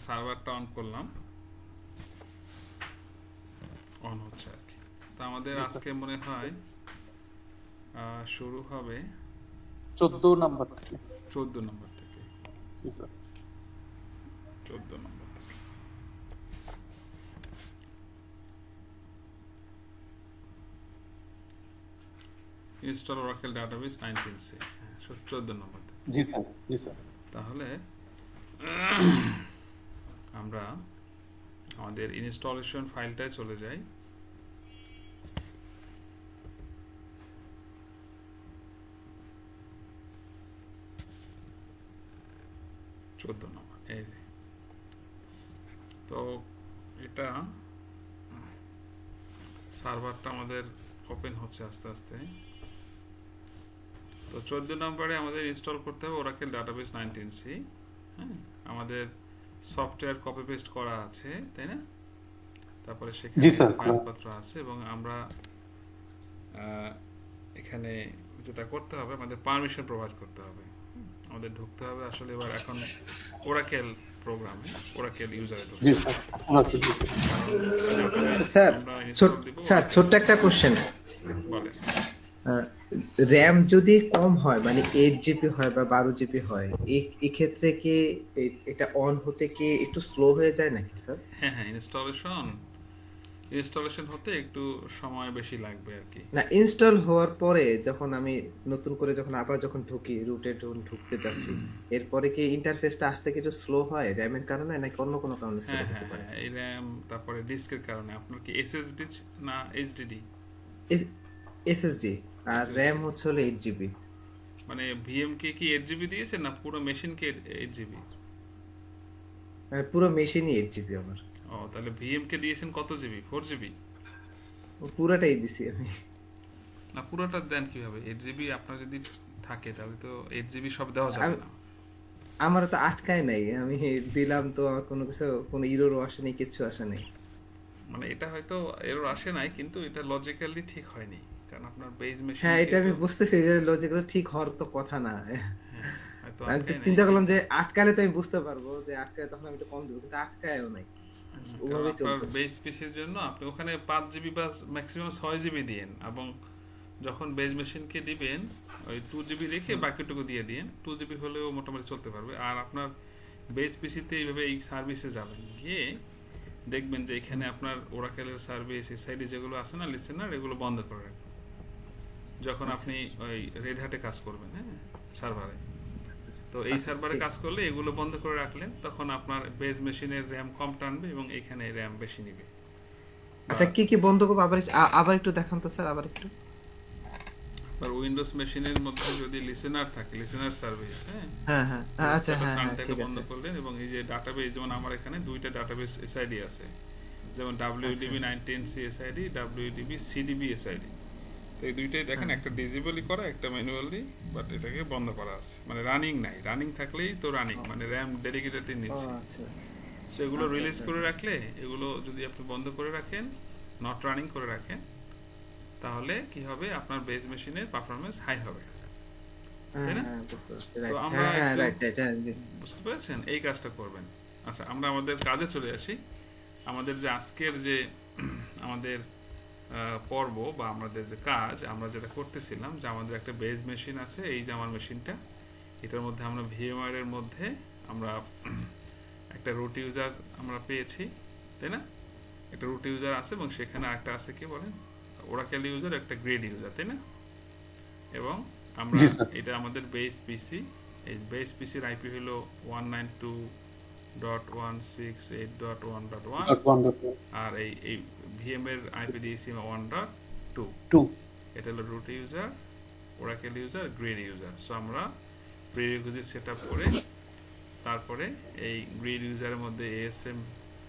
সার্ভারটা on করলাম, on হচ্ছে আর কি। তো আমাদের জি স্যার। আজকে মনে হয় শুরু হবে 14 নাম্বার থেকে। 14 নম্বর থেকে। জি স্যার। 14 নম্বর থেকে ইনস্টল ওরাকেল ডাটাবেস 19C, 14 নম্বর থেকে। জি স্যার। জি স্যার। তাহলে আমরা আমাদের ইনস্টলেশন ফাইলটায় চলে যাই। চোদ্দ নম্বর, এই যে। তো এটা সার্ভারটা আমাদের ওপেন হচ্ছে আস্তে আস্তে। তো 14 নম্বরে আমাদের ইনস্টল করতে হবে ওরাকেল ডাটাবেস 19C। হ্যাঁ, আমাদের সফটওয়্যার কপি পেস্ট করা আছে, তাই না? তারপরে জি সেখানে স্যার। ফাইলপত্র আছে এবং আমরা এখানে যেটা করতে হবে, আমাদের পারমিশন প্রোভাইড করতে হবে। আমাদের ঢুকতে হবে আসলে এবার এখন ওরাকেল প্রোগ্রামে, ওরাকেল ইউজারে জি ঢুকতে হবে। স্যার। ওরাকেল জি স্যার। কারণ ডাটাবেস স্যার আমরা ইনস্টল দিব স্যার ওরাকেল ছোট্ট থেকে। একটা কোশ্চেন। বলেন। র্যাম যদি কম হয় মানে 8 জিবি হয় বা 12 জিবি হয়, এক্ষেত্রে কি এটা অন হতে কি একটু স্লো হয়ে যায় নাকি স্যার? হ্যাঁ হ্যাঁ, ইনস্টলেশন হতে একটু সময় বেশি লাগবে আর কি। না, ইনস্টল হওয়ার পরে যখন আমি নতুন করে আবার যখন ঢুকি, রুটে যখন ঢুকতে যাচ্ছি, এরপরে কি ইন্টারফেসটা আসতে কিছু স্লো হয় র্যামের কারণে নাকি অন্য কোনো কারণে স্লো হ্যাঁ হতে হ্যাঁ পারে? হ্যাঁ, এই র্যাম তারপরে ডিস্কের কারণে। আপনার কি এসএসডি না এইচডিডি? এসএসডি। আর এসএসডি র্যাম হচ্ছে হলো 8 জিবি। মানে ভিএম কে কি 8 জিবি দিয়েছে না পুরো মেশিনকে 8 জিবি? পুরো মেশিনই 8 জিবি আমার। ও, তাহলে ভিএম কে দিয়েছেন কত জিবি? 4 জিবি? পুরাটাই দিছি আমি। না, পুরোটা দেন কিভাবে? 8 জিবি আপনার যদি থাকে তাহলে তো 8 জিবি সব দেওয়া যাবে আমি না। আমার তো আটকায় নাই, আমি দিলাম তো আমার কোনো কিছু, কোনো ইরোরও আসে নাই, কিচ্ছু আসে নাই। মানে এটা হয়তো এরর আসে নাই, কিন্তু এটা লজিক্যালি ঠিক হয়নি। কারণ আপনার বেজ হ্যাঁ, মেশিনকে এটা তো আমি বুঝতেছি যে লজিক্যালি ঠিক হওয়ার তো কথা না। হয়তো আমি তো আটকায় নাই, চিন্তা করলাম কিন্তু যে আটকালে তো আমি বুঝতে পারবো যে আটকালে তখন আমি একটু কম দেবো, কিন্তু আটকায়ও নাই, কারণ ওভাবেই আপনার চলতেছে। বেজ পিসির জন্য আপনি ওখানে 5 জিবি বা ম্যাক্সিমাম 6 জিবি দিয়েন, এবং যখন বেজ মেশিনকে দিবেন ওই 2 জিবি রেখে হুম। বাকিটুকু দিয়ে দিন। 2 জিবি হলেও মোটামুটি চলতে পারবে। আর আপনার বেজ পিসিতে এইভাবে এই সার্ভিসে যাবেন, গিয়ে দেখবেন যে এখানে হুম। আপনার ওরাকেলের সার্ভিস এসআইডি যেগুলো আছে না, লিসেনার, এগুলো বন্ধ করে রাখবেন যখন আচ্ছা আপনি ওই রেড হ্যাটে কাজ করবেন, হ্যাঁ, সার্ভারে। আচ্ছা আচ্ছা তো এই আচ্ছা আচ্ছা, সার্ভারে ঠিক কাজ করলে এগুলো বন্ধ করে রাখলেন, তখন আপনার বেজ মেশিনের র্যাম কম টানবে এবং এখানে র্যাম বেশি নিবে। বা আচ্ছা, কি কি বন্ধ করবো আবার আবার একটু দেখান তো স্যার, আবার একটু। আপনার উইন্ডোজ মেশিনের মধ্যে যদি লিসেনার থাকে, লিসেনার সার্ভিস, হ্যাঁ, হ্যাঁ হ্যাঁ আচ্ছা, রেজিস্টারটা হ্যাঁ সান হ্যাঁ, থেকে ঠিক বন্ধ আছে। করলেন, এবং এই যে ডাটাবেস, যেমন আমার এখানে দুইটা ডাটাবেস এসআইডি আছে, যেমন আচ্ছা ডাব্লিউডিবি আচ্ছা। 19C SID, ডাব্লিউডিবি সিডিবি SID. তো এই দুইটাই দেখেন, হ্যাঁ। একটা ডিজেবলি করা, একটা ম্যানুয়ালি, বাট এটাকে বন্ধ করা আছে, মানে রানিং নাই। রানিং থাকলেই তো রানিং, ও মানে র্যাম ডেডিকেটেডলি ও, নিচ্ছে। আচ্ছা সেগুলো আচ্ছা রিলিজ আচ্ছা। করে রাখলে, এগুলো যদি আপনি বন্ধ করে রাখেন, নট রানিং করে রাখেন, তাহলে কি হবে, আপনার বেজ মেশিনের পারফরমেন্স হাই হবে, তাই হ্যাঁ না? হ্যাঁ, বুঝতে পারছি, তো রাইট, আমরা হ্যাঁ হ্যাঁ, একটু, রাইট রাইট, হ্যাঁ জি। বুঝতে পেরেছেন, এই কাজটা করবেন। আচ্ছা, আমরা আমাদের কাজে চলে আসি। আমাদের যে আজকের যে আমাদের পর্ব বা আমাদের যে কাজ, আমরা যেটা করতেছিলাম, যে আমাদের একটা বেজ মেশিন আছে, এই যে আমার মেশিনটা, এটার মধ্যে আমরা ভিএমআর এর মধ্যে আমরা একটা রুট ইউজার আমরা পেয়েছি, তাই না? একটা রুট ইউজার আছে এবং সেখানে একটা আছে, কি বলেন, ওরাকেল ইউজার, একটা গ্রেড ইউজার, তাই না? এবং আমরা, জি স্যার। এটা আমাদের বেস পিসি। এই বেস পিসির আইপি হলো 192.168.1.1। .1.1 আর এই ভিএম এর আইপি দিয়েছি 1.2। 2। এটা হলো root user, Oracle user, grid user. So আমরা প্রিরিকুইজিট সেট আপ করে, তারপরে এই গ্রিড ইউজারের মধ্যে এএসএম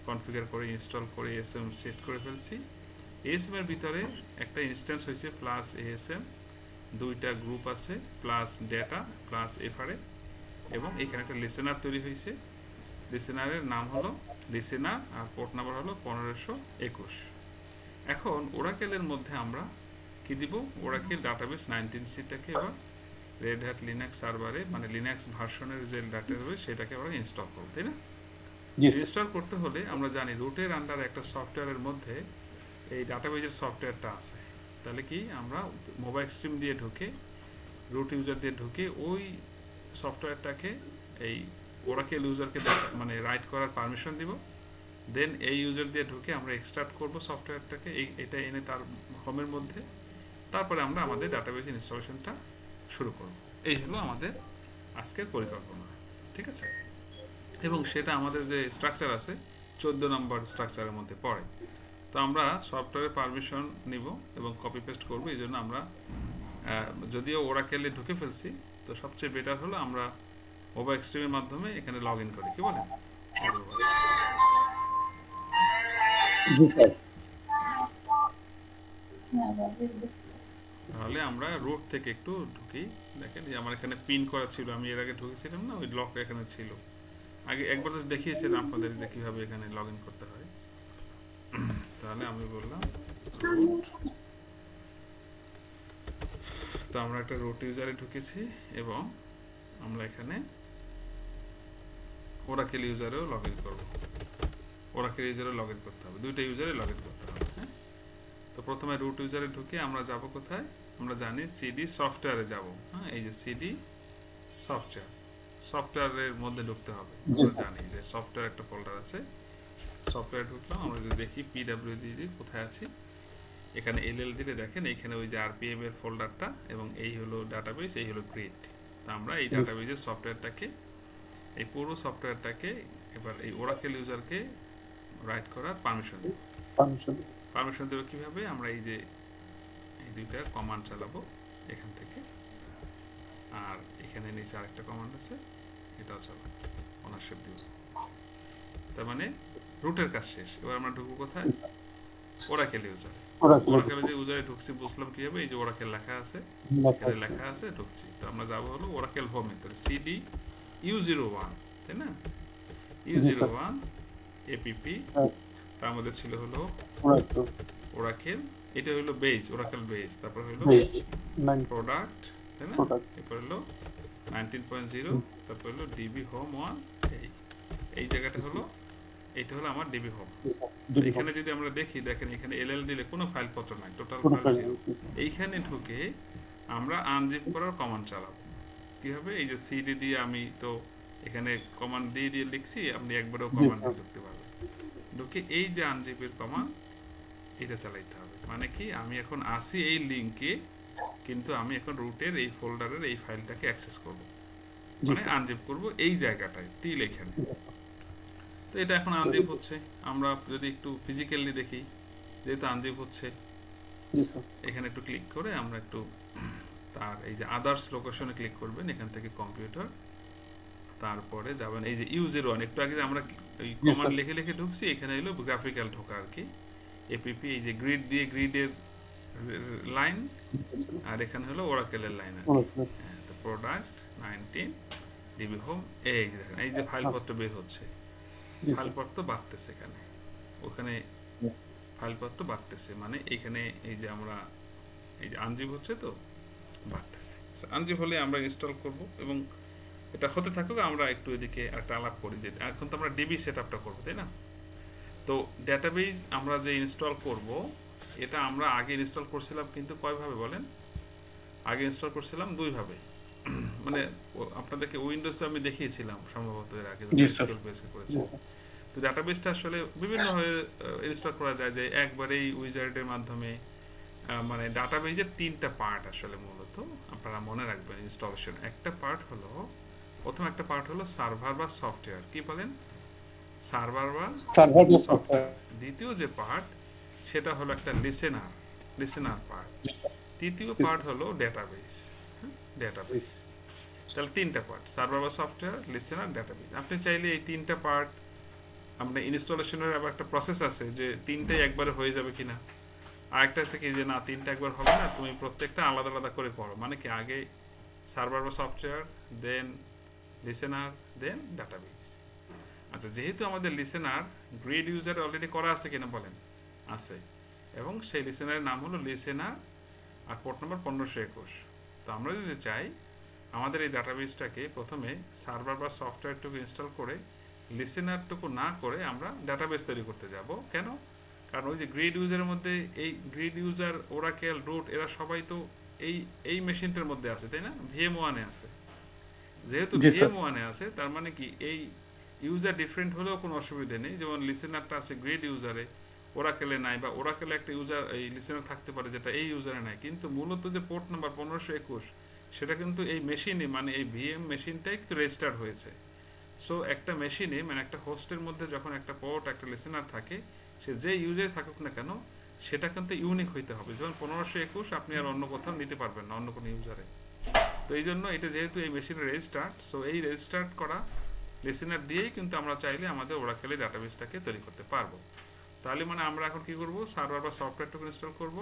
কনফিগার করে, ইনস্টল করে, এএসএম সেট করে ফেলছি। এএসএম এর ভিতরে একটা ইনস্ট্যান্স হয়েছে প্লাস এএসএম, দুইটা গ্রুপ আছে, প্লাস ডেটা, প্লাস এফআরএ, এবং এখানে একটা লিসেনার তৈরি হয়েছে। লিসেনারের নাম হলো লিসেনার, আর পোর্ট নাম্বার হলো 1521। এখন ওরাকেলের মধ্যে আমরা কি দিব, ওরাকেল ডাটাবেস 19C-টাকে এবার রেড হ্যাট লিনাক্স সার্ভারে, মানে লিনাক্স ভার্সনের যে ডাটাবেস, সেটাকে আমরা ইনস্টল করব, তাই না? জি স্যার। ইনস্টল করতে হলে আমরা জানি রুটের আন্ডারে একটা সফটওয়্যারের মধ্যে এই ডাটাবেজের সফটওয়্যারটা আছে। তাহলে কি আমরা মোবাইল স্ট্রিম দিয়ে ঢুকে রুট ইউজার দিয়ে ঢুকে ওই সফটওয়্যারটাকে এই ওরাকেল ইউজারকে মানে রাইট করার পারমিশন দিব। দেন এই ইউজার দিয়ে ঢুকে আমরা এক্সট্রাক্ট করব সফটওয়্যারটাকে, এটা এনে তার হোমের মধ্যে, তারপরে আমরা আমাদের ডাটাবেজ ইনস্টলেশনটা শুরু করব। এই হলো আমাদের আজকের পরিকল্পনা, ঠিক আছে? এবং সেটা আমাদের যে স্ট্রাকচার আছে 14 নম্বর স্ট্রাকচারের মধ্যে পড়ে। তো আমরা সফটওয়্যারের পারমিশন নিব এবং কপি পেস্ট করব। এই জন্য আমরা যদিও ওরাকেলে ঢুকে ফেলছি, তো সবচেয়ে বেটার হলো আমরা মোবাইল স্ট্রিমের মাধ্যমে এখানে লগ ইন করি। কি বলেন? জি স্যার। তাহলে আমরা রুট থেকে একটু ঢুকি। দেখেন এই আমার এখানে পিন করা ছিল, আমি এর আগে ঢুকেছিলাম না, ওই লক এখানে ছিল। আগে একবার তো দেখিয়েছিলাম আপনাদের যে কিভাবে এখানে লগ ইন করতে হয়। তাহলে আমি বললাম root। তো আমরা একটা রুট ইউজারে ঢুকেছি এবং আমরা এখানে ওরাকেল ইউজারেও লগ ইন করবো। ওরাকেল ইউজারে লগ ইন করতে হবে, দুইটা ইউজারে লগ ইন করতে হবে। হ্যাঁ, তো প্রথমে রুট ইউজারে ঢুকে আমরা যাব কোথায়? আমরা জানি সিডি সফটওয়্যারে যাব। হ্যাঁ, এই যে সিডি সফটওয়্যার, সফটওয়্যারের মধ্যে ঢুকতে হবে। আমরা জানি যে সফটওয়্যার একটা ফোল্ডার আছে, সফটওয়্যার ঢুকলাম। আমরা যদি দেখি পিডব্লিউডি কোথায় আছি, এখানে এলএলডি তে দেখেন এইখানে ওই যে আরপিএম এর ফোল্ডারটা, এবং এই হলো ডাটাবেস, এই হলো গ্রিড। তো আমরা এই ডাটাবেজের সফটওয়্যারটাকে, এই পুরো সফটওয়্যারটাকে এবার এই ওরাকেল ইউজারকে রাইট করার পারমিশন দেব। পারমিশন দেবো কিভাবে? আমরা এই যে এই দুইটা কমান্ড চালাবো এখান থেকে, আর এখানে নিচে আরেকটা কমান্ড আছে, এটাও চালাবো, ওনারশিপ দিব। তার মানে রুটের কাজ শেষ। এবার আমরা ঢুকবো কোথায়? Oracle user. ওরাকেল যে ইউজারে ঢুকছি বুঝলাম কিভাবে, এই যে ওরাকেল লেখা আছে, এখানে লেখা আছে, ঢুকছি। তো আমরা যাবো হলো ওরাকেল হোমে, তাহলে সিডি U01, তাই না? U01 এপিপি, তার মধ্যে ছিল হলো ওরাকেল, এটা হলো বেজ, ওরাকেল বেজ, তারপর হলো প্রোডাক্ট, তাই না? এরপর হলো 19.0, তারপর হলো ডিবি হোম 1, এই জায়গাটা হলো, এইটা হলো আমার ডিবি হোম। এখানে যদি আমরা দেখি, দেখেন এখানে এলএল দিলে কোনো ফাইলপত্র নাই, টোটাল ফাইল জিরো। এইখানে ঢুকে আমরা আনজিপ করার কমান্ড চালাবো। কিভাবে? এই যে সিডি দিয়ে আমি তো এখানে কমান্ড দিয়ে দিয়ে লিখছি, আপনি একবারেও কমান্ড দিয়ে ঢুকতে পারবেন। ঢুকে এই যে আনজিপের কমান্ড, এটা চালাইতে হবে। মানে কি, আমি এখন আসি এই লিংকে, কিন্তু আমি এখন রুটের এই ফোল্ডারের এই ফাইলটাকে অ্যাক্সেস করব, মানে আনজিপ করব এই জায়গাটায়, টিল এখানে। তো এটা এখন আনজিপ হচ্ছে। আমরা যদি একটু ফিজিক্যালি দেখি, যেহেতু আনজিপ হচ্ছে, এখানে একটু ক্লিক করে আমরা একটু তার এই যে আদার্স লোকেশনে ক্লিক করবেন, এখান থেকে কম্পিউটার, তারপরে যাবেন এই যে U01। একটু আগে যে আমরা এই কমান্ড লিখে লিখে ঢুকছি, এখানে হলো গ্রাফিক্যাল ঢোকা আর কি, এপিপি, এই যে গ্রিড দিয়ে গ্রিডের লাইন, আর এখানে হলো ওরাকেলের লাইন আর কি। তো প্রোডাক্ট 19 ডিবি হোম, এই যে দেখেন এই যে ফাইলপত্র বের হচ্ছে, ফাইলপত্র বাড়তেছে এখানে, ওখানে ফাইলপত্র বাড়তেছে, মানে এখানে এই যে আমরা এই যে আনজিপ হচ্ছে, তো বাড়তেছে। আনজিপ হলে আমরা ইনস্টল করব, এবং এটা হতে থাকুক, আমরা একটু এদিকে একটা আলাপ করি যে এখন তো আমরা ডিবি সেটআপটা করব, তাই না? তো ডেটাবেজ আমরা যে ইনস্টল করব, এটা আমরা আগে ইনস্টল করছিলাম, কিন্তু কয়ভাবে বলেন? আগে ইনস্টল করছিলাম দুইভাবে। মানে আপনাদেরকে উইন্ডোজে আমি দেখিয়েছিলাম সম্ভবত এর আগে, এসকিউএল বেসে করেছি। তো ডাটাবেসটা আসলে বিভিন্নভাবে ইনস্টল করা যায়, যে একবারেই উইজার্ডের মাধ্যমে, মানে ডাটাবেজের তিনটা পার্ট আসলে মূলত আপনারা মনে রাখবেন ইনস্টলেশন। একটা পার্ট হলো, প্রথম একটা পার্ট হলো সার্ভার বা সফটওয়্যার। কি বলেন? সার্ভার বা সফটওয়্যার। দ্বিতীয় যে পার্ট, সেটা হলো একটা লিসেনার পার্ট। তৃতীয় পার্ট হলো ডেটাবেস। ডেটাবেস, তাহলে তিনটা পার্ট, সার্ভার বা সফটওয়্যার, লিসেনার, ডেটাবেস। আপনি চাইলে এই তিনটা পার্ট, আপনার ইনস্টলেশনের আবার একটা প্রসেস আছে যে তিনটাই একবারে হয়ে যাবে কিনা, আরেকটা আছে কি যে না, তিনটা একবার হবে না, তুমি প্রত্যেকটা আলাদা আলাদা করে পড়ো। মানে কি, আগে সার্ভার বা সফটওয়্যার, দেন লিসেনার, দেন ডাটাবেস। আচ্ছা, যেহেতু আমাদের লিসেনার গ্রিড ইউজার অলরেডি করা আছে কিনা বলেন? আছে, এবং সেই লিসেনারের নাম হলো লিসেনার, আর পোর্ট নম্বর 1521। তো আমরা যদি চাই আমাদের এই ডাটাবেসটাকে প্রথমে সার্ভার বা সফটওয়্যারটুকু ইনস্টল করে লিসেনারটুকু না করে আমরা ডাটাবেস তৈরি করতে যাব। কেন? কারণ ওই যে গ্রিড ইউজারের মধ্যে এই গ্রিড ইউজার, ওরাকেল, রুট এরা সবাই তো এই এই মেশিনটার মধ্যে আছে, তাই না? VM1 এ আছে। যেহেতু জি স্যার। VM1 এ আছে, তার মানে কি এই ইউজার ডিফারেন্ট হলেও কোনো অসুবিধা নেই। যেমন লিসেনারটা আছে গ্রিড ইউজারে, ওরাকেলে নাই, বা ওরাকেলে একটা ইউজার এই লিসেনার থাকতে পারে যেটা এই ইউজারে নাই, কিন্তু মূলত যে পোর্ট নাম্বার 1521 সেটা কিন্তু এই মেশিনে, মানে এই VM মেশিনটাই কিন্তু রেজিস্টার হয়েছে। সো একটা মেশিনে, মানে একটা হোস্টের মধ্যে যখন একটা পোর্ট, একটা লিসেনার থাকে, সে যে ইউজারে থাকুক না কেন সেটা কিন্তু ইউনিক হইতে হবে। যেমন 1521 আপনি আর অন্য কোথাও নিতে পারবেন না, অন্য কোনো ইউজারে। তো এই জন্য এটা যেহেতু এই মেশিনের রেজিস্টার্ড, সো এই রেজিস্টার্ড করা লিসেনার দিয়েই কিন্তু আমরা চাইলে আমাদের ওরাকেলের ডাটাবেসটাকে তৈরি করতে পারবো। তাহলে মানে আমরা এখন কি করব, সার্ভার বা সফটওয়্যারটুকু ইনস্টল করব,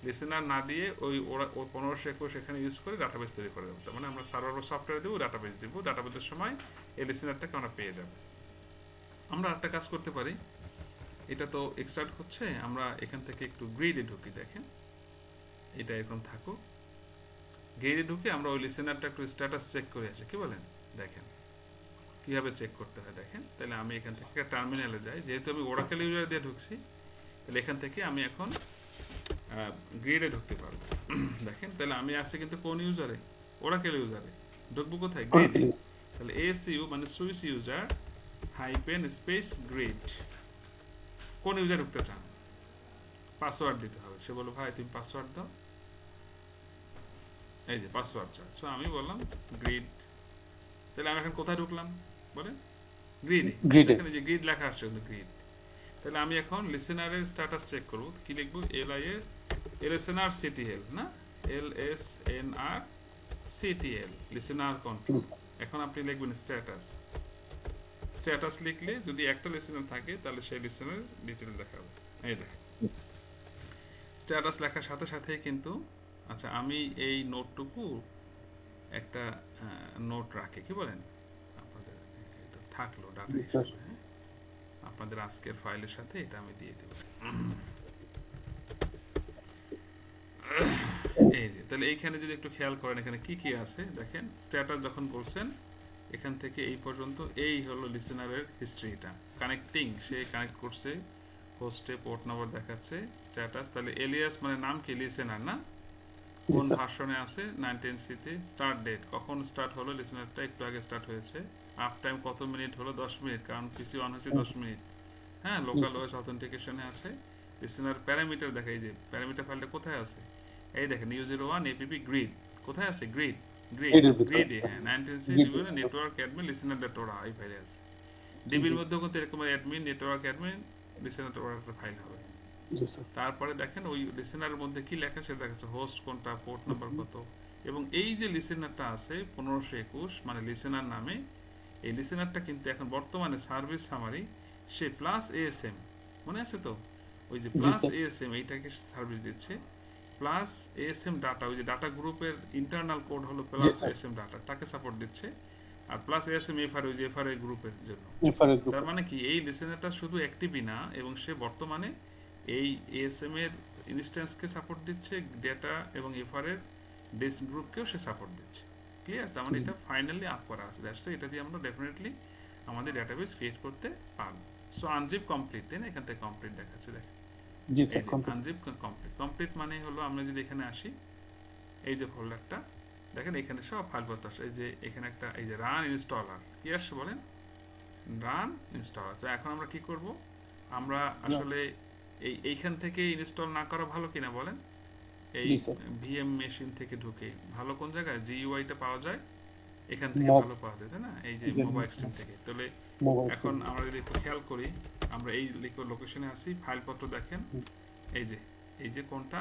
লিসেনার না দিয়ে ওই 1521 এখানে ইউজ করে ডাটাবেস তৈরি করে দেবো। তার মানে আমরা সার্ভার বা সফটওয়্যার দেবো, ডাটাবেস দিব, ডাটাবেসের সময় এই লিসেনারটাকে আমরা পেয়ে যাব। আমরা একটা কাজ করতে পারি, এটা তো এক্সট্রাক্ট হচ্ছে, আমরা এখান থেকে একটু গ্রিডে ঢুকি। দেখেন এটা এরকম থাকুক, গ্রিডে ঢুকে আমরা ওই লিসেনারটা একটু স্ট্যাটাস চেক করে আসি। কি বলেন? দেখেন কিভাবে চেক করতে হয় দেখেন। তাহলে আমি এখান থেকে টার্মিনালে যাই, যেহেতু আমি ওরাকেল ইউজার দিয়ে ঢুকছি, তাহলে এখান থেকে আমি এখন গ্রিডে ঢুকতে পারবো। দেখেন তাহলে আমি আছি কিন্তু কোন ইউজারে? ওরাকেল ইউজারে। ঢুকবো কোথায়? গ্রিডে। তাহলে ASU মানে switch user hyphen space grid. কোন ইউজার ঢুকতে চান? পাসওয়ার্ড দিতে হবে। সে বলল ভাই তুমি পাসওয়ার্ড দাও। এই যে পাসওয়ার্ড চাই। সো আমি বললাম গ্রিড। তাহলে আমি এখন কোথায় ঢুকলাম বলেন? গ্রিডে। গ্রিডে। এখানে যে গ্রিড লেখা আসছে গ্রিড। তাহলে আমি এখন লিসেনারের স্ট্যাটাস চেক করব। কি লিখবো? LSNR CTL না, LSNR CTL লিসেনার কন্ট্রোল। এখন আপনি লিখবেন স্ট্যাটাস। স্ট্যাটাস লিখলে যদি একটা লিসেনার থাকে তাহলে সেই লিসেনার ডিটেইল দেখাবে। এই দেখেন স্ট্যাটাস লেখার সাথে সাথেই কিন্তু, আচ্ছা আমি এই নোটটুকু একটা নোট রাখি। কি বলেন? আপনাদের এটা থাকলো ডাটা হিসেবে, হ্যাঁ? আপনাদের আজকের ফাইলের সাথে এটা আমি দিয়ে দেব। এই যে তাহলে এইখানে যদি একটু খেয়াল করেন এখানে কি কি আছে দেখেন। স্ট্যাটাস যখন বলছেন এখান থেকে এই পর্যন্ত এই হলো লিসেনারের হিস্ট্রিটা। কানেক্টিং, সে কানেক্ট করছে হোস্টে, পোর্ট নাম্বার দেখাচ্ছে, স্ট্যাটাস। তাহলে এলিয়াস মানে নাম কি? লিসেনার না? কোন ভার্সনে আছে? 19C তে। স্টার্ট ডেট, কখন স্টার্ট হলো লিসেনারটা? একটু আগে স্টার্ট হয়েছে। আপ টাইম কত মিনিট হলো? 10 মিনিট, কারণ পিসি অন হচ্ছে 10 মিনিট। হ্যাঁ, লোকাল ওএস অথেন্টিকেশনে আছে। লিসেনার প্যারামিটার দেখা, এই যে প্যারামিটার ফাইলটা কোথায় আছে? এই দেখেন U01 APP গ্রিড কোথায় আছে? গ্রিড গ্রিডে, হ্যাঁ 19C network admin listener dot ওরা এই ফাইলে আছে। ডিবির মধ্যেও কিন্তু এরকম admin network admin listener dot ওরা একটা ফাইল হবে। তারপরে দেখেন ওই লিসেনারের মধ্যে কি লেখা সেটা দেখাচ্ছে, হোস্ট কোনটা, পোর্ট নাম্বার কত, এবং এই যে লিসেনারটা আছে 1521 মানে লিসেনার নামে, এই লিসেনারটা কিন্তু এখন বর্তমানে সার্ভিস সামারি সে প্লাস ASM, মনে আছে তো? ওই যে প্লাস ASM এইটাকে সার্ভিস দিচ্ছে। প্লাস ASM ডাটা, ওই যে ডাটা গ্রুপের ইন্টারনাল কোড হলো প্লাস ASM ডাটা, তাকে সাপোর্ট দিচ্ছে। আর প্লাস ASM FR, ওই যে FRA গ্রুপের জন্য। তার মানে কি এই লিসেনারটা শুধু অ্যাক্টিভই না, এবং সে বর্তমানে এই ASM এর ইনস্ট্যান্সকে সাপোর্ট দিচ্ছে, ডেটা এবং FR এর ডেস্ক গ্রুপকেও সে সাপোর্ট দিচ্ছে। ক্লিয়ার? তার মানে এটা ফাইনালি আপ করা আছে। দ্যাটস এটা দিয়ে আমরা ডেফিনেটলি আমাদের ডাটাবেস ক্রিয়েট করতে পারবো। সো আনজিপ কমপ্লিট, তাই না? এখান থেকে কমপ্লিট দেখাচ্ছে, দেখেন। জি স্যার, আনজিপ কমপ্লিট। কমপ্লিট মানে হলো আমরা যদি এখানে আসি, এই যে ফোল্ডারটা দেখেন, এখানে সব ফাইলপত্র আসে। এই যে এখানে একটা, এই যে রান ইনস্টলার কি আসছে বলেন? Run installer. তো এখন আমরা কি করব? আমরা আসলে এইখান থেকে ইনস্টল না করা ভালো কিনা বলেন? এই VM মেশিন থেকে ঢুকে ভালো কোন জায়গায় GUI-টা পাওয়া যায়? এখান থেকে ভালো পাওয়া যায়, তাই না? এই যে মোবাইল স্ট্রিম থেকে। তাহলে এখন আমরা যদি একটু খেয়াল করি, আমরা এই লোকেশনে আসি, ফাইলপত্র দেখেন, এই যে কোনটা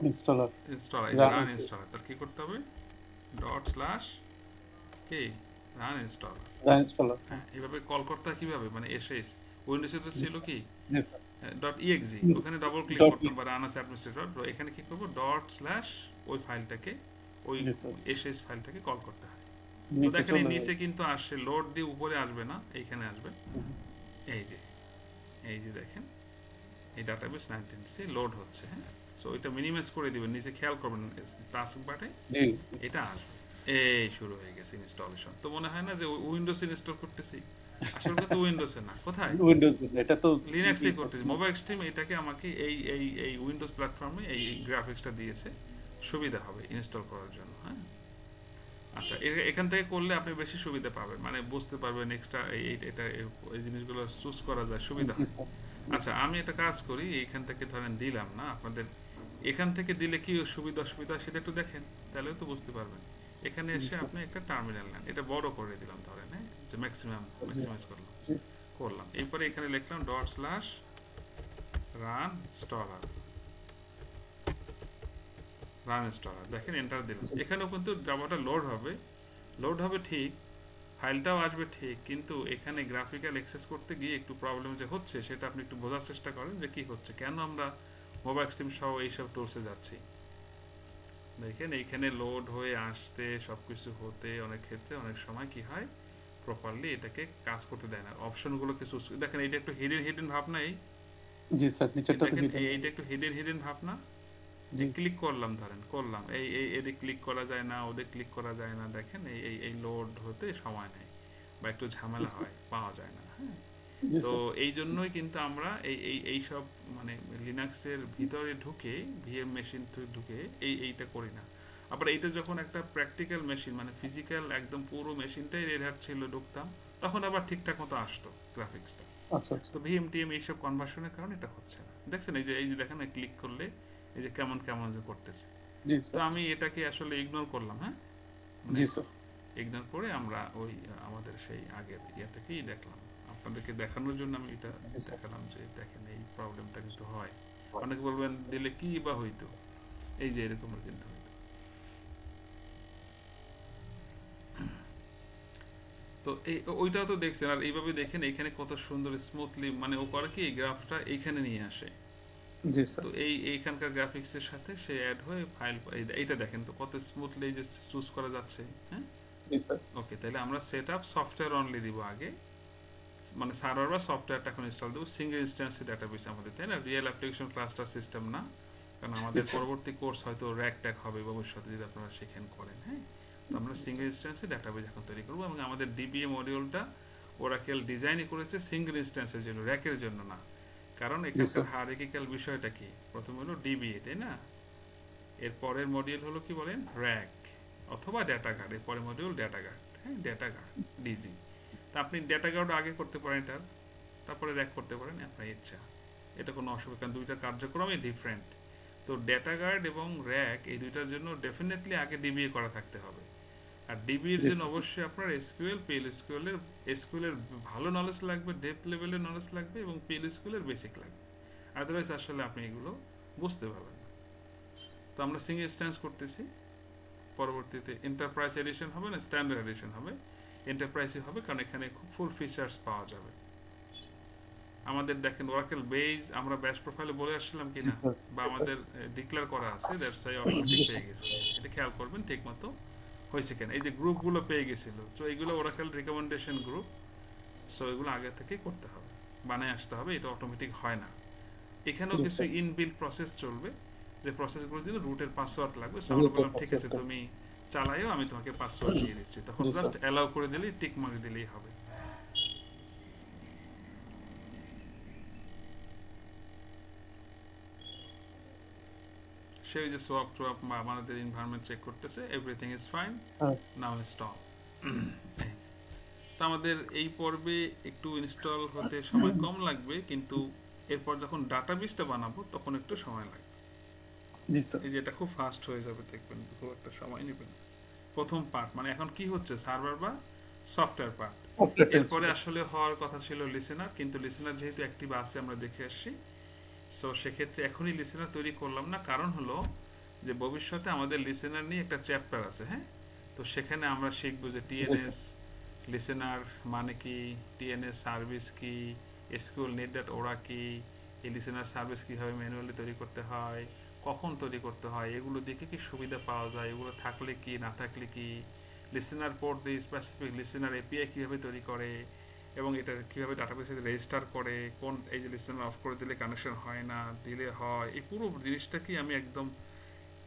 ইনস্টলার, রান ইনস্টলার। তার কি করতে হবে? /কি রান ইনস্টলার। হ্যাঁ, এইভাবে কল করতে হয়। কিভাবে? মানে sh উইন্ডোজে তো ছিল কি .exe, ওখানে ডাবল ক্লিক করতাম বা রান as administrator। তো এখানে কি করব? / ওই ফাইলটাকে, ওই sh ফাইলটাকে কল করতে হয়। তো দেখেন এই নিচে কিন্তু আসছে, লোড দিয়ে উপরে আসবে না, এইখানে আসবে। এই যে দেখেন এই ডাটাবেস 19C লোড হচ্ছে। হ্যাঁ, সো এটা মিনিমাইজ করে দিবেন, নিচে খেয়াল করবেন টাস্ক বারে এটা আসবে। এই শুরু হয়ে গেছে ইনস্টলেশন। তো মনে হয় না যে উইন্ডোজ ইনস্টল করতেছি, আসলে তো উইন্ডোজে না, কোথায় উইন্ডোজ এটা তো লিনাক্সে করতেছি। মোবাইল স্ট্রিম এটাকে আমাকে এই উইন্ডোজ প্ল্যাটফর্মে এই গ্রাফিক্সটা দিয়েছে, সুবিধা হবে ইনস্টল করার জন্য। হ্যাঁ, আচ্ছা, এখান থেকে করলে আপনি বেশি সুবিধা পাবেন, মানে বুঝতে পারবেন এক্সট্রা এই জিনিসগুলো চুজ করা যায়, সুবিধা জি হয়। স্যার, আচ্ছা, আমি একটা কাজ করি, এইখান থেকে ধরেন দিলাম না আপনাদের, এখান থেকে দিলে কি সুবিধা অসুবিধা সেটা একটু দেখেন, তাহলেও তো বুঝতে পারবেন। এখানে জি এসে স্যার, আপনি একটা টার্মিনাল নেন, এটা বড় করে দিলাম ধরেন, হ্যাঁ, যে জি ম্যাক্সিমাইজ করলাম, জি এরপরে এখানে লিখলাম রান স্টলার রান ইনস্টলার, দেখেন এন্টার দিলাম, জি এখানেও কিন্তু জাভাটা লোড হবে ঠিক, ফাইলটাও আসবে ঠিক, কিন্তু এখানে গ্রাফিক্যাল অ্যাক্সেস করতে গিয়ে একটু প্রবলেম যে হচ্ছে সেটা আপনি একটু বোঝার চেষ্টা করেন যে কি হচ্ছে, কেন আমরা মোবাইল স্ট্রিম সহ এইসব টুলসে যাচ্ছি। দেখেন এইখানে লোড হয়ে আসতে সবকিছু হতে অনেক ক্ষেত্রে অনেক সময় কি হয়, প্রপারলি এটাকে কাজ করতে দেয় না, অপশনগুলো কিছু দেখেন, এইটা একটু হিডেন ভাব না, জি স্যার, নিচেরটা তো দেখেন হিডেন। এইটা একটু হিডেন ভাব না, জি ক্লিক করলাম ধরেন, করলাম এদিকে ক্লিক করা যায় না, ওদের ক্লিক করা যায় না, দেখেন এই লোড হতে সময় নেয় বা একটু ঝামেলা হয়, পাওয়া যায় না। হ্যাঁ, জি তো স্যার, এই জন্যই কিন্তু আমরা এই সব মানে লিনাক্সের ভিতরে ঢুকে ভিএম মেশিন ঢুকে এইটা করি না। আবার এইটা যখন একটা প্র্যাকটিক্যাল মেশিন মানে ফিজিক্যাল একদম পুরো মেশিনটাই রেড হ্যাট ছিল, ঢুকতাম, তখন আবার ঠিকঠাক মতো আসতো গ্রাফিক্সটা। আচ্ছা আচ্ছা, তো ভিএম টিএম এইসব কনভার্সনের কারণে এটা হচ্ছে না, দেখছেন এই যে দেখেন ক্লিক করলে এই যে কেমন কেমন যে করতেছে। জি তো স্যার, আমি এটাকে আসলে ইগনোর করলাম, হ্যাঁ, মানে জি স্যার, ইগনোর করে আমরা ওই আমাদের সেই আগের ইয়ে থেকেই দেখলাম, আপনাদেরকে দেখানোর জন্য আমি এটা জি স্যার, দেখালাম যে দেখেন এই প্রবলেমটা কিন্তু হয়। অনেকে বলবেন দিলে কি বা হইতো, এই যে এরকমের কিন্তু হইতো। তো এই ওইটাও তো দেখছেন, আর এইভাবে দেখেন এখানে কত সুন্দর স্মুথলি, মানে ও করে কি এই গ্রাফটা এইখানে নিয়ে আসে, জি তো স্যার, এইখানকার গ্রাফিক্সের সাথে সে অ্যাড হয়ে ফাইল, এইটা দেখেন তো কত স্মুথলি যে চুজ করা যাচ্ছে। হ্যাঁ, জি স্যার, ওকে, তাহলে আমরা সেট আপ সফটওয়্যার অনলি দিব আগে, মানে সার্ভার বা সফটওয়্যারটা এখন ইনস্টল দেবো, সিঙ্গেল ইনস্ট্যান্সে ডাটাবেস আমাদের, তাই না, রিয়েল অ্যাপ্লিকেশন ক্লাস্টার সিস্টেম না, কারণ জি আমাদের স্যার, পরবর্তী কোর্স হয়তো র্যাক ট্যাক হবে ভবিষ্যতে যদি আপনারা সেখান করেন। হ্যাঁ, তো আমরা জি সিঙ্গেল স্যার, ইনস্ট্যান্সে ডাটাবেস এখন তৈরি করবো, এবং আমাদের ডিবিএ মডিউলটা ওরাকেল ডিজাইনই করেছে সিঙ্গেল ইনস্ট্যান্সের জন্য, র্যাকের জন্য না। কারণ জি এখানকার স্যার, হায়ারার্কিক্যাল বিষয়টা কি, প্রথম হলো ডিবিএ, তাই না, এর পরের মডিউল হলো কি বলেন র্যাক অথবা ডেটা গার্ড, এর পরের মডিউল ডেটা গার্ড। হ্যাঁ, ডেটা গার্ড ডিজি, তা আপনি ডেটা গার্ড আগে করতে পারেন এটার, তারপরে র্যাক করতে পারেন আপনার ইচ্ছা, এটা কোনো অসুবিধা, কারণ দুইটা কার্যক্রমই ডিফারেন্ট। তো ডেটা গার্ড এবং র্যাক এই দুইটার জন্য ডেফিনেটলি আগে ডিবিএ করা থাকতে হবে, আর ডিবির জি জন্য স্যার, অবশ্যই আপনার এসকিউএল পিএল এসকিউএলের ভালো নলেজ লাগবে, ডেপথ লেভেলের নলেজ লাগবে, এবং পিএল এসকিউএলের বেসিক লাগবে, আদারওয়াইজ আসলে আপনি এগুলো বুঝতে পারবেন না। তো আমরা সিঙ্গেল ইনস্ট্যান্স করতেছি, পরবর্তীতে এন্টারপ্রাইজ এডিশন হবে না স্ট্যান্ডার্ড এডিশন হবে, এন্টারপ্রাইজই হবে, কারণ এখানে খুব ফুল ফিচার্স পাওয়া যাবে। আমাদের দেখেন ওরাকেল বেজ আমরা ব্যাশ প্রোফাইলে বলে আসছিলাম জি কিনা, স্যার, বা আমাদের ডিক্লেয়ার করা আছে, দ্যাটস ওয়াই অটোমেটিক জি পেয়ে স্যার, গেছে, এটা খেয়াল করবেন ঠিক মতো হয়েছে কিনা। এই যে গ্রুপগুলো পেয়ে গেছিল, তো এইগুলো ওরাকেল রিকমেন্ডেশন গ্রুপ, সো এগুলো আগে থেকেই করতে হবে, বানায় আসতে হবে, এটা অটোমেটিক হয় না। এখানেও জি কিছু স্যার, ইনবিল্ট প্রসেস চলবে, যে প্রসেসগুলোর জন্য রুটের পাসওয়ার্ড লাগবে, সো আমরা রুটের বললাম ঠিক আছে পাসওয়ার্ডটা, তুমি চালাইও, আমি তোমাকে পাসওয়ার্ড দিয়ে দিচ্ছি, তখন জি জাস্ট স্যার, অ্যালাউ করে দিলেই টিক মার্ক দিলেই হবে। সে ওই যে সোয়াপ টোয়াপ বা আমাদের এনভায়রনমেন্ট চেক করতেছে, এভরিথিং ইজ ফাইন, হ্যাঁ, নাও ইনস্টল। তো আমাদের এই পর্বে একটু ইনস্টল হতে সময় কম লাগবে, কিন্তু এরপর যখন ডাটাবেসটা বানাবো তখন একটু সময় লাগবে। জি স্যার, এই যে এটা খুব ফাস্ট হয়ে যাবে, দেখবেন খুব একটা সময় নেবে না। প্রথম পার্ট মানে এখন কি হচ্ছে, সার্ভার বা সফটওয়্যার পার্ট, সফটওয়্যারটা এরপরে ইনস্টল, আসলে হওয়ার কথা ছিল লিসেনার, কিন্তু লিসেনার যেহেতু অ্যাক্টিভ আছে আমরা দেখে আসছি, সো সেক্ষেত্রে এখনই লিসেনার তৈরি করলাম না, কারণ হলো যে ভবিষ্যতে আমাদের লিসেনার নিয়ে একটা চ্যাপ্টার আছে। হ্যাঁ, তো সেখানে আমরা শিখবো যে জি স্যার, টিএনএস লিসেনার মানে কি, টিএনএস সার্ভিস কি, এসকিউএল নেট ডট ওরা কি, এই লিসেনার সার্ভিস কীভাবে ম্যানুয়ালি তৈরি করতে হয়, কখন তৈরি করতে হয়, এগুলো দেখে কি সুবিধা পাওয়া যায়, এগুলো থাকলে কি না থাকলে কি, লিসেনার পোর্ট দিয়ে স্পেসিফিক লিসেনার এপিআই কীভাবে তৈরি করে, এবং এটা কীভাবে ডাটাবেসে রেজিস্টার করে, কোন এই যে লিসেনার অফ করে দিলে কানেকশন হয় না, দিলে হয়, এই পুরো জিনিসটা কি আমি একদম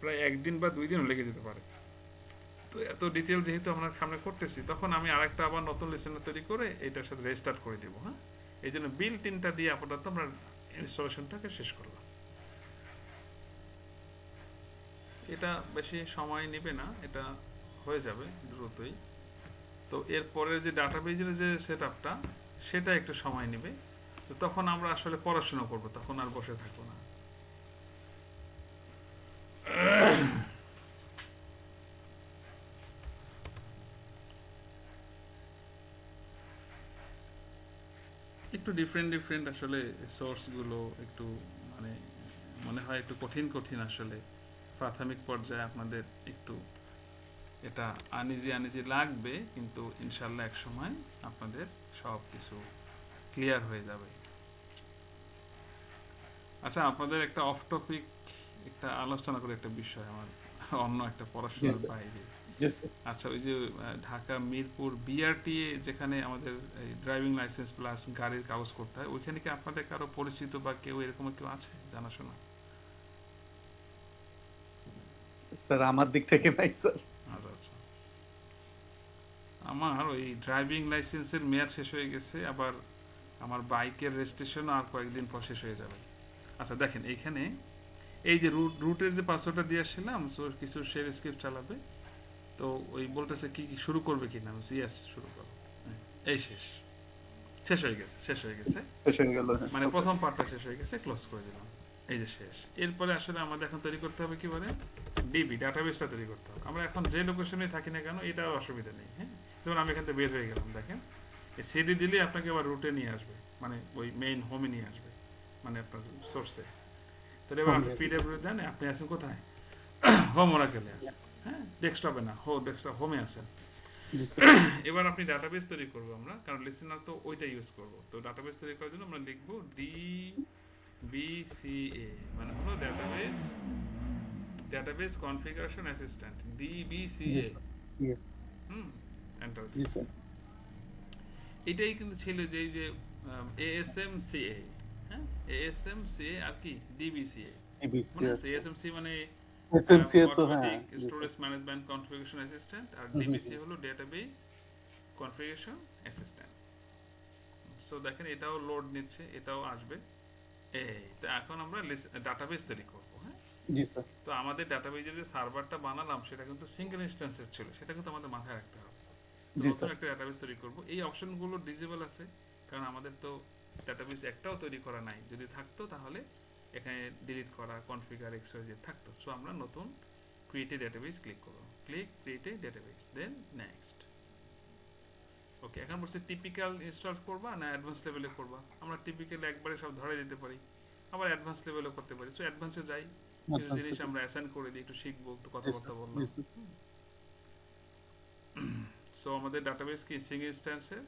প্রায় একদিন বা 2 দিনও লেগে যেতে পারে। তো এত ডিটেল যেহেতু আমরা সামনে করতেছি, তখন আমি আরেকটা আবার নতুন লিসেনার তৈরি করে এটার সাথে রেজিস্টার্ট করে দিব। হ্যাঁ, এই জন্য বিল্ট ইনটা দিয়ে আপাতত আমরা ইনস্টলেশনটাকে শেষ করলাম। এটা বেশি সময় নেবে না, এটা হয়ে যাবে দ্রুতই। তো এরপরের যে ডাটাবেজের যে সেট আপটা, সেটা একটু সময় নেবে। তো তখন আমরা আসলে পড়াশোনা করব, তখন আর বসে থাকবো না। একটু ডিফারেন্ট আসলে সোর্সগুলো একটু মানে মনে হয় একটু কঠিন কঠিন আসলে প্রাথমিক পর্যায়ে আপনাদের একটু এটা আনিজি লাগবে, কিন্তু ইনশাল্লাহ এক সময় আপনাদের সব কিছু ক্লিয়ার হয়ে যাবে। আচ্ছা, আপনাদের একটা অফ টপিক একটা আলোচনা করে একটা বিষয় আমার অন্য একটা জি পড়াশোনার স্যার বাইরে। জি স্যার আচ্ছা, ওই যে ঢাকা মিরপুর বিআরটিএ যেখানে আমাদের ড্রাইভিং লাইসেন্স প্লাস গাড়ির কাগজ করতে হয়, ওইখানে কি আপনাদের কারো পরিচিত বা কেউ এরকম কেউ আছে জানাশোনা? স্যার আমার দিক থেকে নাই স্যার। আচ্ছা আচ্ছা, আমার ওই ড্রাইভিং লাইসেন্সের মেয়াদ শেষ হয়ে গেছে, আবার আমার বাইকের রেজিস্ট্রেশনও আর কয়েকদিন পর শেষ হয়ে যাবে। আচ্ছা দেখেন, এইখানে এই যে রুটের যে পাসওয়ার্ডটা দিয়ে আসছিলাম, তো কিছু শেয়ার স্ক্রিপ্ট চালাবে। তো ওই বলতেছে কি কি শুরু করবে কিনা, ইয়েস শুরু করো। এই শেষ শেষ হয়ে গেছে, শেষ হয়ে গেছে। শেষ হয়ে গেল, হ্যাঁ মানে ওকে প্রথম পার্টটা শেষ হয়ে গেছে, ক্লোজ করে দিলাম। এই যে শেষ। এরপরে আসলে আমাদের এখন তৈরি করতে হবে কি বলে, ডিবি ডাটাবেসটা তৈরি করতে হবে। আমরা এখন যে লোকেশনে থাকি না কেন, এটাও অসুবিধা নেই। হ্যাঁ, যেমন আমি এখান থেকে বের হয়ে গেলাম, দেখেন এই সিডি দিলে আপনাকে আবার রুটে নিয়ে আসবে, মানে ওই মেইন হোমে নিয়ে আসবে, মানে আপনার সোর্সে। তাহলে এবার আপনি পিডব্লিউ দেন, আপনি আছেন কোথায়, হোম ওরাকেলে আছেন। হ্যাঁ, ডেস্কটপে না, ডেস্কটপ হোমে আছেন। জি স্যার এবার আপনি ডাটাবেস তৈরি করবো আমরা, কারণ লিসেনার তো ওইটা ইউজ করবো। তো ডাটাবেস তৈরি করার জন্য আমরা লিখবো DBCA, মানে হলো ডাটাবেস কনফিগারেশন অ্যাসিস্ট্যান্ট, জি DBCA। স্যার ইয়ে, হুম, এন্টার জি দিন। স্যার এটাই কিন্তু ছিল যে এই যে ASMCA। হ্যাঁ, ASMCA আর কি DBCA এবিসি মনে আছে? আছে, ASMC মানে এসএমসি তো হ্যাঁ অটোমেটিক জি sir. Storage management configuration assistant, আর হুম, হুম, DBCA হুম। হলো ডেটাবেস কনফিগারেশন অ্যাসিস্ট্যান্ট। সো দেখেন এটাও লোড নিচ্ছে, এটাও আসবে। এই তো এখন আমরা ডাটাবেস তৈরি করব। হ্যাঁ, জি স্যার তো আমাদের ডাটাবেজের যে সার্ভারটা বানালাম সেটা কিন্তু সিঙ্গেল ইনস্ট্যান্সের ছিল, সেটা কিন্তু আমাদের মাথায় রাখতে হবে। তো জি নতুন স্যার একটা ডাটাবেস তৈরি করব। এই অপশনগুলো ডিজেবল আছে, কারণ আমাদের তো ডাটাবেস একটাও তৈরি করা নাই। যদি থাকতো তাহলে এখানে ডিলিট করা, কনফিগার, এক্সওয়াইজেড থাকতো। সো আমরা নতুন ক্রিয়েট এ ডাটাবেস ক্লিক করব, click create a database, then next. Okay, এখন বলছে টিপিক্যাল ইনস্টল করবা না অ্যাডভান্স লেভেলে করবা। আমরা টিপিক্যাল একবারে সব ধরে দিতে পারি, আবার অ্যাডভান্স লেভেলও করতে পারি। সো অ্যাডভান্সে যাই, কিছু অ্যাডভান্স জিনিস আমরা অ্যাসাইন করে দিই, একটু শিখবো, একটু জি কথাবার্তা স্যার বললাম। জি স্যার সো আমাদের ডাটাবেস কি সিঙ্গেল ইনস্ট্যান্সের,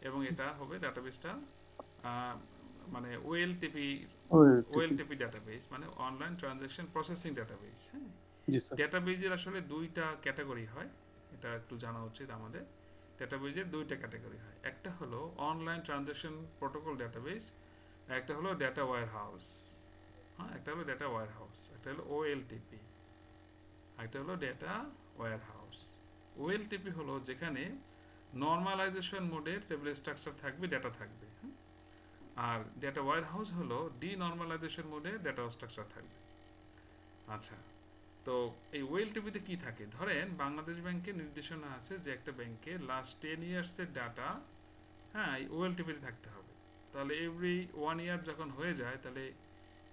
এবং এটা হবে ডাটাবেসটা মানে ওএলটিপি ডাটাবেস, মানে অনলাইন ট্রানজাকশন প্রসেসিং ডাটাবেস। হ্যাঁ, জি স্যার ডাটাবেজের আসলে দুইটা ক্যাটাগরি হয়, এটা একটু জানা উচিত আমাদের। ডাটাবেজের দুইটা ক্যাটাগরি হয়, একটা হলো অনলাইন ট্রানজাকশন প্রোটোকল ডাটাবেস, একটা হলো ডেটা ওয়্যারহাউস। হ্যাঁ, একটা হলো ডেটা ওয়্যারহাউস, একটা হলো ওএলটিপি, একটা হলো ডেটা ওয়্যারহাউস। ওএলটিপি হলো যেখানে নর্মালাইজেশন মোডের টেবিল স্ট্রাকচার থাকবে, ডেটা থাকবে। হ্যাঁ, আর ডেটা ওয়্যারহাউস হলো ডিনর্মালাইজেশন মোডে ডেটা স্ট্রাকচার থাকবে। আচ্ছা, তো এই ওএলটিপিতে কি থাকে, ধরেন বাংলাদেশ ব্যাংকের নির্দেশনা আছে যে একটা ব্যাংকে লাস্ট 10 ইয়ার্সের ডাটা, হ্যাঁ, এই ওএলটিপিতে থাকতে হবে। তাহলে এভরি 1 ইয়ার যখন হয়ে যায়, তাহলে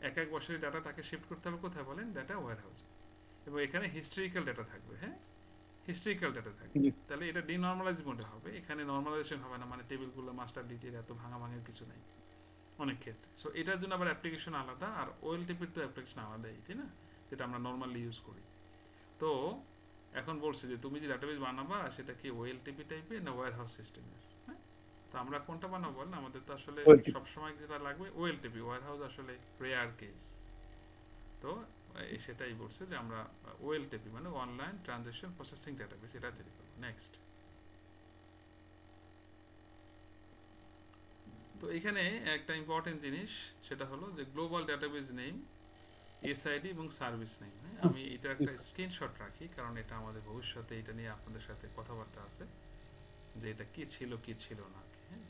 এক এক বছরের ডাটা তাকে শিফট করতে হবে কোথায় বলেন, ডেটা ওয়্যারহাউসে। এবং এখানে হিস্ট্রিক্যাল ডাটা থাকবে। হ্যাঁ, হিস্ট্রিক্যাল ডাটা থাকবে। জি তাহলে এটা ডিনর্মালাইজ মোডে হবে, এখানে নর্মালাইজেশন হবে না, মানে টেবিলগুলো মাস্টার ডিটেল এত ভাঙাভাঙির কিছু নাই অনেক ক্ষেত্রে। সো এটার জন্য আবার অ্যাপ্লিকেশন আলাদা, আর ওএলটিপির তো অ্যাপ্লিকেশন আলাদাই, ঠিক না, যেটা আমরা নর্মালি ইউজ করি। তো এখন বলছে যে তুমি যে ডাটাবেস বানাবা সেটা কি ওএলটিপি টাইপের না ওয়্যারহাউস সিস্টেমের। হ্যাঁ, তো আমরা কোনটা বানাবো বলেন, আমাদের তো আসলে ওয়েলটিপি সবসময় যেটা লাগবে ওএলটিপি, ওয়্যারহাউস আসলে রেয়ার কেস। তো সেটাই বলছে যে আমরা ওএলটিপি মানে অনলাইন ট্রানজাকশন প্রসেসিং ডাটাবেস এটা তৈরি করবো। নেক্সট। তো এখানে একটা ইম্পর্টেন্ট জিনিস, সেটা হলো যে গ্লোবাল ডাটাবেস নেম এসআইডি এবং সার্ভিস নেম। হ্যাঁ, আমি এটা একটা স্ক্রিনশট রাখি, কারণ এটা আমাদের ভবিষ্যতে এটা নিয়ে আপনাদের সাথে কথাবার্তা আছে যে এটা কি ছিল কি ছিল না। হ্যাঁ,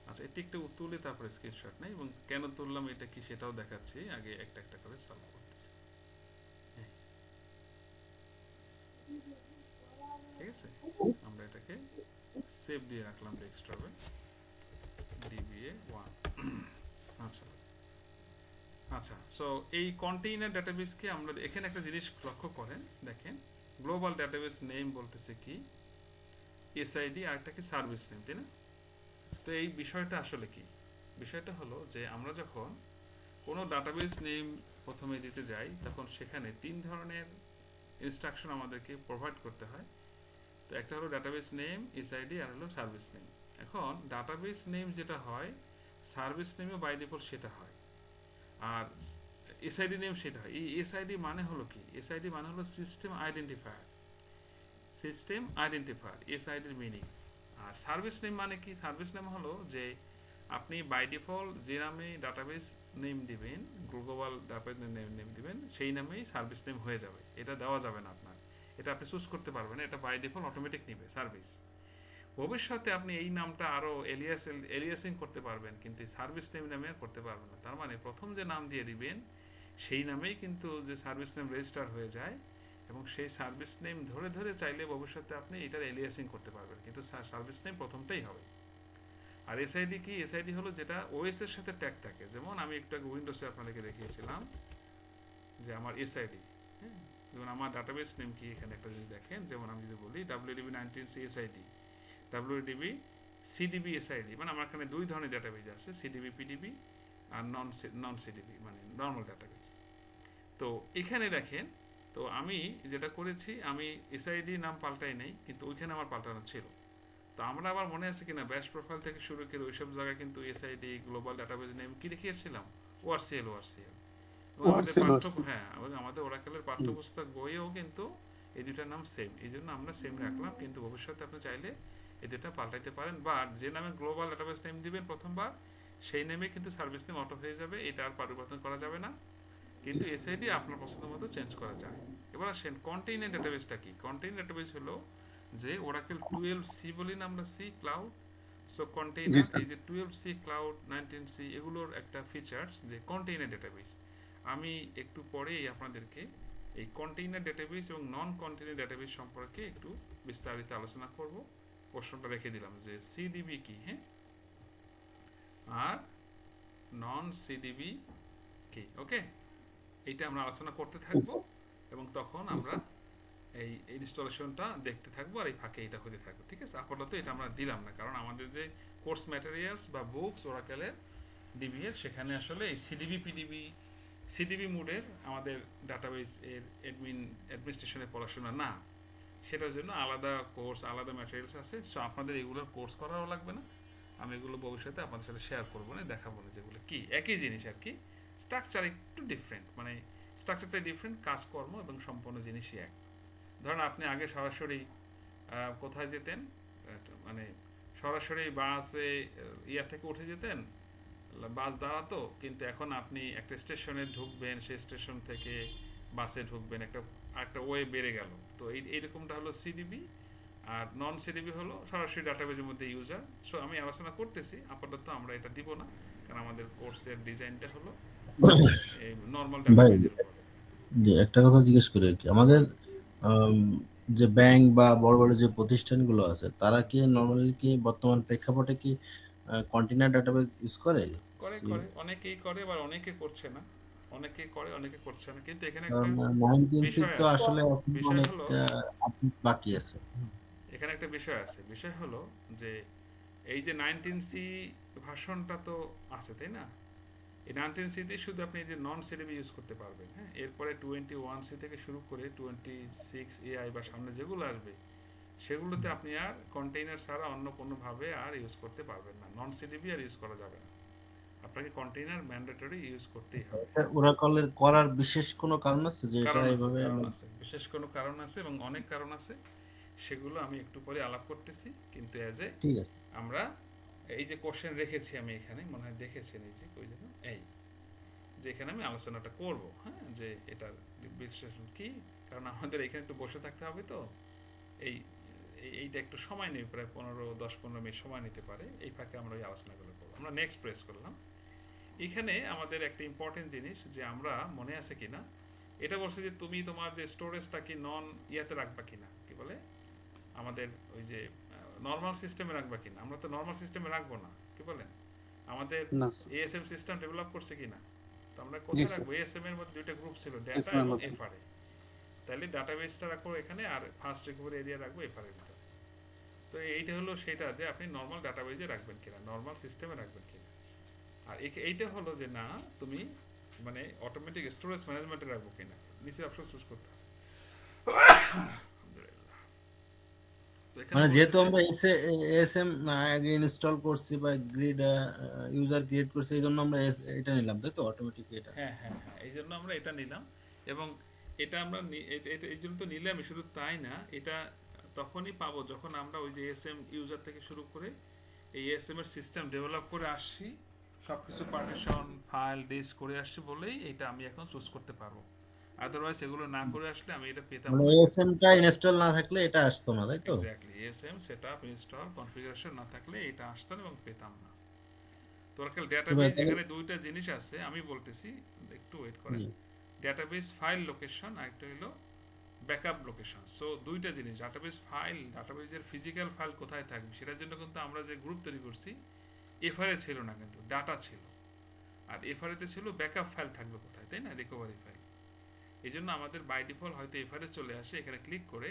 আচ্ছা, এটি একটু তুলে তারপরে স্ক্রিনশট নেই, এবং কেন তুললাম এটা কি সেটাও দেখাচ্ছি। আগে একটা একটা করে সলভ করতেছি। হ্যাঁ, ঠিক আছে, আমরা এটাকে সেভ দিয়ে রাখলাম ডেস্কটপে, DBA1। আচ্ছা আচ্ছা, সো এই কন্টেইনার ডাটাবেসকে আমরা এখানে একটা জিনিস লক্ষ্য করেন, দেখেন গ্লোবাল ডাটাবেস নেম বলতেছে কি এসআইডি, আর একটা কি সার্ভিস নেম, তাই না? তো এই বিষয়টা আসলে কি? বিষয়টা হলো যে আমরা যখন কোনো ডাটাবেস নেম প্রথমে দিতে যাই, তখন সেখানে 3 ধরনের ইনস্ট্রাকশন আমাদেরকে প্রোভাইড করতে হয়। তো একটা হলো ডাটাবেস নেম, এসআইডি, আর হলো সার্ভিস নেম। এখন ডাটাবেস নেম যেটা হয়, সার্ভিস নেমও বাই ডিফল্ট সেটা হয়, আর এসআইডি নেম সেটা হয়। এই এসআইডি মানে হলো কি? এসআইডি মানে হলো সিস্টেম আইডেন্টিফায়ার, সিস্টেম আইডেন্টিফায়ার, এসআইডির মিনিং। আর সার্ভিস নেম মানে কি? সার্ভিস নেম হলো যে আপনি বাই ডিফল্ট যে নামে ডাটাবেস নেম দিবেন, গ্লোবাল ডাটাবেস নেম দিবেন, সেই নামেই সার্ভিস নেম হয়ে যাবে। এটা দেওয়া যাবে না আপনার, এটা আপনি চুজ করতে পারবেন, এটা বাই ডিফল্ট অটোমেটিক নেবে সার্ভিস। ভবিষ্যতে আপনি এই নামটা আরও এলিয়াসিং করতে পারবেন, কিন্তু সার্ভিস নেম নামে করতে পারবেন না। তার মানে প্রথম যে নাম দিয়ে দিবেন সেই নামেই কিন্তু যে সার্ভিস নেম রেজিস্টার হয়ে যায়, এবং সেই সার্ভিস নেম ধরে ধরে চাইলে ভবিষ্যতে আপনি এটার এলিয়াসিং করতে পারবেন, কিন্তু সার্ভিস নেম প্রথমটাই হবে। আর এসআইডি কি? এসআইডি হলো যেটা ওএস এর সাথে ট্যাগ থাকে। যেমন আমি একটু আগে উইন্ডোজে আপনাদেরকে দেখিয়েছিলাম যে আমার এসআইডি, হ্যাঁ, যেমন আমার ডাটাবেস নেম কি, এখানে একটা জিনিস দেখেন, যেমন আমি যদি বলি WDB19C SID, WDB CDB SID, মানে আমার এখানে 2 ধরনের ডাটাবেস আছে, CDB PDB আর নন CDB, মানে নর্মাল ডাটাবেস। তো এখানে দেখেন, তো আমি যেটা করেছি, আমি এসআইডি নাম পাল্টাই নেই, কিন্তু ওইখানে আমার পাল্টানো ছিল। তো আমরা আবার মনে আছে কিনা, ব্যাশ প্রোফাইল থেকে শুরু করে ওইসব জায়গায় কিন্তু এসআইডি গ্লোবাল ডাটাবেস নেম কি লিখিয়েছিলাম? ওআরসিএল। এবং আমাদের হ্যাঁ, আমাদের ওরাকেলের পাঠ্যপুস্তক বইয়েও কিন্তু এই দুটার নাম সেম, এই জন্য আমরা সেম রাখলাম। কিন্তু ভবিষ্যতে আপনি চাইলে এই দুটা পাল্টাইতে পারেন, বা যে নামে গ্লোবাল ডাটাবেস নেম দিবেন প্রথমবার, সেই নেমে কিন্তু সার্ভিস নেম অটো হয়ে যাবে, এটা আর পরিবর্তন করা যাবে না। কিন্তু এসআইডি আপনার পছন্দ মতো চেঞ্জ করা যায়। এবার আসেন কন্টেইনার ডাটাবেসটা কি? কন্টেইনার ডাটাবেস হলো যে ওরাকেল 12C বলি না আমরা, সি ক্লাউড। সো কন্টেইনার, এই যে 12C ক্লাউড, 19C, এগুলোর একটা ফিচার্স যে কন্টেইনার ডাটাবেস। আমি একটু পরেই আপনাদেরকে এই কন্টেইনার ডাটাবেস এবং নন কন্টেইনার ডাটাবেস সম্পর্কে একটু বিস্তারিত আলোচনা করব। প্রশ্নটা রেখে দিলাম যে সিডিবি কি, হ্যাঁ, আর নন সিডিবি কি। ওকে, এইটা আমরা আলোচনা করতে থাকবো, এবং তখন আমরা এই ইনস্টলেশনটা দেখতে থাকবো, আর এই ফাঁকে এটা হতে থাকবো। ঠিক আছে, আপাতত এটা আমরা দিলাম না, কারণ আমাদের যে কোর্স ম্যাটেরিয়ালস বা বুকস ওরাকেলের ডিবি এর, সেখানে আসলে এই সিডিবি মোডের আমাদের ডাটাবেস এর অ্যাডমিনিস্ট্রেশনের পড়াশোনা না, সেটার জন্য আলাদা কোর্স, আলাদা ম্যাটেরিয়ালস আছে। সো আপনাদের এগুলোর কোর্স করাও লাগবে না, আমি এগুলো ভবিষ্যতে আপনাদের সাথে শেয়ার করবো না, দেখাবো না, যেগুলো কি একই জিনিস আর কি, স্ট্রাকচার একটু ডিফারেন্ট, মানে স্ট্রাকচারটা ডিফারেন্ট, কাজকর্ম এবং সম্পূর্ণ জিনিসই এক। ধরেন আপনি আগে সরাসরি কোথায় যেতেন, মানে সরাসরি বাসে ইয়া থেকে উঠে যেতেন, বাস দাঁড়াতো, কিন্তু এখন আপনি একটা স্টেশনে ঢুকবেন, সেই স্টেশন থেকে বাসে ঢুকবেন, একটা ওয়ে বেড়ে গেল। তো এইরকমটা হলো সিডিবি। আর নন সিডিবি হলো সরাসরি ডাটাবেজের মধ্যে ইউজার। সো আমি আলোচনা করতেছি, আপাতত আমরা এটা দিব না, কারণ আমাদের কোর্সের ডিজাইনটা হলো নর্মাল ভাই, ডাটাবেজের উপরে। যে একটা কথা জিজ্ঞেস করি আর কি, আমাদের যে ব্যাংক বা বড় বড় যে প্রতিষ্ঠানগুলো আছে, তারা কি নর্মালি কি বর্তমান প্রেক্ষাপটে কি কন্টেইনার ডাটাবেস ইউজ করে? করে করে অনেকেই করে, আবার অনেকে করছে না, অনেকেই করে অনেকে করছে না। কিন্তু এখানে একটা কারণ 19C বিষয় তো আছে, আসলে এখন বিষয় অনেক হলো আপডেট বাকি আছে। এখানে একটা বিষয় আছে, বিষয় হলো যে এই যে 19C ভার্সনটা তো আছে, তাই না? এই 19C দিয়ে শুধু আপনি এই যে নন সিডিবি ইউজ করতে পারবেন, হ্যাঁ। এরপরে 21C থেকে শুরু করে 26AI বা সামনে যেগুলো আসবে, সেগুলোতে আপনি আর কন্টেইনার ছাড়া অন্য কোনোভাবে আর ইউজ করতে পারবেন না, নন সিডিবি আর ইউজ করা যাবে না, আপনাকে কন্টেইনার ম্যান্ডেটরি ইউজ করতেই হবে। ওরাকলের করার বিশেষ কোনো কারণ আছে যে এটা কারণ আছে, এইভাবে? কারণ আছে, বিশেষ কোনো কারণ আছে, এবং অনেক কারণ আছে, সেগুলো আমি একটু পরে আলাপ করতেছি। কিন্তু ঠিক আছে। আমরা এই যে কোশ্চেন রেখেছি আমি এখানে, মনে হয় দেখেছেন, এই যে কই যেন, এই যে এখানে আমি আলোচনাটা করব, হ্যাঁ, যে এটার বিশ্লেষণ কি, কারণ আমাদের এখানে একটু বসে থাকতে হবে, তো এই এইটা একটু সময় নেবে, প্রায় 10-15 মিনিট সময় নিতে পারে। এই ফাঁকে আমরা ওই আলোচনাগুলো করবো। আমরা নেক্সট প্রেস করলাম। এখানে আমাদের একটা ইম্পর্টেন্ট জিনিস, যে আমরা মনে আছে কিনা, এটা বলছে যে তুমি তোমার যে স্টোরেজটা কি নন ইয়াতে রাখবা কিনা, কি বলে আমাদের ওই যে নর্মাল সিস্টেমে রাখবা কিনা। আমরা তো নর্মাল সিস্টেমে রাখবো না, কি বলেন, আমাদের না স্যার। এএসএম সিস্টেম ডেভেলপ করছে কিনা। তো আমরা জি কোথায় স্যার। রাখবো? এএসএম এর মধ্যে দুইটা গ্রুপ ছিল, ডেটা এসএম এর এবং মধ্যে। এফআরএ। তাহলে ডাটাবেসটা রাখবো এখানে, আর ফার্স্ট রিকভারি এরিয়া রাখবো এফআরএ এর ভিতরে। তো এইটা হলো সেটা, যে আপনি নর্মাল ডাটাবেসে রাখবেন কিনা, নর্মাল সিস্টেমে রাখবেন কিনা। আর এইটা হলো যে না, তুমি মানে অটোমেটিক স্টোরেজ ম্যানেজমেন্টে রাখবো কিনা, নিচে অপশন চুজ করতে হবে। আলহামদুলিল্লাহ। তো এখানে মানে বলছে যেহেতু যে আমরা এসএম আগে ইনস্টল করছি বা গ্রিড ইউজার ক্রিয়েট করছি, এই জন্য আমরা এটা নিলাম, তাই তো, অটোমেটিক এটা। হ্যাঁ হ্যাঁ হ্যাঁ, এই জন্য আমরা এটা নিলাম। এবং এটা আমরা এই জন্য তো নিলাম। শুধু তাই না, এটা তখনই পাবো যখন আমরা ওই যে এসএম ইউজার থেকে শুরু করে এই এসএম এর সিস্টেম ডেভেলপ করে আসছি, সবকিছু পার্টিশন ফাইল ডিস্ক করে আসছি বলেই এটা আমি এখন চুজ করতে পারবো। আদারওয়াইজ এগুলো না করে আসলে আমি এটা পেতাম মানে না। এসএম টা ইনস্টল না থাকলে এটা আসতো না, তাই তো? Exactly, SM setup install configuration না থাকলে এটা আসতো না এবং পেতাম না। তো ওরাকেল ডেটাবেস, এখানে দুইটা জিনিস আছে আমি বলতেছি, একটু ওয়েট করেন। জি। ডেটাবেস ফাইল লোকেশন, আর একটা হলো ব্যাকআপ লোকেশন। সো দুইটা জিনিস, ডাটাবেস ফাইল, ডাটাবেসের ফিজিক্যাল ফাইল কোথায় থাকবে সেটার জন্য কিন্তু আমরা যে গ্রুপ তৈরি করছি, এফআরএ ছিল না, কিন্তু ডাটা ছিল। আর এফআরএ তে ছিল ব্যাকআপ ফাইল থাকবে কোথায়, তাই না, রিকভারি ফাইল। এই জন্য আমাদের বাই ডিফল্ট হয়তো এফআরএ চলে আসে, এখানে ক্লিক করে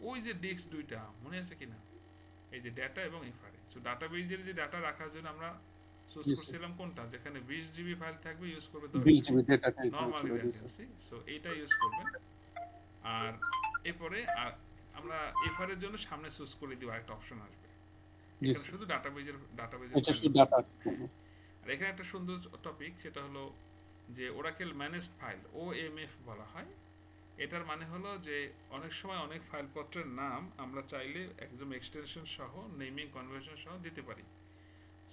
ওই যে ডিস্ক দুইটা মনে আছে কিনা, এই যে ডাটা এবং এফআরএ। সো ডাটাবেসের যে ডাটা রাখার জন্য আমরা চুজ করছিলাম কোনটা, যেখানে 20 জিবি ফাইল থাকবে, ইউজ করবে 10 20 GB GB data type normally ছিল। জি স্যার। রাখছি। সো এইটা ইউজ করবেন। আর এরপরে আর আমরা এফআর এর জন্য সামনে চুজ করে দিব, একটা অপশন আসবে, জি এখানে স্যার। শুধু ডাটাবেজের এটা শুধু ডাটা। আর এখানে একটা সুন্দর টপিক, সেটা হলো যে ওরাকেল ম্যানেজড ফাইল, ওএমএফ বলা হয়। এটার মানে হলো যে অনেক সময় অনেক ফাইলপত্রের নাম আমরা চাইলে একদম এক্সটেনশন সহ, নেমিং কনভার্সন সহ দিতে পারি।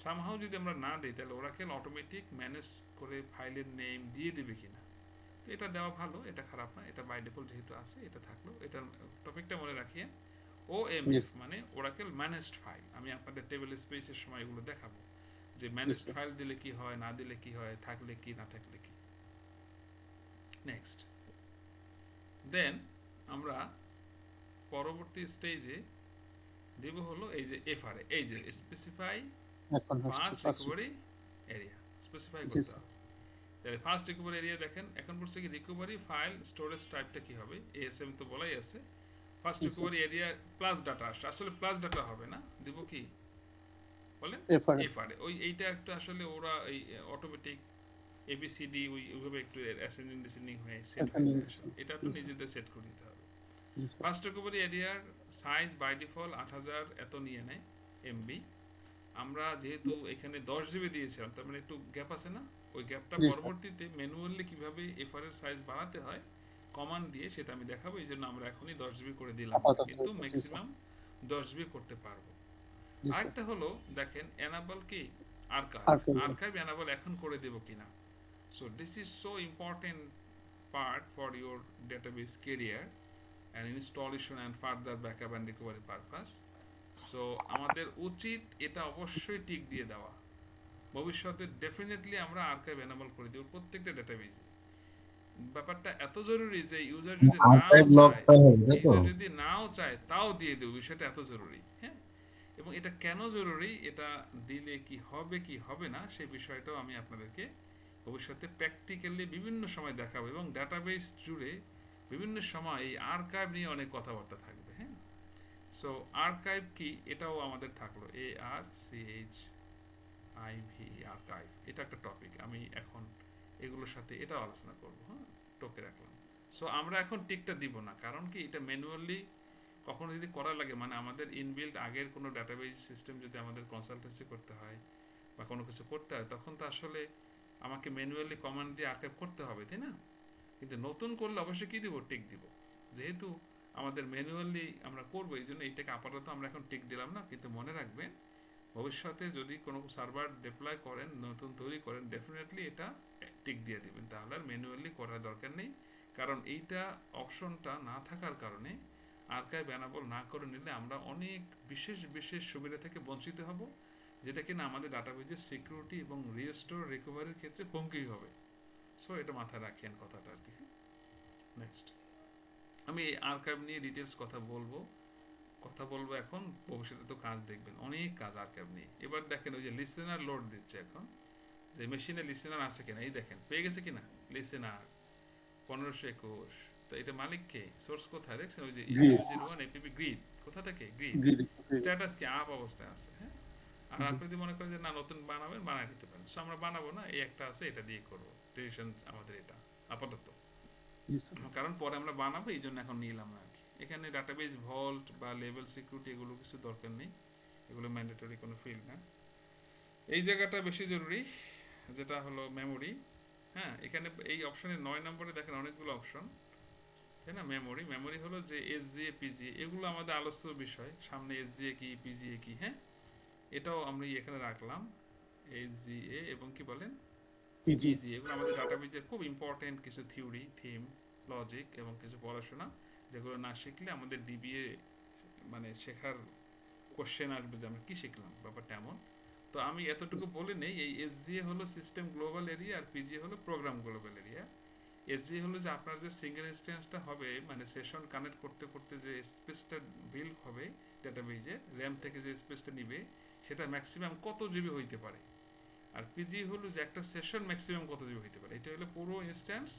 সামহাউ যদি আমরা না দিই, তাহলে ওরাকেল অটোমেটিক ম্যানেজ করে ফাইলের নেম দিয়ে দিবে কিনা। তো এটা দেওয়া ভালো, এটা খারাপ না, এটা বাই ডিফল্ট যেহেতু আছে এটা থাকলো। এটার টপিকটা মনে রাখিয়ে, ওএমএফ মানে ওরাকেল ম্যানেজড ফাইল। আমি আপনাদের টেবিল স্পেসের সময় এগুলো দেখাবো, যে ম্যানেজড ফাইল দিলে কি হয়, না দিলে কি হয়, থাকলে কি, না থাকলে কি। নেক্সট, দেন আমরা পরবর্তী স্টেজে দেব হলো এই যে এফআরএ, এই যে স্পেসিফাই এখন ফাস্ট হচ্ছে রিকভারি এরিয়া, স্পেসিফাই জি করতে স্যার। হবে। তাহলে ফার্স্ট রিকভারি এরিয়া দেখেন, এখন বলছে কি রিকভারি ফাইল স্টোরেজ টাইপটা কি হবে, এএসএম তো বলাই আছে। First recovery area plus data আসছে, আসলে প্লাস ডাটা হবে না, দিব কি বলেন, এফআরএ। এফআরএ। ওই এইটা একটা আসলে ওরা এই অটোমেটিক এবিসিডি ওইভাবে একটু অ্যাসেন্ডিং ডিসেন্ডিং হয়ে সেট হয়ে যায়, এটা তো নিজেদের সেট করে দিতে হবে। জি স্যার। ফার্স্ট রিকভারি এরিয়ার সাইজ বাই ডিফল্ট 8000 এত নিয়ে নেয় এমবি। আমরা যেহেতু এখানে 10 জিবি দিয়েছিলাম, তার মানে একটু গ্যাপ আছে না, ওই গ্যাপটা জি স্যার। পরবর্তীতে ম্যানুয়ালি কিভাবে এফআর এর সাইজ বাড়াতে হয় কমান্ড দিয়ে, সেটা আমি দেখাবো। এই জন্য আমরা এখনই 10 জিবি করে দিলাম, আপাতত কিন্তু জি স্যার। ম্যাক্সিমাম 10 জিবি করতে পারবো। জি স্যার। আরেকটা হলো দেখেন, এনাবল কি আর্কাইভ, আর্কাইভ। আর্কাইভ এনাবল এখন করে দেব কিনা। So this is so important part for your database career and installation and further backup and recovery purpose. So আমাদের উচিত এটা অবশ্যই টিক দিয়ে দেওয়া, ভবিষ্যতে ডেফিনেটলি আমরা আর্কাইভ এনাবল করে দেব প্রত্যেকটা ডেটাবেজে। ব্যাপারটা এত জরুরি যে ইউজার যদি নাও আর্কাইভ চায়, লকটা হবে, তাই তো? ইউজার যদি নাও চায় তাও দিয়ে দেব, বিষয়টা এত জরুরি। হ্যাঁ, এবং এটা কেন জরুরি, এটা দিলে কি হবে কি হবে না, সেই বিষয়টাও আমি আপনাদেরকে ভবিষ্যতে প্র্যাকটিক্যালি বিভিন্ন সময় দেখাবো। এবং ডাটাবেস জুড়ে বিভিন্ন সময় এই আর্কাইভ নিয়ে অনেক কথাবার্তা থাকবে। হ্যাঁ, সো আর্কাইভ কি এটাও আমাদের থাকলো, ARCHIV আর্কাইভ, এটা একটা টপিক, আমি এখন এগুলোর সাথে এটাও আলোচনা করবো। হ্যাঁ, টোকে রাখলাম। সো আমরা এখন টিকটা দিব না, কারণ কি এটা ম্যানুয়ালি কখনো যদি করা লাগে, মানে আমাদের ইনবিল্ট আগের কোনো ডাটাবেস সিস্টেম যদি আমাদের কনসালটেন্সি করতে হয় বা কোনো কিছু করতে হয়, তখন তো আসলে আমাকে ম্যানুয়ালি কমান্ড দিয়ে আর্কাইভ করতে হবে, তাই না। কিন্তু নতুন করলে অবশ্যই কি দিব, টিক দিব। যেহেতু আমাদের ম্যানুয়ালি আমরা করবো, এই জন্য এইটাকে আপাতত আমরা এখন টিক দিলাম না, কিন্তু মনে রাখবেন ভবিষ্যতে যদি কোনো সার্ভার ডিপ্লয় করেন, নতুন তৈরি করেন, ডেফিনেটলি এটা টিক দিয়ে দিবেন, তাহলে আর ম্যানুয়ালি করার দরকার নেই। কারণ এইটা অপশনটা না থাকার কারণে আর্কাইভ অ্যানাবল না করে নিলে আমরা অনেক বিশেষ বিশেষ সুবিধা থেকে বঞ্চিত হব, যেটা কিনা আমাদের ডাটাবেজের সিকিউরিটি এবং রিস্টোর রিকভারির ক্ষেত্রে হুমকি হবে। সো এটা মাথায় রাখেন কথাটা আর কি। নেক্সট, আমি আর্কাইভ নিয়ে ডিটেলস কথা বলবো এখন, ভবিষ্যতে তো কাজ দেখবেন, অনেক কাজ আর্কাইভ নিয়ে। এবার দেখেন ওই যে লিসেনার লোড দিচ্ছে এখন, যে মেশিনে লিসেনার আছে কিনা, এই দেখেন পেয়ে গেছে কিনা লিসেনার 1521। তো এটা মালিক কে, সোর্স কোথায় দেখছেন, ওই যে Grid. 01 এপিপি গ্রিড, কোথা থেকে গ্রিড, Grid. স্ট্যাটাস কি আপ অবস্থায় আছে। হ্যাঁ, আর আপনি যদি মনে করেন যে না নতুন বানাবেন, বানাই দিতে পারেন। সো আমরা বানাবো না, এই একটা আছে, এটা দিয়ে করবো। ডিসিশন আমাদের এটা আপাতত, জি স্যার। কারণ পরে আমরা বানাবো, এই জন্য এখন নিলাম না আর কি। এখানে ডাটাবেজ ভল্ট বা লেভেল সিকিউরিটি এগুলো কিছু দরকার নেই, এগুলো ম্যান্ডেটরি কোনো ফিল্ড না। এই জায়গাটা বেশি জরুরি, যেটা হলো মেমোরি। হ্যাঁ, এখানে এই অপশনের 9 নম্বরে দেখেন অনেকগুলো অপশন, তাই না। মেমোরি হলো যে এসজিএ পিজিএ, এগুলো আমাদের আলোচ্য বিষয়, সামনে এসজিএ কি পিজিএ কি। হ্যাঁ, এটাও আমরা এখানে রাখলাম, এসজিএ এবং কি বলেন পিজি। এগুলো আমাদের ডাটাবেজের খুব ইম্পর্টেন্ট কিছু থিওরি, থিম, লজিক এবং কিছু পড়াশোনা, যেগুলো না শিখলে আমাদের ডিবিএ মানে শেখার কোশ্চেন আসবে যে আমরা কি শিখলাম, ব্যাপারটা এমন। তো আমি এতটুকু বলে নেই, এই এসজিএ হলো সিস্টেম গ্লোবাল এরিয়া আর পিজিএ হলো প্রোগ্রাম গ্লোবাল এরিয়া। এসজিএ হলো যে আপনার যে সিঙ্গেল ইনস্ট্যান্সটা হবে, মানে সেশন কানেক্ট করতে করতে যে স্পেসটা বিল্ড হবে ডাটাবেজে, র্যাম থেকে যে স্পেসটা নিবে সেটা ম্যাক্সিমাম কত জিবি হইতে পারে। আর পিজি হলো যে একটা সেশন ম্যাক্সিমাম কত জিবি হইতে পারে, এটা হলো পুরো ইনস্ট্যান্স,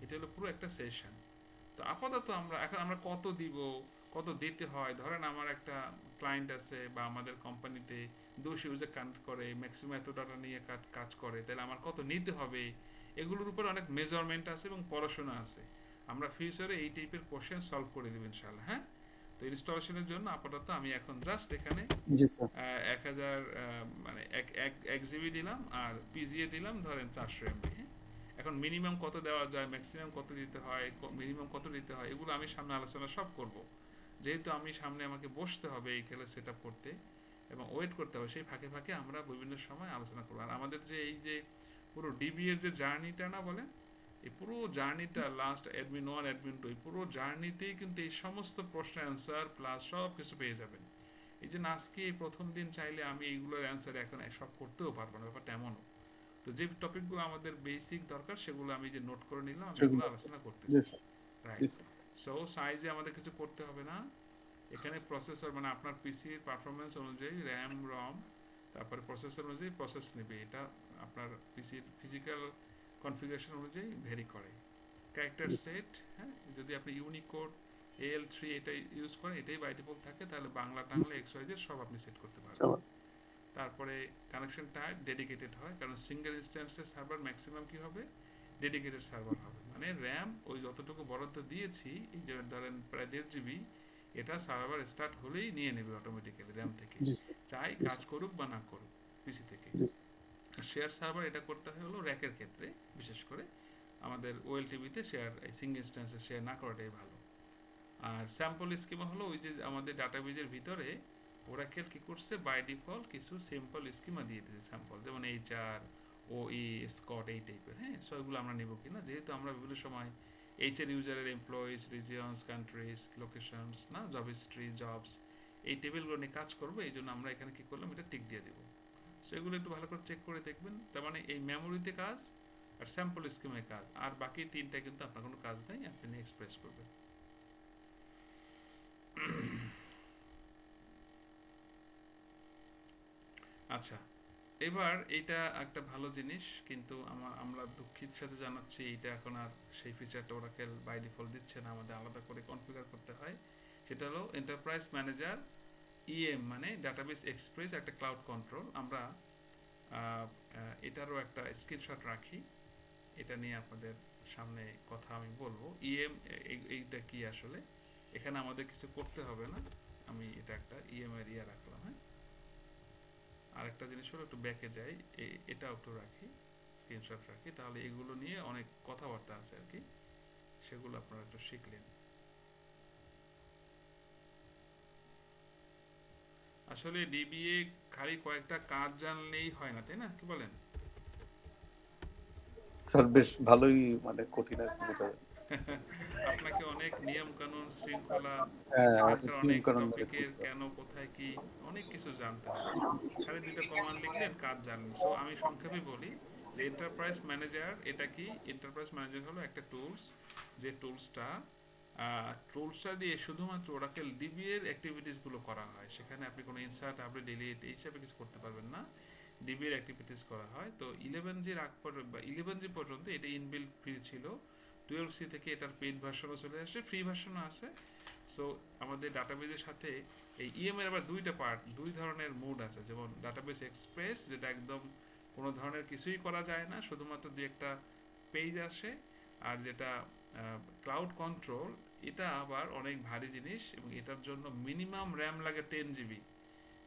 এটা হলো পুরো একটা সেশন। তো আপাতত আমরা কত দিব, কত দিতে হয়, ধরেন আমার একটা ক্লায়েন্ট আছে বা আমাদের কোম্পানিতে 200 ইউজার কানেক্ট করে, ম্যাক্সিমাম এত ডাটা নিয়ে কাজ করে, তাহলে আমার কত নিতে হবে, এগুলোর উপর অনেক মেজারমেন্ট আছে এবং পড়াশোনা আছে। আমরা ফিউচারে এই টাইপের কোশ্চেন সলভ করে দেব ইনশাআল্লাহ। হ্যাঁ, তো ইনস্টলেশনের জন্য আপাতত আমি এখন জাস্ট এখানে জি স্যার। 1000 মানে এক জিবি দিলাম, আর পিজিএ দিলাম ধরেন 400 এমবি। হ্যাঁ, এখন মিনিমাম কত দেওয়া যায়, ম্যাক্সিমাম কত দিতে হয়, মিনিমাম কত দিতে হয়, এগুলো আমি সামনে আলোচনা সব করব। যেহেতু আমি সামনে আমাকে বসতে হবে এই খেলা সেট আপ করতে এবং ওয়েট করতে হবে, সেই ফাঁকে ফাঁকে আমরা বিভিন্ন সময় আলোচনা করবো। আর আমাদের যে এই যে পুরো ডিবি এর যে জার্নিটা না বলেন, এই পুরো জার্নিটা লাস্ট অ্যাডমিন 1 অ্যাডমিন 2 এই পুরো জার্নিতেই কিন্তু এই সমস্ত প্রশ্নের অ্যান্সার প্লাস সব কিছু পেয়ে যাবেন। এই জন্য আজকে এই প্রথম দিন চাইলে আমি এইগুলোর অ্যান্সার এখন সব করতেও পারবো না, ব্যাপারটা এমনও। তো যে টপিকগুলো আমাদের বেসিক দরকার সেগুলো আমি যে নোট করে নিলাম, আমি এগুলো আলোচনা করতেছি। রাইট, সো সাইজে আমাদের কিছু করতে হবে না। এখানে প্রসেসর মানে আপনার পিসির পারফরমেন্স অনুযায়ী র্যাম রম, তারপরে প্রসেসর অনুযায়ী প্রসেস নেবে, এটা আপনার পিসির ফিজিক্যাল কনফিগারেশন অনুযায়ী ভেরি করে। ক্যারেক্টার সেট, হ্যাঁ, যদি আপনি ইউনিকোড AL3 এটা ইউজ করেন, এটাই বাই ডিফল্ট থাকে, তাহলে বাংলা টাংলা XYZ সব আপনি সেট করতে পারবেন। তারপরে কানেকশন টাইপ ডেডিকেটেড হয়, কারণ সিঙ্গেল ইনস্ট্যান্সের সার্ভার ম্যাক্সিমাম কি হবে, ডেডিকেটেড সার্ভার হবে, মানে র্যাম ওই যতটুকু বরাদ্দ দিয়েছি, এই যে ধরেন প্রায় 1.5 জিবি, এটা সার্ভার স্টার্ট হলেই নিয়ে নেবে অটোমেটিক্যালি র্যাম থেকে, চাই কাজ করুক বা না করুক পিসি থেকে। শেয়ার সার্ভার এটা করতে হলো র্যাকের ক্ষেত্রে, বিশেষ করে আমাদের ওএলটিবিতে শেয়ার সিঙ্গেল ইনস্ট্যান্সে শেয়ার না করাটাই ভালো। আর স্যাম্পল স্কিমা হলো ওই যে আমাদের ডাটাবেজের ভিতরে ওরাকেল কি করছে, বাই ডিফল্ট কিছু সিম্পল স্কিমা দিয়ে দিয়েছে স্যাম্পল, যেমন HR, OE, স্কট এই টাইপের। হ্যাঁ, সো এগুলো আমরা নেব কিনা, যেহেতু আমরা বিভিন্ন সময় HR ইউজারের এমপ্লয়িজ, রিজিয়নস, কান্ট্রিজ, লোকেশনস, না জব হিস্ট্রি, জবস, এই টেবিলগুলো নিয়ে কাজ করবো, এই জন্য আমরা এখানে কি করলাম, এটা টিক দিয়ে দেবো। সো এগুলো একটু ভালো করে চেক করে দেখবেন। তার মানে এই মেমোরিতে কাজ আর স্যাম্পল স্কিমে কাজ, আর বাকি তিনটা কিন্তু আপনার কোনো কাজ নেই, আপনি এক্সপ্রেস করবেন। আচ্ছা, এবার এটা একটা ভালো জিনিস, কিন্তু আমরা দুঃখিত সাথে জানাচ্ছি এটা এখন আর সেই ফিচারটা ওরাকেল বাই ডিফল্ট দিচ্ছে না, আমাদের আলাদা করে কনফিগার করতে হয়। সেটা হলো এন্টারপ্রাইজ ম্যানেজার EM, মানে ডাটাবেস এক্সপ্রেস, একটা ক্লাউড কন্ট্রোল। আমরা এটারও একটা স্ক্রিনশট রাখি, এটা নিয়ে আপনাদের সামনে কথা আমি বলবো। EM এইটা কি আসলে, এখানে আমাদের কিছু করতে হবে না, আমি এটা একটা EM এর রাখলাম। হ্যাঁ, আরেকটা জিনিস হলো একটু ব্যাকে যাই, এটাও একটু রাখি, স্ক্রিনশট রাখি, তাহলে এগুলো নিয়ে অনেক কথাবার্তা আছে আর কি, সেগুলো আপনারা একটু শিখলেন। আসলে ডিবিএ খালি কয়েকটা কাজ জানলেই হয় না, তাই না? কি বলেন? স্যার বেশ ভালোই মানে কঠিন আর কি বোঝা যায়। আপনাকে অনেক নিয়ম কানুন শৃঙ্খলা, হ্যাঁ, অনেক এখানকার অনেক নিয়মকানুন মেনে টপিকের চলতে হয়। কেন কোথায় কি অনেক কিছু জানতে হবে। খালি দুইটা কমান্ড লিখলেন কাজ জানলেন। সো আমি সংক্ষেপে বলি যে এন্টারপ্রাইজ ম্যানেজার এটা কি? এন্টারপ্রাইজ ম্যানেজার হলো একটা টুলস, যে টুলসটা দিয়ে শুধুমাত্র ওরাকেল ডিবি এর অ্যাক্টিভিটিস গুলো করা হয়। সেখানে আপনি কোনো ইনসার্ট আপডেট ডিলিট এই হিসাবে কিছু করতে পারবেন না। ডিবি এর অ্যাক্টিভিটিস করা হয়। তো 11G আগ পর্যন্ত বা 11G পর্যন্ত এটা ইনবিল্ট ফ্রি ছিল। 12C থেকে এটার পেইড ভার্সনও চলে আসে, ফ্রি ভার্সনও আছে। সো আমাদের ডাটাবেজের সাথে এই ইএম এর আবার দুইটা পার্ট, দুই ধরনের মোড আছে। যেমন ডাটাবেস এক্সপ্রেস, যেটা একদম কোনো ধরনের কিছুই করা যায় না, শুধুমাত্র দুই একটা পেজ আসে। আর যেটা ক্লাউড কন্ট্রোল, এটা আবার অনেক ভারী জিনিস এবং এটার জন্য মিনিমাম র্যাম লাগে 10 GB।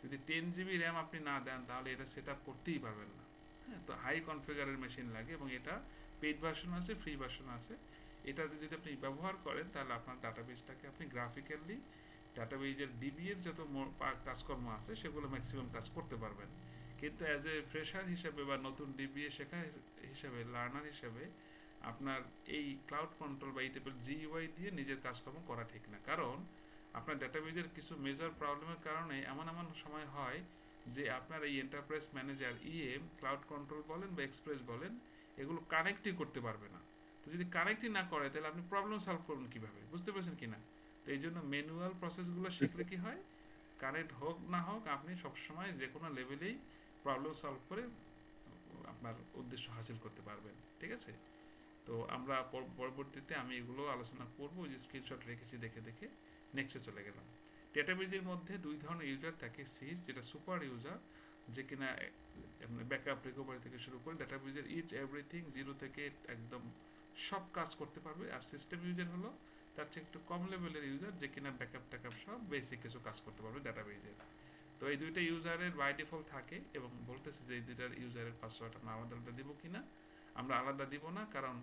যদি 10 GB র্যাম আপনি না দেন তাহলে এটা সেট আপ করতেই পারবেন না। হ্যাঁ, তো হাই কনফিগারের মেশিন লাগে এবং এটা পেইড ভার্সন আছে, ফ্রি ভার্সন আছে। এটাতে যদি আপনি ব্যবহার করেন তাহলে আপনার ডাটাবেসটাকে আপনি গ্রাফিক্যালি ডাটাবেজের ডিবি এর যত কাজকর্ম আছে সেগুলো ম্যাক্সিমাম কাজ করতে পারবেন। কিন্তু অ্যাজ এ ফ্রেশার হিসেবে বা নতুন ডিবিএ শেখা হিসেবে, লার্নার হিসেবে আপনার এই ক্লাউড কন্ট্রোল বা এই টাইপের জিইউআই দিয়ে নিজের কাজকর্ম করা ঠিক না। কারণ আপনার ডাটাবেজের কিছু মেজর প্রবলেমের কারণে এমন এমন সময় হয় যে আপনার এই enterprise manager EM, cloud control বলেন বা এক্সপ্রেস বলেন, এগুলো কানেক্টই করতে পারবে না। তো যদি কানেক্টই না করে তাহলে আপনি প্রবলেম সলভ করবেন কিভাবে? বুঝতে পেরেছেন কিনা? তো এই জন্য ম্যানুয়াল প্রসেসগুলো শিখলে কি হয়, কানেক্ট হোক না হোক আপনি সবসময় যে কোনো লেভেলেই প্রবলেম সলভ করে আপনার উদ্দেশ্য হাসিল করতে পারবেন। ঠিক আছে? তো আমরা পরবর্তীতে আমি এগুলো আলোচনা করবো, যে স্ক্রিনশট রেখেছি দেখে দেখে। নেক্সটে চলে গেলাম। ডেটাবেজের মধ্যে দুই ধরনের ইউজার থাকে। সিস, যেটা সুপার ইউজার, যে কিনা ব্যাকআপ রিকভারি থেকে শুরু করে ডাটাবেজের ইচ এভরিথিং জিরো থেকে একদম সব কাজ করতে পারবে। আর সিস্টেম ইউজার হলো তার চেয়ে একটু কম লেভেলের ইউজার, যে কিনা ব্যাকআপ ট্যাকআপ সব বেসিক কিছু কাজ করতে পারবে ডাটাবেজের। তো এই দুইটা ইউজারের বাই ডিফল্ট থাকে এবং বলতেছে যে এই দুইটার ইউজারের পাসওয়ার্ড আমরা আলাদা আলাদা দিব কিনা। আমরা আলাদা দিব না, কারণ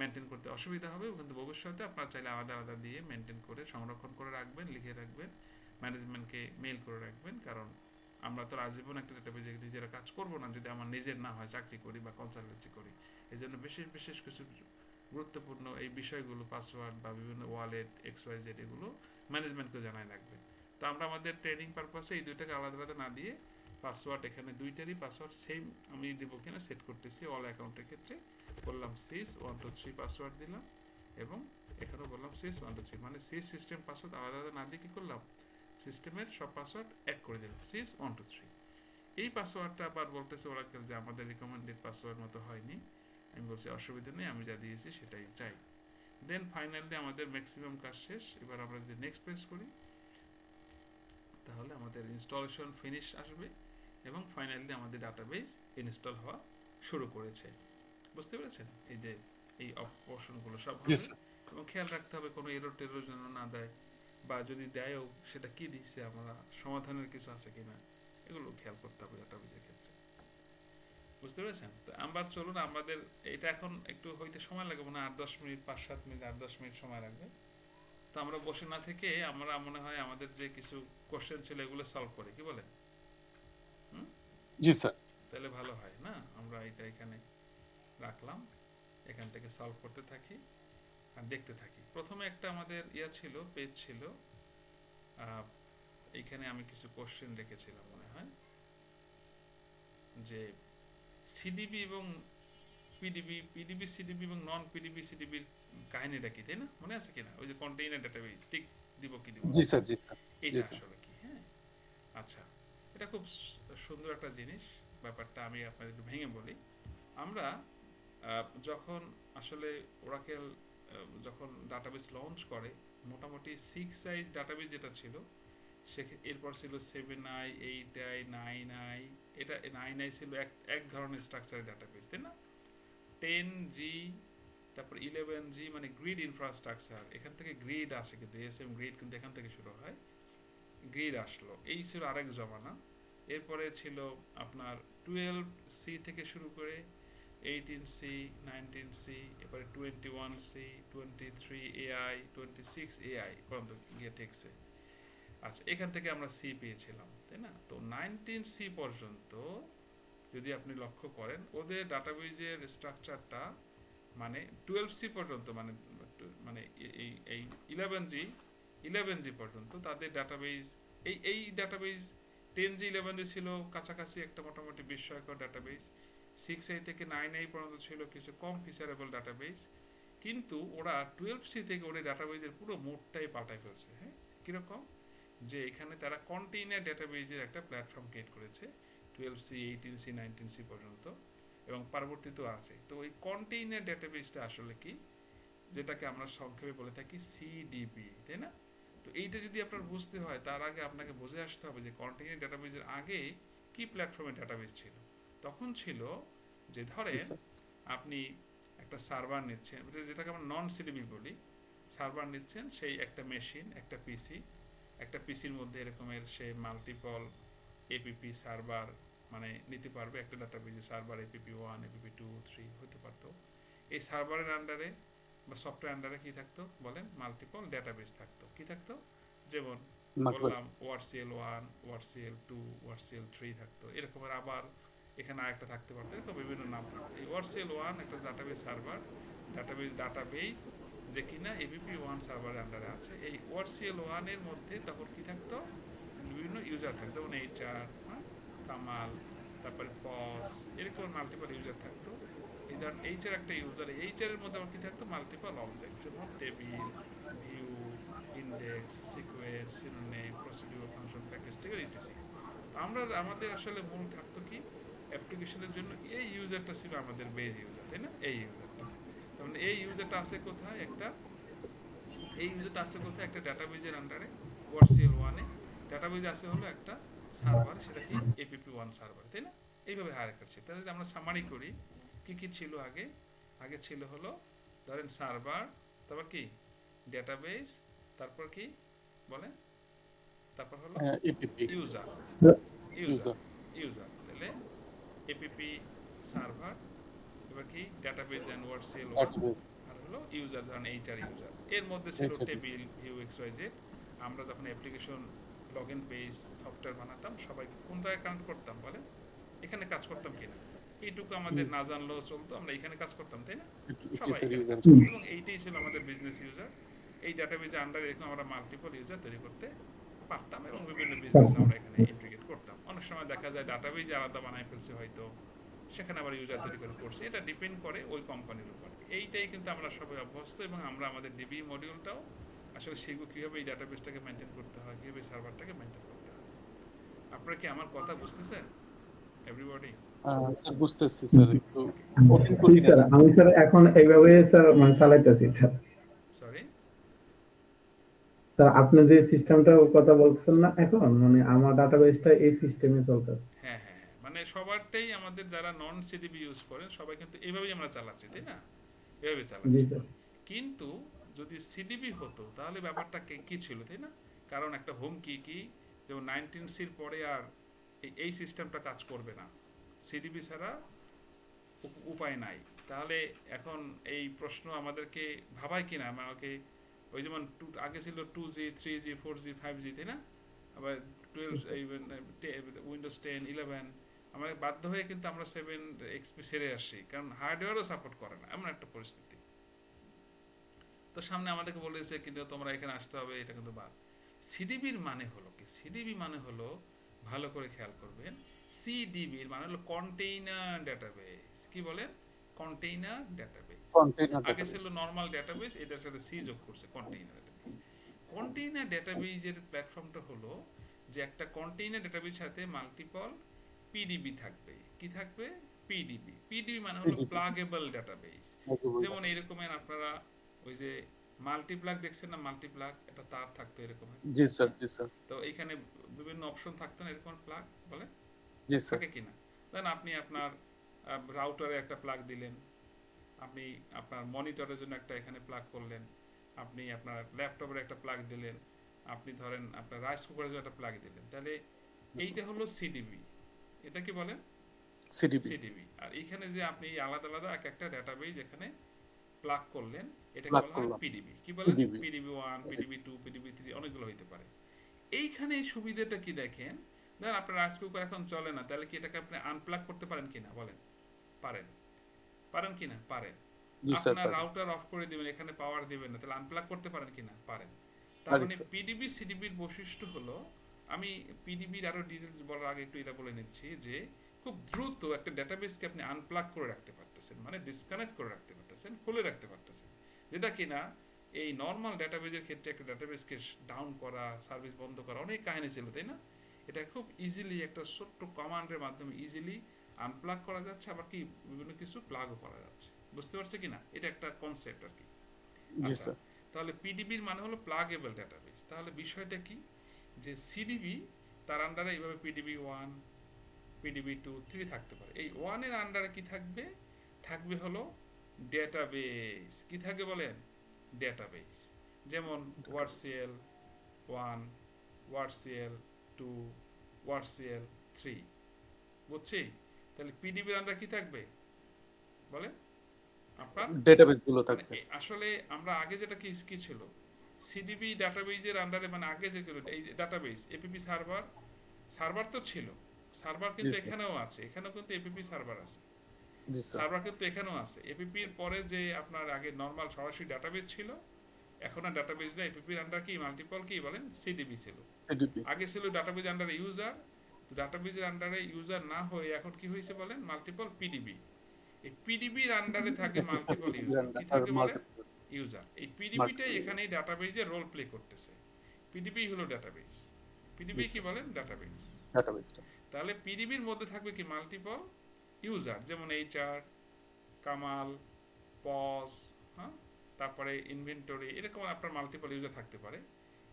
মেনটেন করতে অসুবিধা হবে, কিন্তু ভবিষ্যতে আপনারা চাইলে আলাদা আলাদা দিয়ে মেনটেন করে সংরক্ষণ করে রাখবেন, লিখে রাখবেন, ম্যানেজমেন্টকে মেইল করে রাখবেন। কারণ আমরা তো আজীবন একটা ডেটাবেজে নিজেরা কাজ করব না যদি আমার নিজের না হয়, চাকরি করি বা কনসালটেন্সি করি। এই জন্য বিশেষ বিশেষ কিছু গুরুত্বপূর্ণ এই বিষয়গুলো, পাসওয়ার্ড বা বিভিন্ন ওয়ালেট XYZ, এগুলো ম্যানেজমেন্টকে জানাই রাখবেন। তো আমরা আমাদের ট্রেনিং পারপাসে এই দুইটাকে আলাদা আলাদা না দিয়ে পাসওয়ার্ড, এখানে দুইটারই পাসওয়ার্ড সেম আমি দিব কিনা সেট করতেছি। অল অ্যাকাউন্টের ক্ষেত্রে বললাম সিস 123 পাসওয়ার্ড দিলাম এবং এখানেও বললাম সিস 123, মানে সিস সিস্টেম পাসওয়ার্ড আলাদা আলাদা না দিয়ে কি করলাম, সিস্টেমের সব পাসওয়ার্ড এক করে দিলাম, সিস 123। এই পাসওয়ার্ডটা আবার বলতেছে ওরাকেল যে আমাদের রিকমেন্ডেড পাসওয়ার্ড মতো হয়নি। আমি বলছি অসুবিধা নেই, আমি যা দিয়েছি সেটাই চাই। দেন ফাইনালি আমাদের ম্যাক্সিমাম কাজ শেষ। এবার আমরা যদি নেক্সট প্রেস করি তাহলে আমাদের ইনস্টলেশন ফিনিশ আসবে এবং ফাইনালি আমাদের ডাটাবেস ইনস্টল হওয়া শুরু করেছে। বুঝতে পেরেছেন? এই যে এই অপশনগুলো সব জি হবে স্যার। এবং খেয়াল রাখতে হবে কোনো এরর টেরর যেন না দেয়, বা যদি দেয়ও সেটা কি দিচ্ছে, আমরা সমাধানের কিছু আছে কিনা, এগুলো খেয়াল করতে হবে ডাটাবেসের ক্ষেত্রে। বুঝতে পেরেছেন? তো আমরা চলুন, আমাদের এটা এখন একটু হইতে সময় লাগবে না, 8-10 মিনিট, 5-7 মিনিট, 8-10 মিনিট সময় লাগবে। তো আমরা বসে না থেকে আমরা মনে হয় আমাদের যে কিছু কোশ্চেন ছিল এগুলো সলভ করি, কি বলেন? জি স্যার। তাহলে ভালো হয় না? আমরা এটা এখানে রাখলাম, এখান থেকে সলভ করতে থাকি আর দেখতে থাকি। প্রথমে একটা আমাদের ছিল, পেজ ছিল, এইখানে আমি কিছু কোশ্চেন রেখেছিলাম মনে হয়, যে সিডিবি এবং পিডিবি সিডিবি এবং নন পিডিবি সিডিবির কাহিনীটা কি, তাই না? মনে আছে কিনা? ওই যে কন্টেইনার ডাটাবেস ঠিক দিব কি দিব, জি স্যার। জি স্যার। এটা জি স্যার। আসলে কি? হ্যাঁ, আচ্ছা, এটা খুব সুন্দর একটা জিনিস। ব্যাপারটা আমি আপনাদের একটু ভেঙে বলি। আমরা যখন আসলে ওরাকেল যখন ডাটাবেস লঞ্চ করে, মোটামুটি 6 সাইজ ডাটাবেস যেটা ছিল, এরপর ছিল 7i, 8i, 9i। এটা 9i ছিল এক ধরনের স্ট্রাকচারের ডাটাবেস, তাই না? 10G, তারপর 11G, মানে গ্রিড ইনফ্রাস্ট্রাকচার। এখান থেকে গ্রিড আসে, কিন্তু এসএম গ্রিড কিন্তু এখান থেকে শুরু হয়, গ্রিড আসলো। এই ছিল আরেক জমানা। এরপরে ছিল আপনার 12C থেকে শুরু করে 18C, 19C, এরপরে 21C, 23AI, 26AI পর্যন্ত গিয়ে ঠেকছে। আচ্ছা, এখান থেকে আমরা সি পেয়েছিলাম। তো তাই না? তো 19C পর্যন্ত যদি আপনি লক্ষ্য করেন ওদের ডাটাবেজের স্ট্রাকচারটা মানে 12C পর্যন্ত মানে মানে এই 11G পর্যন্ত তাদের ডাটাবেজ এই ডাটাবেজ 10G 11G ছিল কাছাকাছি একটা মোটামুটি বিস্ময়কর ডাটাবেজ, 6A থেকে 9A পর্যন্ত ছিল কিছু কম ফিচারেবল ডাটাবেজ, কিন্তু ওরা 12C থেকে ওদের ডাটাবেজের পুরো মোডটাই পাল্টায় ফেলছে। হ্যাঁ, কিরকম? যে এখানে তারা কন্টেইনার ডাটাবেজের একটা প্ল্যাটফর্ম ক্রিয়েট করেছে 12C 18C 19C পর্যন্ত, এবং পরবর্তীতেও আছে। তো ওই কন্টেইনার ডাটাবেজটা আসলে কি, যেটাকে আমরা সংক্ষেপে বলে থাকি সিডিবি, তাই না? তো এইটা যদি আপনার বুঝতে হয় তার আগে আপনাকে বুঝে আসতে হবে যে কন্টেইনার ডাটাবেজের আগে কি প্ল্যাটফর্মের ডাটাবেজ ছিল। তখন ছিল যে ধরেন আপনি একটা সার্ভার নিচ্ছেন, যেটাকে আমরা নন সিডিবি বলি, সার্ভার নিচ্ছেন, সেই একটা মেশিন, একটা পিসির মধ্যে এরকমের সে মাল্টিপল এপিপি সার্ভার মানে নিতে পারবে একটা ডাটাবেজে, সার্ভার এপিপি 1 এপিপি 2 3 হতে পারতো। এই সার্ভারের আন্ডারে বা সফটওয়্যার আন্ডারে কি থাকতো বলেন, মাল্টিপল ডাটাবেজ থাকতো। কি থাকতো? যেমন বললাম ওয়ারসিএল 1, ওয়ারসিএল 2, ওয়ারসিএল 3 থাকতো, এরকমের আবার এখানে আরেকটা থাকতে পারতো, এরকম বিভিন্ন নাম থাকতো। এই ওয়ারসিএল 1 একটা ডাটাবেজ সার্ভার, ডাটাবেজ যে কিনা এপিপি 1 সার্ভারের আন্ডারে আছে। এই ওয়ারসিএল 1 এর মধ্যে তখন কি থাকতো, বিভিন্ন ইউজার থাকতো, যেমন এইচআর, কামাল, তারপরে পস, এরকম মাল্টিপল ইউজার থাকতো। এই ধরেন এইচআর একটা ইউজার, এইচআর এর মধ্যে আবার কি থাকতো, মাল্টিপল অবজেক্ট, যেমন table, view, index, sequence, synonym, procedure, function, package, ঠিক আছে, ইটিসি। আমরা আমাদের আসলে মূল থাকতো কি অ্যাপ্লিকেশনের জন্য এই ইউজারটা ছিল আমাদের বেজ ইউজার, তাই না? এই ইউজারটা, তার মানে এই ইউজারটা আছে কোথায়, একটা ডাটাবেজের আন্ডারে ওয়ারসিএল 1 এ ডাটাবেজ আছে হলো একটা সার্ভার, সেটা কি এপিপি 1 সার্ভার, তাই না? এইভাবে হায়ার করছে। তাহলে যদি আমরা সামারি করি কি কি ছিল আগে ছিল হলো ধরেন সার্ভার, তারপর কি ডেটাবেস, তারপর কি বলেন, তারপর হলো ইউজার, তাহলে এপিপি সার্ভার, এবার কি ডেটাবেস এন্ড ওয়ারসিএল 1, আর হলো ইউজার, ধরেন এইচআর ইউজার। এর মধ্যে ছিল টেবিল, ভিউ, এক্সওয়াইজেড। আমরা যখন অ্যাপ্লিকেশন লগইন পেজ সফটওয়্যার বানাতাম সবাই কোন জায়গায় কানেক্ট করতাম বলেন, এখানে কাজ করতাম কিনা, এইটুকু আমাদের না জানলেও চলতো, আমরা এখানে কাজ করতাম, তাই না? সবাই, এবং এইটাই ছিল আমাদের বিজনেস ইউজার। এই ডাটাবেজের আন্ডারে এরকম আমরা মাল্টিপল ইউজার তৈরি করতে পারতাম এবং বিভিন্ন বিজনেস আমরা এখানে ইন্টিগ্রেট করতাম। অনেক সময় দেখা যায় ডাটাবেজ আলাদা বানায় ফেলছে হয়তো, সেখানে আবার ইউজার তৈরি করে করছে, এটা ডিপেন্ড করে ওই কোম্পানির উপর। এইটাই কিন্তু আমরা সবাই অভ্যস্ত, এবং আমরা আমাদের ডিবি মডিউলটাও আসলে শিখবো কীভাবে এই ডাটাবেসটাকে মেনটেন করতে হয়, কীভাবে সার্ভারটাকে মেনটেন করতে হয়। আপনারা কি আমার কথা বুঝতেছেন এভরিবডি? স্যার বুঝতেছি স্যার, একটু স্যার আমি স্যার এখন এইভাবে স্যার মানে চালাইতেছি স্যার। সরি স্যার আপনি যে সিস্টেমটার কথা বলছেন না এখন, মানে আমার ডাটাবেসটা এই সিস্টেমে চলতেছে। হ্যাঁ, মানে সবারটাই আমাদের যারা নন সিডিবি ইউজ করেন সবাই কিন্তু এইভাবেই আমরা চালাচ্ছি, তাই না? এভাবে চালাচ্ছি। কিন্তু যদি সিডিবি হতো তাহলে ব্যাপারটা কি ছিল, তাই না? কারণ একটা হোম কি যেমন 19Cর পরে আর এই সিস্টেমটা কাজ করবে না, সিডিবি ছাড়া উপায় নাই। তাহলে এখন এই প্রশ্ন আমাদেরকে ভাবায় কিনা, আমাকে ওই যেমন আগে ছিল 2G 3G 4G 5G, তাই না? আবার 12 উইন্ডোজ 10 11 আমাদের বাধ্য হয়ে কিন্তু আমরা 7 XP ছেড়ে আসি, কারণ হার্ডওয়্যারও সাপোর্ট করে না, এমন একটা পরিস্থিতি। তো সামনে আমাদেরকে বলেছে কিন্তু তোমরা এখানে আসতে হবে, এটা কিন্তু বাদ। সিডিবির মানে হলো কি, সিডিবি মানে হলো, ভালো করে খেয়াল করবেন, সিডিবির মানে হলো কন্টেইনার ডাটাবেস। কি বলেন? Container database. আগে ছিল নরমাল ডাটাবেস, এটার সাথে সি যোগ করছে কন্টেইনার ডাটাবেস। কন্টেইনার ডাটাবেজের প্ল্যাটফর্মটা হলো যে একটা কন্টেইনার ডাটাবেজের সাথে মাল্টিপল পিডিবি থাকবে। কি থাকবে? পিডিবি মানে হলো প্লাগেবল ডাটাবেস। যেমন এরকমের আপনারা ওই যে মাল্টিপ্লাগ দেখছেন না, মাল্টিপ্লাগ এটা তার থাকতো এরকম। জি স্যার। তো এখানে বিভিন্ন অপশন থাকতো না এরকম প্লাগ, বলে জি স্যার, থাকে কিনা? দেন আপনি আপনার রাউটারে একটা প্লাগ দিলেন, আপনি আপনার মনিটরের জন্য একটা এখানে প্লাগ করলেন, আপনি আপনার ল্যাপটপের একটা প্লাগ দিলেন, আপনি ধরেন আপনার রাইস কুকারের জন্য একটা প্লাগ দিলেন। তাহলে এইটা হলো সিডিবি। এটা কি বলেন? সিডিবি। আর এইখানে যে আপনি আলাদা আলাদা এক একটা ডাটাবেজ এখানে প্লাগ করলেন, এটাকে বলা হয় পিডিবি। কি বলেন? পিডিবি 1, পিডিবি 2, পিডিবি 3, অনেকগুলো হইতে পারে। এইখানে সুবিধাটা কি দেখেন, ধরেন আপনার রাইস কুকার এখন চলে না, তাহলে কি এটাকে আপনি আনপ্লাগ করতে পারেন কিনা বলেন? পারেন। পারেন কিনা? পারেন। জি স্যার আপনার পারি। রাউটার অফ করে দিবেন, এখানে পাওয়ার দিবেন না, তাহলে আনপ্লাগ করতে পারেন কিনা? পারেন। তার পারি মানে স্যার। পিডিবি সিডিবির বৈশিষ্ট্য হলো, আমি পিডিবির আরো ডিটেলস বলার আগে একটু এটা বলে নিচ্ছি যে খুব দ্রুত একটা ডেটাবেসকে আপনি আনপ্লাগ করে রাখতে পারতেছেন, মানে ডিসকানেক্ট করে রাখতে পারতেছেন, খুলে রাখতে পারতেছেন, যেটা কিনা এই নর্মাল ডেটাবেজের ক্ষেত্রে একটা ডেটাবেসকে ডাউন করা, সার্ভিস বন্ধ করা অনেক কাহিনী ছিল, তাই না? এটা খুব ইজিলি একটা ছোট্ট কমান্ডের মাধ্যমে ইজিলি আনপ্লাগ করা যাচ্ছে, আবার কি বিভিন্ন কিছু প্লাগও করা যাচ্ছে। বুঝতে পারছে কিনা? এটা একটা কনসেপ্ট আর কি। জি আচ্ছা, স্যার। তাহলে পিডিবির মানে হলো প্লাগেবল ডেটাবেস। তাহলে বিষয়টা কি, যে সিডিবি তার আন্ডারে এইভাবে পিডিবি 1, পিডিবি 2, 3 থাকতে পারে। এই 1 এর আন্ডারে কি থাকবে? থাকবে হলো ডেটাবেস। কি থাকে বলেন? ডেটাবেস। যেমন ওয়ার্ডসিএল 1, ওয়ার্ডসিএল 2, ওয়ার্ডসিএল 3। বুঝছি? তাহলে পিডিবির আন্ডারে কি থাকবে বলেন আপনার? ডেটাবেস গুলো মানে থাকবে। আসলে আমরা আগে যেটা কি কি ছিল, সিডিবি ডাটাবেজের আন্ডারে, মানে আগে যে এই ডাটাবেস এপিপি সার্ভার, সার্ভার তো ছিল, সার্ভার কিন্তু জি স্যার। এখানেও আছে, এখানেও কিন্তু এপিপি সার্ভার আছে, জি স্যার। সার্ভার কিন্তু এখানেও আছে। এপিপির পরে যে আপনার আগে নর্মাল সরাসরি ডাটাবেস ছিল, এখন আর ডাটাবেস না, এপিপির আন্ডার কি মাল্টিপল কি বলেন সিডিবি ছিল। পিডিবি। আগে ছিল ডাটাবেজ আন্ডারে ইউজার, ডাটাবেজের আন্ডারে ইউজার না হয়ে এখন কি হয়েছে বলেন? Multiple PDB. এই পিডিবির আন্ডারে থাকে মাল্টিপল ইউজার। কি থাকে বলেন? ইউজার। এই পিডিবিটাই এখানে ডাটাবেজে রোল প্লে করতেছে। পিডিবি হলো ডাটাবেস। পিডিবি কি বলেন? ডাটাবেস। ডাটাবেসটা। তাহলে পিডিবির মধ্যে থাকবে কি মাল্টিপল ইউজার, যেমন এইচআর, কামাল, পজ, হ্যাঁ, তারপরে ইনভেন্টরি, এরকম আপনার মাল্টিপল ইউজার থাকতে পারে।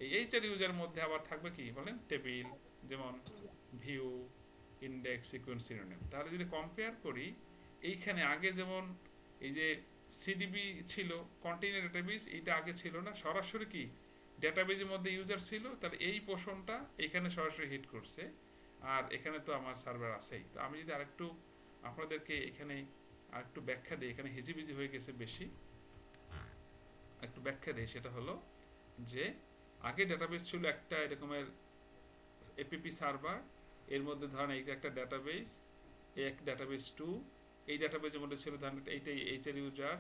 এই এইচআর ইউজারের মধ্যে আবার থাকবে কি বলেন? টেবিল, যেমন ভিউ, ইন্ডেক্স, সিকোয়েন্স, সিনোনিম। তাহলে যদি কম্পেয়ার করি, এইখানে আগে যেমন এই যে সিডিবি ছিল কন্টেইনার ডেটাবেস, এইটা আগে ছিল না, সরাসরি কি ডেটাবেজের মধ্যে ইউজার ছিল, তাহলে এই পোর্শনটা এখানে সরাসরি হিট করছে। আর এখানে তো আমার সার্ভার আছেই। তো আমি যদি আরেকটু আপনাদেরকে এখানে আরেকটু ব্যাখ্যা দিই, এখানে হিজিবিজি হয়ে গেছে বেশি, একটু ব্যাখ্যা দিই। সেটা হলো যে আগে ডেটাবেস ছিল একটা এরকমের এপিপি সার্ভার, এর মধ্যে ধরেন এইটা একটা ডেটাবেস, এক ডেটাবেস 2, এই ডেটাবেসের মধ্যে ছিল ধরেন এইটাই এইচআর ইউজার,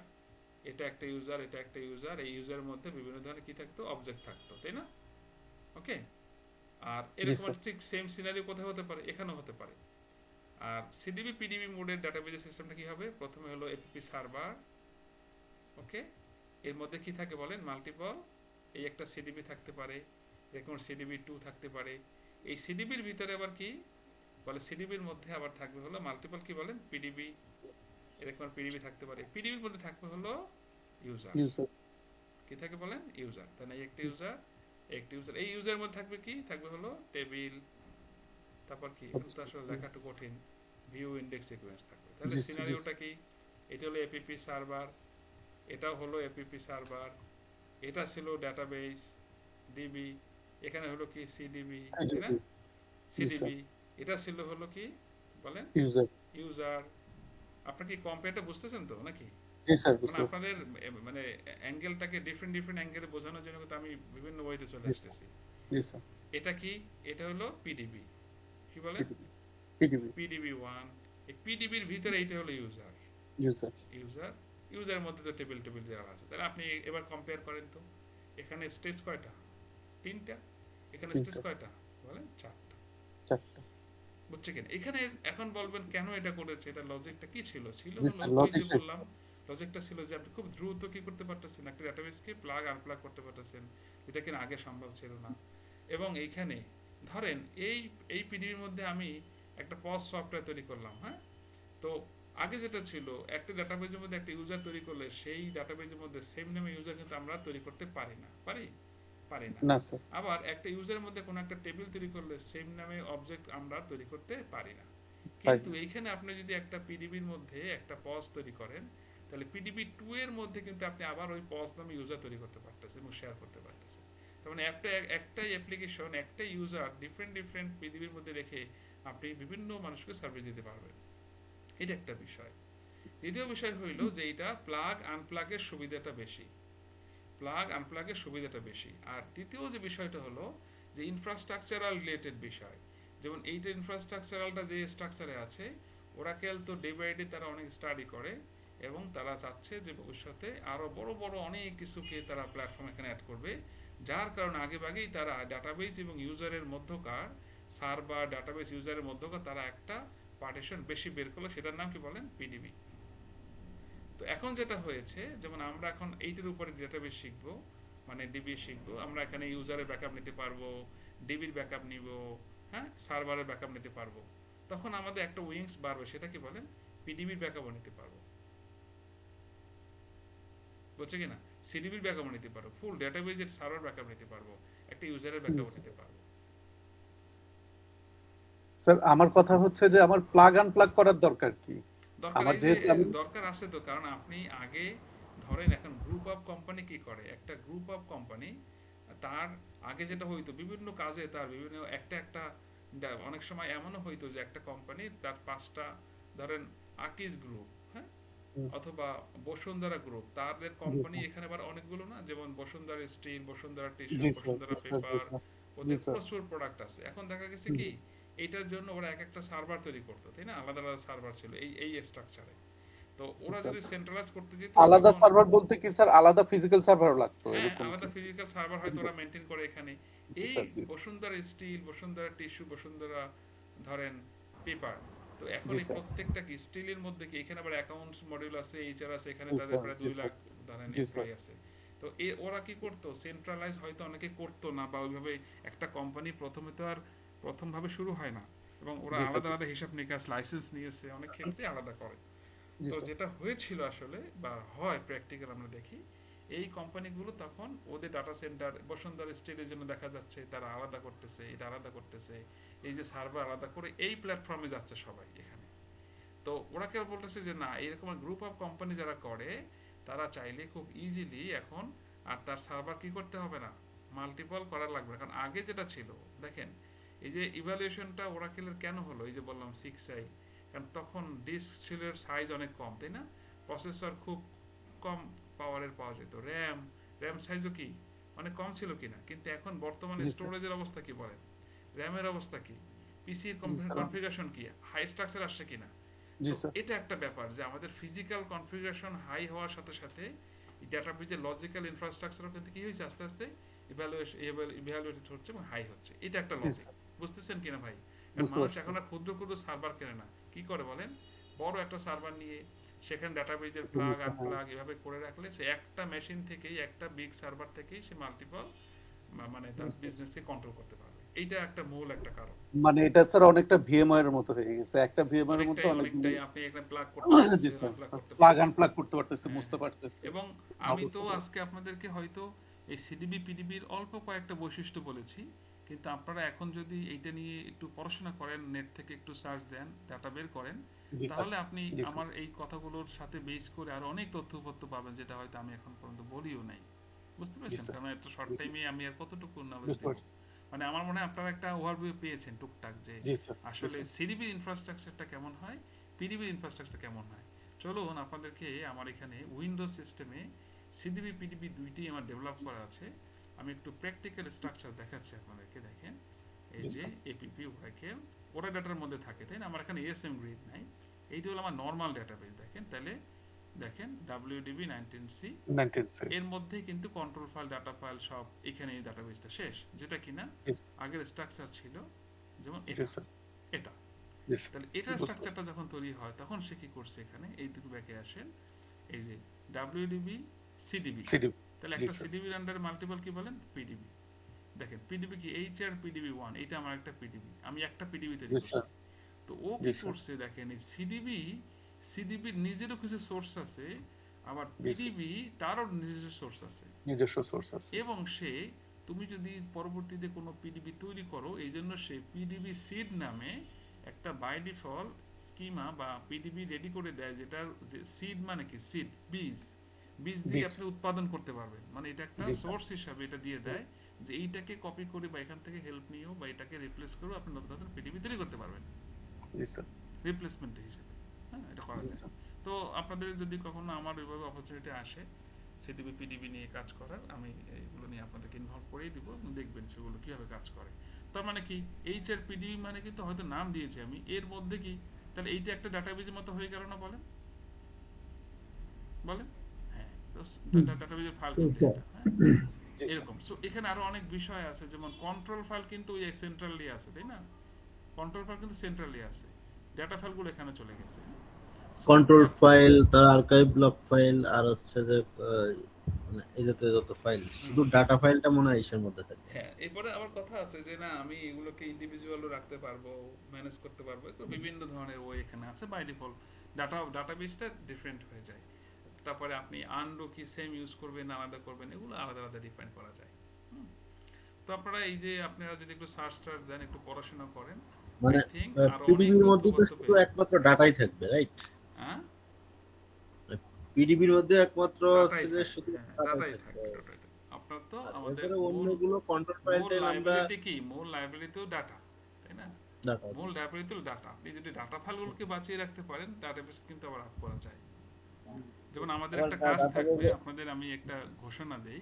এটা একটা ইউজার, এটা একটা ইউজার, এই ইউজারের মধ্যে বিভিন্ন ধরনের কি থাকতো? অবজেক্ট থাকতো, তাই না? ওকে। আর এরকম ঠিক সেম সিনারিও কোথায় হতে পারে? এখানেও হতে পারে। আর সিডিবি পিডিবি মোডের ডাটাবেজের সিস্টেমটা কি হবে? প্রথমে হলো এপিপি সার্ভার, ওকে, এর মধ্যে কি থাকে বলেন? মাল্টিপল, এই একটা সিডিবি থাকতে পারে, এরকম সিডিবি 2 থাকতে পারে। এই সিডিবির ভিতরে আবার কি বলে? সিডিবির মধ্যে আবার থাকবে হলো মাল্টিপল কি বলেন? পিডিবি, এরকম পিডিবি থাকতে পারে। পিডিবির মধ্যে থাকবে হলো ইউজার। কি থাকে বলেন? ইউজার। তাহলে এই একটা ইউজার, একটা ইউজার, এই ইউজারের মধ্যে থাকবে কি? থাকবে হলো টেবিল, তারপর কি তো আসলে লেখা একটু কঠিন, ভিউ, ইন্ডেক্স, সিকোয়েন্স থাকবে। তাহলে সিনারিওটা কি? এটা হলো এপিপি সার্ভার, এটাও হলো এপিপি সার্ভার, এটা ছিল ডাটাবেস ডিবি, এখানে হলো কি সিডিবি, তাই না? সিডিবি, এটা ছিল হলো কি বলেন? ইউজার। ইউজার। আপনারা কি কম্পেয়ারটা বুঝতেছেন তো নাকি? জি স্যার, মানে আপনাদের মানে অ্যাঙ্গেলটাকে ডিফারেন্ট অ্যাঙ্গেলে বোঝানোর জন্য কিন্তু আমি বিভিন্ন ওয়েতে চলে আসতেছি। জি স্যার। এটা কি? এটা হলো পিডিবি। কি বলেন? পিডিবি 1। এই পিডিবির ভিতরে এইটা হলো ইউজার। ইউজার, ইউজারের মধ্যে তো টেবিল দেওয়া আছে। তাহলে আপনি এবার কম্পেয়ার করেন তো, এখানে স্টেজ কয়টা? 3টা। এখানে স্টেজ কয়টা বলেন? 4টা। বুঝছে কিনা? এখানে এখন বলবেন কেন এটা করেছে, এটা লজিকটা কি ছিল? বললাম লজিকটা ছিল যে আপনি খুব দ্রুত কি করতে পারতেছেন? একটা ডেটাবেসকে প্লাগ আনপ্লাগ করতে পারতেছেন, যেটা কিনা আগে সম্ভব ছিল না। এবং এইখানে ধরেন এই পিডিবির মধ্যে আমি একটা পজ সফটওয়্যার তৈরি করলাম, হ্যাঁ। তো আগে যেটা ছিল, একটা ডাটাবেজের মধ্যে একটা ইউজার তৈরি করলে সেই ডাটাবেজের মধ্যে সেম নামে ইউজার কিন্তু আমরা তৈরি করতে পারি না। পারি না। আবার একটা ইউজারের মধ্যে কোনো একটা টেবিল তৈরি করলে সেম নামে অবজেক্ট আমরা তৈরি করতে পারি না। কিন্তু এইখানে আপনি যদি একটা পিডিবির মধ্যে একটা পজ তৈরি করেন, তাহলে পিডিবি 2 এর মধ্যে কিন্তু আপনি আবার ওই পজ নামে ইউজার তৈরি করতে পারতেছেন এবং শেয়ার করতে পারতেছেন। তার মানে একটাই অ্যাপ্লিকেশন, একটাই ইউজার ডিফারেন্ট পিডিবির মধ্যে রেখে আপনি বিভিন্ন মানুষকে সার্ভিস দিতে পারবেন। এটা একটা বিষয়। দ্বিতীয় বিষয় হইল যে এটা প্লাগ আনপ্লাগের সুবিধাটা বেশি। আর তৃতীয় যে বিষয়টা হলো যে ইনফ্রাস্ট্রাকচারাল রিলেটেড বিষয়, যেমন এইটা ইনফ্রাস্ট্রাকচারালটা যে স্ট্রাকচারে আছে, ওরাকেল তো ডে বাই ডে তারা অনেক স্টাডি করে এবং তারা চাচ্ছে যে ভবিষ্যতে আরো বড় বড় অনেক কিছুকে তারা প্ল্যাটফর্ম এখানে অ্যাড করবে, যার কারণে আগেভাগেই তারা ডাটাবেস এবং ইউজারের মধ্যকার সার্ভার ডাটাবেস ইউজারের মধ্যকার তারা একটা পার্টিশন বেশি বের করলো, সেটার নাম কি বলেন? পিডিবি। তো এখন যেটা হয়েছে, যেমন আমরা এখন এইটার উপরে ডেটাবেস শিখবো, মানে ডিবি শিখবো, আমরা এখানে ইউজারের ব্যাকআপ নিতে পারবো, ডিবির ব্যাকআপ নিব, হ্যাঁ, সার্ভারের ব্যাকআপ নিতে পারবো। তখন আমাদের একটা উইংস বাড়বে, সেটা কি বলেন? পিডিবির ব্যাকআপও নিতে পারবো, বুঝছে কিনা? সিডিবির ব্যাকআপও নিতে পারবো, ফুল ডেটাবেজের সার্ভার ব্যাকআপ নিতে পারবো, একটা ইউজারের ব্যাকআপও নিতে পারবো। স্যার আমার কথা হচ্ছে যে আমার প্লাগ আনপ্লাগ করার দরকার কি? দরকার আমার এই যে যেহেতু দরকার আছে তো, কারণ আপনি আগে ধরেন এখন গ্রুপ অফ কোম্পানি কি করে, একটা গ্রুপ অফ কোম্পানি তার আগে যেটা হইতো বিভিন্ন কাজে তার বিভিন্ন একটা অনেক সময় এমনও হইতো যে একটা কোম্পানি তার 5টা ধরেন আকিজ গ্রুপ, হ্যাঁ, অথবা বসুন্ধরা গ্রুপ, তাদের কোম্পানি এখানে আবার অনেকগুলো না, যেমন Bashundhara steel, Bashundhara tissue, Bashundhara paper, ওদের প্রচুর প্রোডাক্ট আছে। এখন দেখা গেছে কি এইটার জন্য ওরা একটা সার্ভার তৈরি করতো, তাই না? আলাদা আলাদা সার্ভার ছিল এই স্ট্রাকচারে। তো ওরা যদি সেন্ট্রালাইজ করতে যেত, আলাদা সার্ভার বলতে কি স্যার আলাদা ফিজিক্যাল সার্ভারও লাগতো? হ্যাঁ, আলাদা ফিজিক্যাল সার্ভার হয়তো ওরা মেইনটেইন করে এখানে। এই বসুন্ধরা স্টিল, বসুন্ধরা টিস্যু, বসুন্ধরা ধরেন পেপার, তো এখন এই প্রত্যেকটা কি স্টিলের মধ্যে কি এখানে আবার অ্যাকাউন্টস মডিউল আছে, এইচআর আছে, এখানে তাদের প্রায় 2 লাখ ধরেন এমপ্লয়ি আছে। তো ওরা কি করতো? সেন্ট্রালাইজ হয়তো অনেকে করতো না, বা ওইভাবে একটা কোম্পানি প্রথমে তো আর প্রথম ভাবে শুরু হয় না, এবং ওরা আলাদা আলাদা হিসাব নিকাশ লাইসেন্স নিয়েছে, অনেক ক্ষেত্রে আলাদা করে। তো যেটা হয়েছিল আসলে বা হয় প্র্যাকটিক্যাল আমরা দেখি, এই কোম্পানিগুলো তখন ওদের ডাটা সেন্টার বসুন্ধরা স্টিলের জন্য দেখা যাচ্ছে তারা আলাদা করতেছে, এটা আলাদা করতেছে, এই যে সার্ভার আলাদা করে এই প্ল্যাটফর্মে যাচ্ছে সবাই এখানে। তো ওরা কেউ বলতেছে যে না, এরকম গ্রুপ অফ কোম্পানি যারা করে তারা চাইলে খুব ইজিলি এখন আর তার সার্ভার কি করতে হবে না, মাল্টিপল করা লাগবে। কারণ আগে যেটা ছিল দেখেন, এই যে ইভ্যালুয়েশনটা ওরাকেলের কেন হলো, এই যে বললাম 6i, কারণ তখন ডিস্ক ছিল সাইজ অনেক কম, তাই না? প্রসেসর খুব কম পাওয়ারের পাওয়া যেত, র্যাম সাইজও কি অনেক কম ছিল কিনা। কিন্তু এখন বর্তমানে স্টোরেজের অবস্থা কি বলেন, র্যামের অবস্থা কি, পিসির কনফিগারেশন কি, হাই স্ট্রাকচার আসছে কিনা। এটা একটা ব্যাপার যে আমাদের ফিজিক্যাল কনফিগারেশন হাই হওয়ার সাথে সাথে ডেটাবেজের লজিক্যাল ইনফ্রাস্ট্রাকচারও কিন্তু কি হয়েছে, আস্তে আস্তে ইভ্যালুয়েটেড হচ্ছে এবং হাই হচ্ছে। এটা একটা লজিক, বুঝতেছেন কিনা ভাই? কারণ মানুষ এখন আর ক্ষুদ্র ক্ষুদ্র সার্ভার কেনে না, কি করে বলেন, বড় একটা সার্ভার নিয়ে সেখানে ডাটাবেজের প্লাগ আনপ্লাগ এভাবে করে রাখলে সে একটা মেশিন থেকেই, একটা বিগ সার্ভার থেকেই সে মাল্টিপল মানে তার বিজনেসকে কন্ট্রোল করতে পারবে। এইটা একটা মূল একটা কারণ। মানে এটা স্যার অনেকটা ভিএমআই এর মতো হয়ে গেছে, একটা ভিএমআই এর মতো অনেকটাই আপনি একটা প্লাগ করতে পারতেছেন, প্লাগ আনপ্লাগ করতে পারতেছেন, বুঝতে পারতেছেন। এবং আমি তো আজকে আপনাদেরকে হয়তো এই সিডিবি পিডিবির অল্প কয়েকটা বৈশিষ্ট্য বলেছি, কিন্তু আপনারা এখন যদি এইটা নিয়ে একটু পড়াশোনা করেন, নেট থেকে একটু সার্চ দেন, ডাটা বের করেন, তাহলে আপনি আমার এই কথাগুলোর সাথে বেস করে আরো অনেক তথ্যপত্র পাবেন, যেটা হয়তো আমি এখন পর্যন্ত বলিও নাই, বুঝতে পারছেন? কারণ এত শর্ট টাইমে আমি আর কতটুকু নলেজ দেব, মানে আমার মনে হয় আপনারা একটা ওভারভিউ পেয়েছেন টুকটাক যে আসলে সিডিবির ইনফ্রাস্ট্রাকচারটা কেমন হয়, পিডিবির ইনফ্রাস্ট্রাকচার কেমন হয়। চলুন আপনাদেরকে আমার এখানে উইন্ডোজ সিস্টেমে সিডিবি পিডিবি দুইটি আমার ডেভেলপ করা আছে, আমি একটু প্র্যাকটিক্যাল স্ট্রাকচার দেখাচ্ছি আপনাদেরকে। দেখেন এই যে এপিপি ওরাকেল ওরা ডাটার মধ্যে থাকে, তাই না? আমার এখানে এএসএম গ্রিড নাই, এইটা হলো আমার নর্মাল ডাটাবেস। দেখেন তাহলে দেখেন WDB 19C এর মধ্যে কিন্তু কন্ট্রোল ফাইল, ডাটা ফাইল সব এখানে এই ডাটাবেসটা শেষ, যেটা কিনা আগের স্ট্রাকচার ছিল, যেমন এটা তাহলে এটা স্ট্রাকচারটা যখন তৈরি হয় তখন সে কি করছে, এখানে এই দুটো ব্যাকে আসেন, এই যে WDB CDB, তাহলে একটা সিডিবির আন্ডারে মাল্টিপল কি বলেন, পিডিবি। দেখেন পিডিবি কি HR PDB1, এটা আমার একটা পিডিবি, আমি একটা পিডিবি তৈরি করছি। তো ও কি করছে দেখেন, এই সিডিবির নিজেরও কিছু সোর্স আছে, আবার পিডিবি তারও নিজস্ব সোর্স আছে, এবং সে তুমি যদি পরবর্তীতে কোনো পিডিবি তৈরি করো, এই জন্য সে পিডিবি সিড নামে একটা বাই ডিফল্ট স্কিমা বা পিডিবি রেডি করে দেয়, যেটার সিড মানে কি, সিড বীজ দিয়ে আপনি উৎপাদন করতে পারবেন, মানে এটা একটা সোর্স হিসাবে এটা দিয়ে দেয় যে এইটাকে কপি করে বা এখান থেকে হেল্প নিয়েও বা এটাকে রিপ্লেস করে আপনি নতুন নতুন পিডিবি তৈরি করতে পারবেন রিপ্লেসমেন্ট হিসেবে। হ্যাঁ, এটা করা যায়। তো আপনাদের যদি কখনো আমার ওইভাবে অপরচুনিটি আসে সিডিবি পিডিবি নিয়ে কাজ করার, আমি এগুলো নিয়ে আপনাদেরকে ইনভলভ করেই দিব, দেখবেন সেগুলো কিভাবে কাজ করে। তার মানে কি এইচ এর পিডিবি মানে কিন্তু হয়তো নাম দিয়েছি আমি, এর মধ্যে কি তাহলে এইটা একটা ডাটাবেজের মতো হয়ে গেল না বলেন? বলেন হ্যাঁ, তো ডাটাবেজের ফাইল কিন্তু স্যার। এটা, হ্যাঁ এরকম। সো এখানে আরো অনেক বিষয় আছে, যেমন কন্ট্রোল ফাইল কিন্তু ওই সেন্ট্রালি আছে, তাই না? কন্ট্রোল ফাইল কিন্তু সেন্ট্রালি আছে, ডাটা ফাইলগুলো এখানে চলে গেছে। So, কন্ট্রোল ফাইল, তার আর্কাইভ ব্লক ফাইল, আর হচ্ছে যে মানে এই জাতীয় যত ফাইল, শুধু ডাটা ফাইলটা মনে হয় এর মধ্যে থাকে। হ্যাঁ, এরপরে আবার কথা আছে যে না আমি এগুলোকে ইন্ডিভিজুয়ালও রাখতে পারবো, ম্যানেজ করতে পারবো, তো বিভিন্ন ধরনের ওয়ে এখানে আছে। বাই ডিফল্ট ডাটাবেসটা ডিফারেন্ট হয়ে যায়। তারপরে আপনি আনডো কি সেম ইউজ করবেন, আলাদা করবেন, এগুলো আলাদা আলাদা ডিফাইন করা যায়। তো আপনারা এই যে আপনারা যদি একটু সার্চ টার্চ দেন, একটু পড়াশোনা করেন, মানে I think আরো অনেক পিডিবির মধ্যে তো তথ্য শুধু পেয়ে একমাত্র ডাটাই থাকবে, রাইট? হ্যাঁ পিডিবির মধ্যে একমাত্র ডাটাই হচ্ছে যে থাকবে, শুধু হ্যাঁ ডাটাই ডাটাই থাকবে। থাকবে, ডাটাই থাকবে। আপনার তো আর আমাদের এরপরে মূল অন্যগুলো কন্ট্রোল ফাইল মূল টাইল আমরা লাইব্রেরিতে কি, মূল লাইব্রেরিতেও ডাটা, তাই না? ডাটা মূল লাইব্রেরিতেও ডাটা, আপনি যদি ডাটা ফাইলগুলোকে বাঁচিয়ে রাখতে পারেন, ডাটাবেস কিন্তু আবার আপ করা যায়। যেমন আমাদের আবার একটা কাজ থাকবে, ডাটাবেসে আপনাদের আমি একটা ঘোষণা দেই,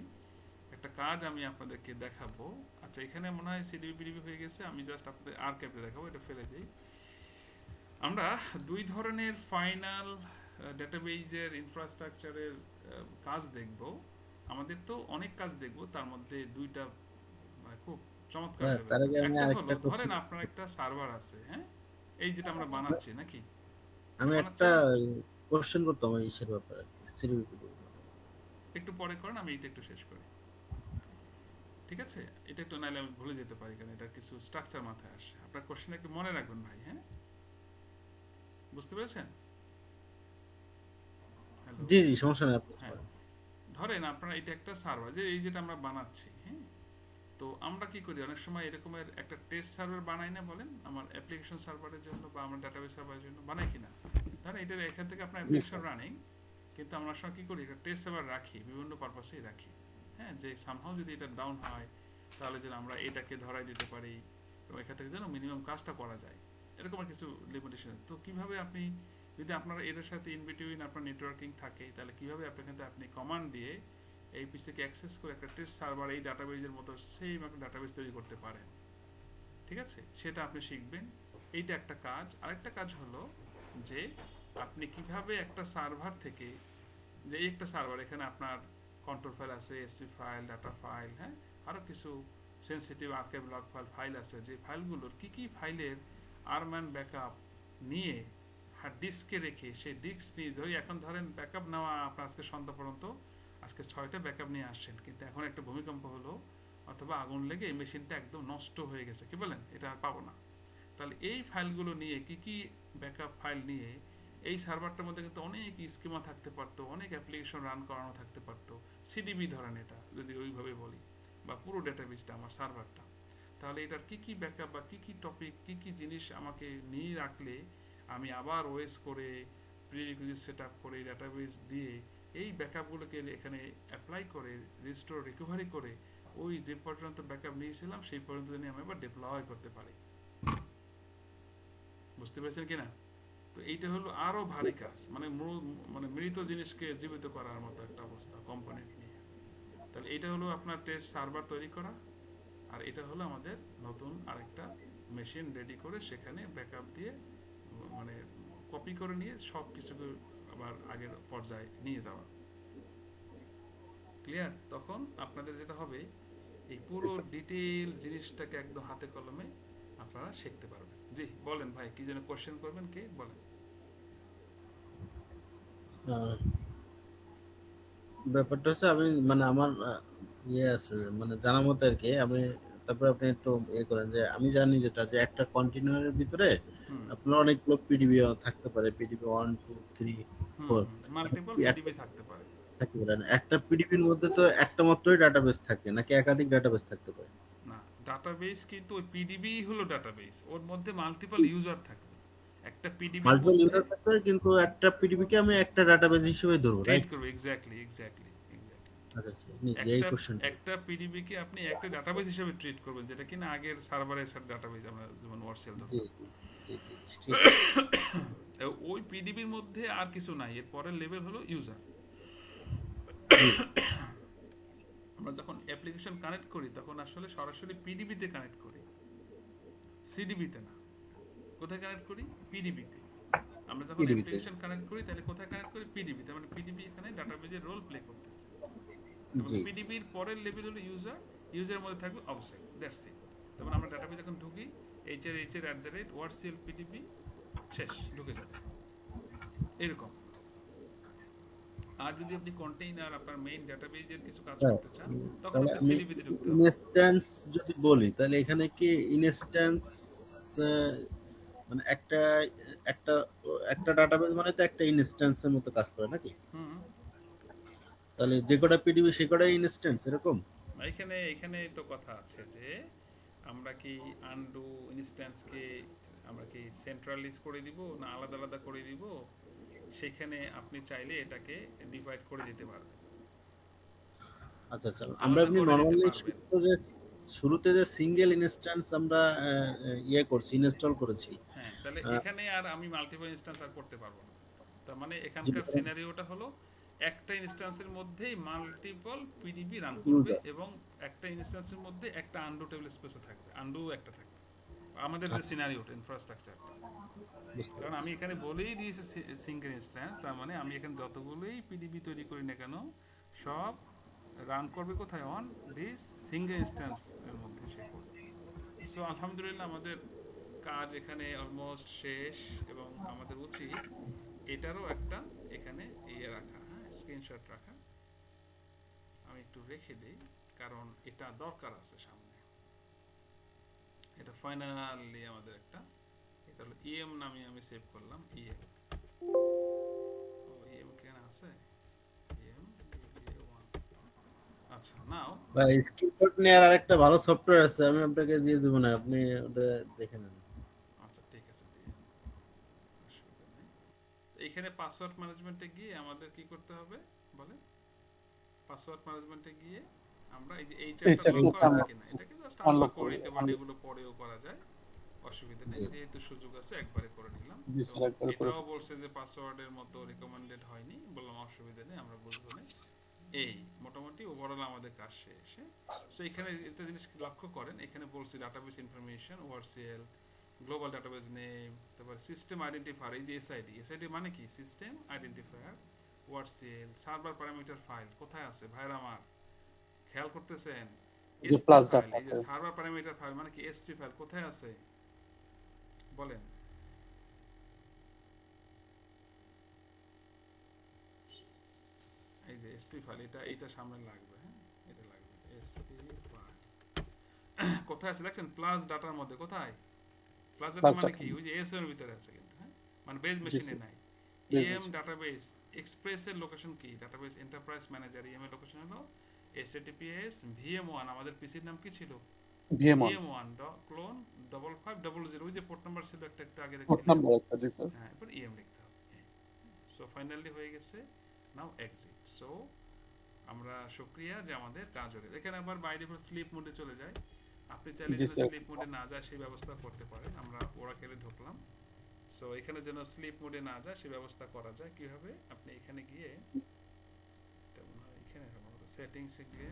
একটা কাজ আমি আপনাদেরকে দেখাবো। আচ্ছা এখানে মনে হয় সিডিবি পিডিবি হয়ে গেছে, আমি জাস্ট আপনাদের আর্কাইভে দেখাবো, এটা ফেলে দেই। আমরা দুই ধরনের ফাইনাল ডেটাবেজের ইনফ্রাস্ট্রাকচারের কাজ দেখব। আমাদের তো অনেক কাজ দেখব, তার মধ্যে দুইটা মানে খুব চমৎকার হ্যাঁ, level। তার আগে আমি একটা আরেকটা হলো ধরেন কোশ্চেন, আপনার একটা সার্ভার আছে, হ্যাঁ এই যেটা আমরা বানাচ্ছি নাকি আমি বানাচ্ছি একটা না? কোশ্চেন করতাম এই ইসের ব্যাপারে, সিডিবি। একটু পরে করেন, আমি এটা একটু শেষ করি, ঠিক আছে? এটা একটু নাইলে আমি ভুলে যেতে পারি, কারণ এটা কিছু স্ট্রাকচার মাথায় আসে। আপনার কোশ্চেন একটু মনে রাখবেন ভাই, হ্যাঁ বুঝতে পেরেছেন? হ্যালো, জি জি, সমস্যা নেই, আপনি হ্যাঁ করেন। ধরেন আপনার এটা একটা সার্ভার, যে এই যেটা আমরা বানাচ্ছি, হ্যাঁ তো আমরা কি করি অনেক সময় এরকমের একটা টেস্ট সার্ভার বানাই না বলেন, আমার অ্যাপ্লিকেশন সার্ভারের জন্য বা আমার ডাটাবেস সার্ভারের জন্য বানাই কিনা? ধরেন এটা এখান থেকে আপনার অ্যাপ্লিকেশন রানিং, কিন্তু আমরা সময় কি করি, একটা টেস্ট সার্ভার রাখি, বিভিন্ন পারপাসেই রাখি, হ্যাঁ যে সামহাও যদি এটা ডাউন হয় তাহলে যেন আমরা এটাকে ধরাই দিতে পারি এবং এখান থেকে যেন মিনিমাম কাজটা করা যায়, এরকম কিছু লিমিটেশন। তো কিভাবে আপনি যদি আপনার এর সাথে ইন বিটুইন আপনার নেটওয়ার্কিং থাকে, তাহলে কিভাবে আপনি কমান্ড দিয়ে এই পিসিকে অ্যাক্সেস করে একটা টেস্ট সার্ভার এই ডাটাবেজের মতো সেম একটা ডাটাবেজ তৈরি করতে পারেন, ঠিক আছে? সেটা আপনি শিখবেন, এইটা একটা কাজ। আরেকটা কাজ হলো যে আপনি কিভাবে একটা সার্ভার থেকে, যে এই একটা সার্ভার, এখানে আপনার কন্ট্রোল ফাইল আছে, এসসি ফাইল, ডাটা ফাইল, হ্যাঁ আরও কিছু সেন্সিটিভ আর্কাইভ লগ ফাইল আছে, যে ফাইলগুলোর কি ফাইলের আরম্যান ব্যাকআপ নিয়ে হার্ড ডিস্কে রেখে, সেই ডিস্ক নিয়ে ধরি, এখন ধরেন ব্যাকআপ নেওয়া আপনার আজকে সন্ধ্যা পর্যন্ত আজকে 6টা ব্যাকআপ নিয়ে আসছেন, কিন্তু এখন একটা ভূমিকম্প হলো অথবা আগুন লেগে এই মেশিনটা একদম নষ্ট হয়ে গেছে, কি বলেন, এটা আর পাবো না। তাহলে এই ফাইলগুলো নিয়ে কি ব্যাকআপ ফাইল নিয়ে এই সার্ভারটার মধ্যে কিন্তু অনেক স্কিমা থাকতে পারতো, অনেক অ্যাপ্লিকেশন রান করানো থাকতে পারতো, সিডিবি ধরেন এটা যদি ওইভাবে বলি, বা পুরো ডেটাবেসটা আমার সার্ভারটা, তাহলে এটার কি ব্যাকআপ বা কি টপিক, কি জিনিস আমাকে নিয়ে রাখলে আমি আবার ওএস করে প্রিরিকুইজিট সেট আপ করে ডাটাবেস দিয়ে এই ব্যাকআপগুলোকে এখানে অ্যাপ্লাই করে রিস্টোর রিকভারি করে ওই যে পর্যন্ত ব্যাকআপ নিয়েছিলাম সেই পর্যন্ত নিয়ে আমি আবার ডিপ্লয় করতে পারি। বুঝতে পেরেছেন কিনা? তো এইটা হলো আরো ভারী কাজ, মানে মৃত জিনিসকে জীবিত করার মতো একটা অবস্থা কম্পোনেন্ট নিয়ে। তাহলে এটা হলো আপনার টেস্ট সার্ভার তৈরি করা, আর এটা হলো আমাদের নতুন আরেকটা মেশিন রেডি করে সেখানে ব্যাকআপ দিয়ে মানে কপি করে নিয়ে সব কিছুকে আবার আগের পর্যায়ে নিয়ে যাওয়া। ক্লিয়ার? তখন আপনাদের যেটা হবে, এই পুরো ডিটেইল জিনিসটাকে একদম হাতে কলমে আপনারা শিখতে পারবেন। জি বলেন ভাই, কি যেন কোশ্চেন করবেন, কে বলেন? ব্যাপারটা হচ্ছে আমি মানে আমার ইয়ে আছে মানে জানা মতো আর কি, আমি তারপরে আপনি একটু ইয়ে করেন যে আমি জানি যেটা যে একটা কন্টেইনারের ভিতরে আপনার অনেকগুলো পিডিবি থাকতে পারে, পিডিবি 1 2 3 4 মাল্টিপল পিডিবি থাকতে পারে। থাকতে পারে। একটা পিডিবির মধ্যে তো একটা মাত্রই ডাটাবেস থাকে নাকি একাধিক ডাটাবেস থাকতে পারে? না, ডাটাবেস কিন্তু ওই পিডিবি হলো ডাটাবেস, ওর মধ্যে মাল্টিপল ইউজার থাকবে। একটা পিডিবি মাল্টিপল ইউজার থাকতে পারে, কিন্তু একটা পিডিবিকে আমি একটা ডাটাবেস হিসেবে ধরবো, ট্রিট রাইট? করব। এক্স্যাক্টলি আচ্ছা এই একটা কোশ্চেনটা একটা পিডিবি কে আপনি একটা ডাটাবেস হিসেবে ট্রিট করবেন, যেটা কিনা আগের সার্ভারের সাথে ডাটাবেস আমরা যেমন ওয়ারসেল জি ধরতাম। জি জি, ঠিক আছে। ওই পিডিবির মধ্যে আর কিছু নাই, এর পরের লেভেল হলো ইউজার। আমরা যখন অ্যাপ্লিকেশন কানেক্ট করি তখন আসলে সরাসরি পিডিবিতে কানেক্ট করি, সিডিবিতে না। কোথায় কানেক্ট করি? পিডিবিতে। আমরা যখন PDB তে। অ্যাপ্লিকেশন কানেক্ট করি তাহলে কোথায় কানেক্ট করি? পিডিবিতে। মানে পিডিবি এখানে ডাটাবেজের রোল প্লে করতেছে। এবং জি পিডিবির পরের লেভেল হলো ইউজার, ইউজারের মধ্যে থাকবে অবজেক্ট, দ্যাটস ইট। তখন আমরা ডাটাবেজ যখন ঢুকি hr@wordcl pdb শেষ, ঢুকে যাবে এরকম। আর যদি আপনি কন্টেইনার আপনার মেইন ডাটাবেজের কিছু কাজ হ্যাঁ, করতে চান তখন তাহলে আপনি আমি সিডিবিতে ঢুকতে হবে। ইনস্ট্যান্স যদি বলি তাহলে এখানে কি ইনস্ট্যান্স মানে একটা একটা একটা ডাটাবেজ মানে তো একটা ইনস্ট্যান্সের মতো কাজ করে নাকি? হুম। তাহলে যে কটা পিডিবি সে কটাই ইনস্ট্যান্স এরকম? এখানে এখানে তো কথা আছে যে আমরা কি আনডু ইনস্ট্যান্সকে আমরা কি সেন্ট্রালাইজ করে দিব না আলাদা আলাদা করে দিব, সেখানে আপনি চাইলে এটাকে ডিভাইড করে দিতে পারবেন। আচ্ছা আচ্ছা, আমরা এমনি করে দিতে নরমালি পারবেন। শুরুতে যে সিঙ্গেল ইনস্ট্যান্স আমরা ইয়ে করছি, ইনস্টল করেছি, হ্যাঁ, তাহলে আহ, এখানে আর আমি মাল্টিপল ইনস্ট্যান্স আর করতে পারবো না। তার মানে এখানকার যেটা সিনারিওটা হলো একটা ইনস্ট্যান্সের মধ্যেই মাল্টিপল পিডিবি রান করবে ইউজার। এবং একটা ইনস্ট্যান্সের মধ্যে একটা আনডু টেবিল স্পেসও থাকবে, আনডু একটা থাকবে। আমাদের যে সিনারিওটা ইনফ্রাস্ট্রাকচারটা, বুঝতে কারণ আমি পারছি। এখানে বলেই দিয়েছি সিঙ্গেল ইনস্ট্যান্স, তার মানে আমি এখানে যতগুলোই পিডিবি তৈরি করি না কেন সব রান করবে কোথায়? অন দিস সিঙ্গেল ইনস্ট্যান্স এর মধ্যে সে করবে। সো আলহামদুলিল্লাহ আমাদের কাজ এখানে অলমোস্ট শেষ এবং আমাদের উচিত এটারও একটা এখানে ইয়ে রাখা, হ্যাঁ, স্ক্রিনশট রাখা। আমি একটু রেখে দিই কারণ এটা দরকার আছে সামনে। এটা ফাইনালি আমাদের একটা, এটা হলো ইএম নামে আমি সেভ করলাম। ইএম, ও ইএম কেন আছে? ইএম আচ্ছা, নাও ভাই স্ক্রিনশট নেওয়ার আরেকটা ভালো সফটওয়্যার আছে, আমি আপনাকে দিয়ে দেবো না, আপনি ওটা দেখে নেন। আচ্ছা ঠিক আছে, দিয়ে অসুবিধা নেই। তো এখানে পাসওয়ার্ড ম্যানেজমেন্টে গিয়ে আমাদের কি করতে হবে বলে? পাসওয়ার্ড ম্যানেজমেন্টে গিয়ে আমরা এই যে এই এই চ্যাপ্টার লক চ্যাপ্টারটা করা আছে আমরা কিনা এটাকে জাস্ট আনলক আনলক করে করব। দিতে পারি, এগুলো পরেও করা যায়, অসুবিধা নেই। জি যেহেতু সুযোগ আছে একবারে করে নিলাম। জি এবং স্যার, একবার করে এটাও বলছে যে পাসওয়ার্ডের মতো রিকমেন্ডেড হয়নি, বললাম অসুবিধা নেই, আমরা বুঝবো না। এই মোটামুটি ওভারঅল আমাদের কাজ শেষ। সো এখানে একটা জিনিস লক্ষ্য করেন, এখানে বলছি database information ORCL, global database name, তারপর সিস্টেম আইডেন্টিফায়ার, এই যে এসআইডি, এসআইডি মানে কি? System identifier ORCL, server parameter file কোথায় আছে ভাইরা আমার? খেয়াল করতেছেন? যে এসপি প্লাস ফাইল, ডাটা এই যে সার্ভার প্যারামিটার ফাইল মানে কি? এসপি ফাইল কোথায় আছে বলেন? এই যে এসপি ফাইল, এটা সামনে লাগবে, হ্যাঁ, এটা লাগবে এসপি ফাইল। কোথায় আছে দেখছেন? প্লাস ডাটার মধ্যে কোথায়? প্লাস ডাটা প্লাস মানে ডাটা কি? ওই যে এস এর ভিতরে আছে কিন্তু, হ্যাঁ, মানে বেস জি মেশিনে স্যার, নাই। বেশ ইএম বেশ। ডাটাবেস এক্সপ্রেস এর লোকেশন কি? ডাটাবেস এন্টারপ্রাইজ ম্যানেজার ইএম এর লোকেশন হলো https vm1, আমাদের পিসির নাম কি ছিল? ভিএম1 vm1 ক্লোন 5500, ওই যে পোর্ট নাম্বার ছিল একটা একটু আগে পোর্ট দেখছিলেন, নাম্বার একটা, জি স্যার। হ্যাঁ, এবার ইএম লিখতে হবে। সো ফাইনালি হয়ে গেছে, নাও এক্সিট। সো আমরা শুকরিয়া যে আমাদের কাজ হয়ে গেছে। এখানে আবার বাইরে স্লিপ মোডে চলে যায়, আপনি চাইলে জি যেন স্যার। স্লিপ মোডে না যায় সেই ব্যবস্থা করতে পারেন। আমরা ওরাকেলে ঢুকলাম, সো এখানে যেন স্লিপ মোডে না যায় সেই ব্যবস্থা করা যায় কিভাবে? আপনি এখানে গিয়ে এটা মনে হয় এখানে সেটিংসে গিয়ে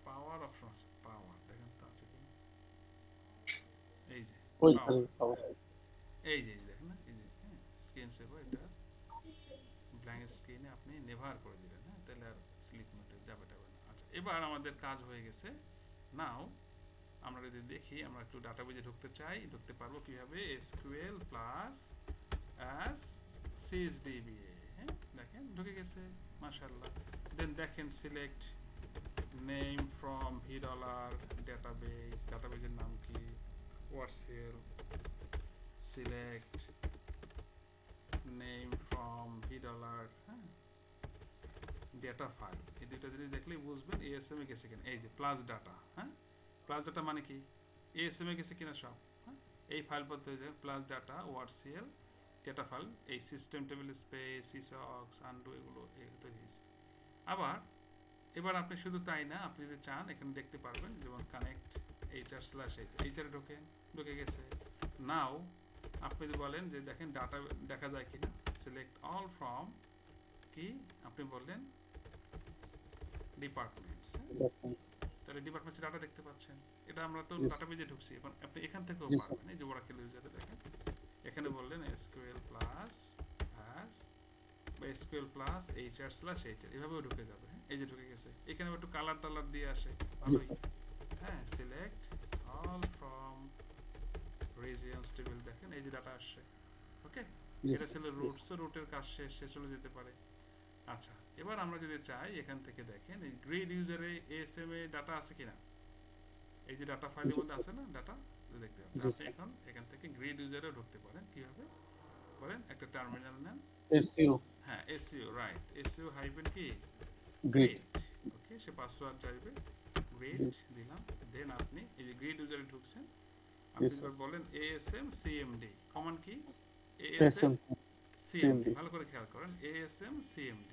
পাওয়ার অপশন আছে, পাওয়ার দেখেন তো আছে কি? এই যে ওই পাওয়ার, স্যার, এই যে দেখেন না, এই যে স্ক্রিন সেভার, এটা ব্ল্যাঙ্ক স্ক্রিনে আপনি নেভার করে দিলেন, হ্যাঁ, তাহলে আর স্লিপ মোডে যাবে না। আচ্ছা, এবার আমাদের কাজ হয়ে গেছে। নাও আমরা যদি দেখি, আমরা একটু ডাটাবেজে ঢুকতে চাই, ঢুকতে পারবো কিভাবে? এসকিউএল প্লাস অ্যাস সিএসডিবিএ, হ্যাঁ, দেখেন ঢুকে গেছে, মাশাআল্লাহ। দেন দেখেন select name from V dollar database, ডাটাবেজের নাম কি? ওয়ারসেল। Select name from V dollar, হ্যাঁ, ডেটা ফাইল। এই দুটো জিনিস দেখলেই বুঝবেন এএসএম এ গেছে কিনা। এই যে প্লাস ডাটা, হ্যাঁ, প্লাস ডাটা মানে কি? এএসএম এ গেছে কিনা সব, হ্যাঁ, এই ফাইল পদ্ধতি প্লাস ডাটা ওআরসিএল ডেটা ফাইল, এই সিস্টেম টেবিল স্পেস সিসঅক্স আনডু এগুলো তৈরি হয়েছে। আবার এবার আপনি শুধু তাই না, আপনি যদি চান এখানে দেখতে পারবেন, যেমন কানেক্ট HR/HR ঢোকেন, ঢুকে গেছে। নাও আপনি যদি বলেন যে দেখেন ডাটা দেখা যায় কিনা, সিলেক্ট অল ফ্রম কি আপনি বললেন ডিপার্টমেন্টস, তো তাহলে ডিপার্টমেন্ট ডাটা দেখতে পাচ্ছেন। এটা আমরা তো Yes. ডাটাবেজে ঢুকছি, এখন আপনি এখান থেকেও জি, স্যার। পারবেন। এই যে ওরাকেল ইউজারে দেখেন, এখানে বললেন SQL প্লাস হ্যাশ বা SQL প্লাস HR/HR এভাবেও ঢুকে যাবে। হ্যাঁ, এই যে ঢুকে গেছে। এখানে একটু কালার টালার দিয়ে আসে, জি ভালোই। স্যার। হ্যাঁ, select all from regions table, দেখেন এই যে ডাটা আসছে। ওকে, Yes, এটা sir. ছিল Yes. রুটস, রুটের কাজ শেষ, সে চলে যেতে পারে। আচ্ছা, এবার আমরা যদি চাই এখান থেকে দেখেন এই গ্রিড ইউজারে ASM এ ডাটা আছে কিনা। এই যে ডাটা ফাইলের Yes, মধ্যে sir. আছে না ডাটা, দেখতে পাবেন। Yes, আপনি sir. এখন এখান থেকে গ্রিড ইউজারে ঢুকতে পারেন। কিভাবে করেন, একটা টার্মিনাল নেন। SEO হ্যাঁ, SEO, রাইট, SEO হাইফেন কি grid. ওকে, সে পাসওয়ার্ড চাইবে, গ্রিড Grid. দিলাম। দেন আপনি এই যে গ্রিড ইউজারে ঢুকছেন, আপনি Yes, sir. এবার বলেন ASM CMD, কমান্ড কি ASM CMD, CMD. ভালো করে খেয়াল করেন, ASM CMD।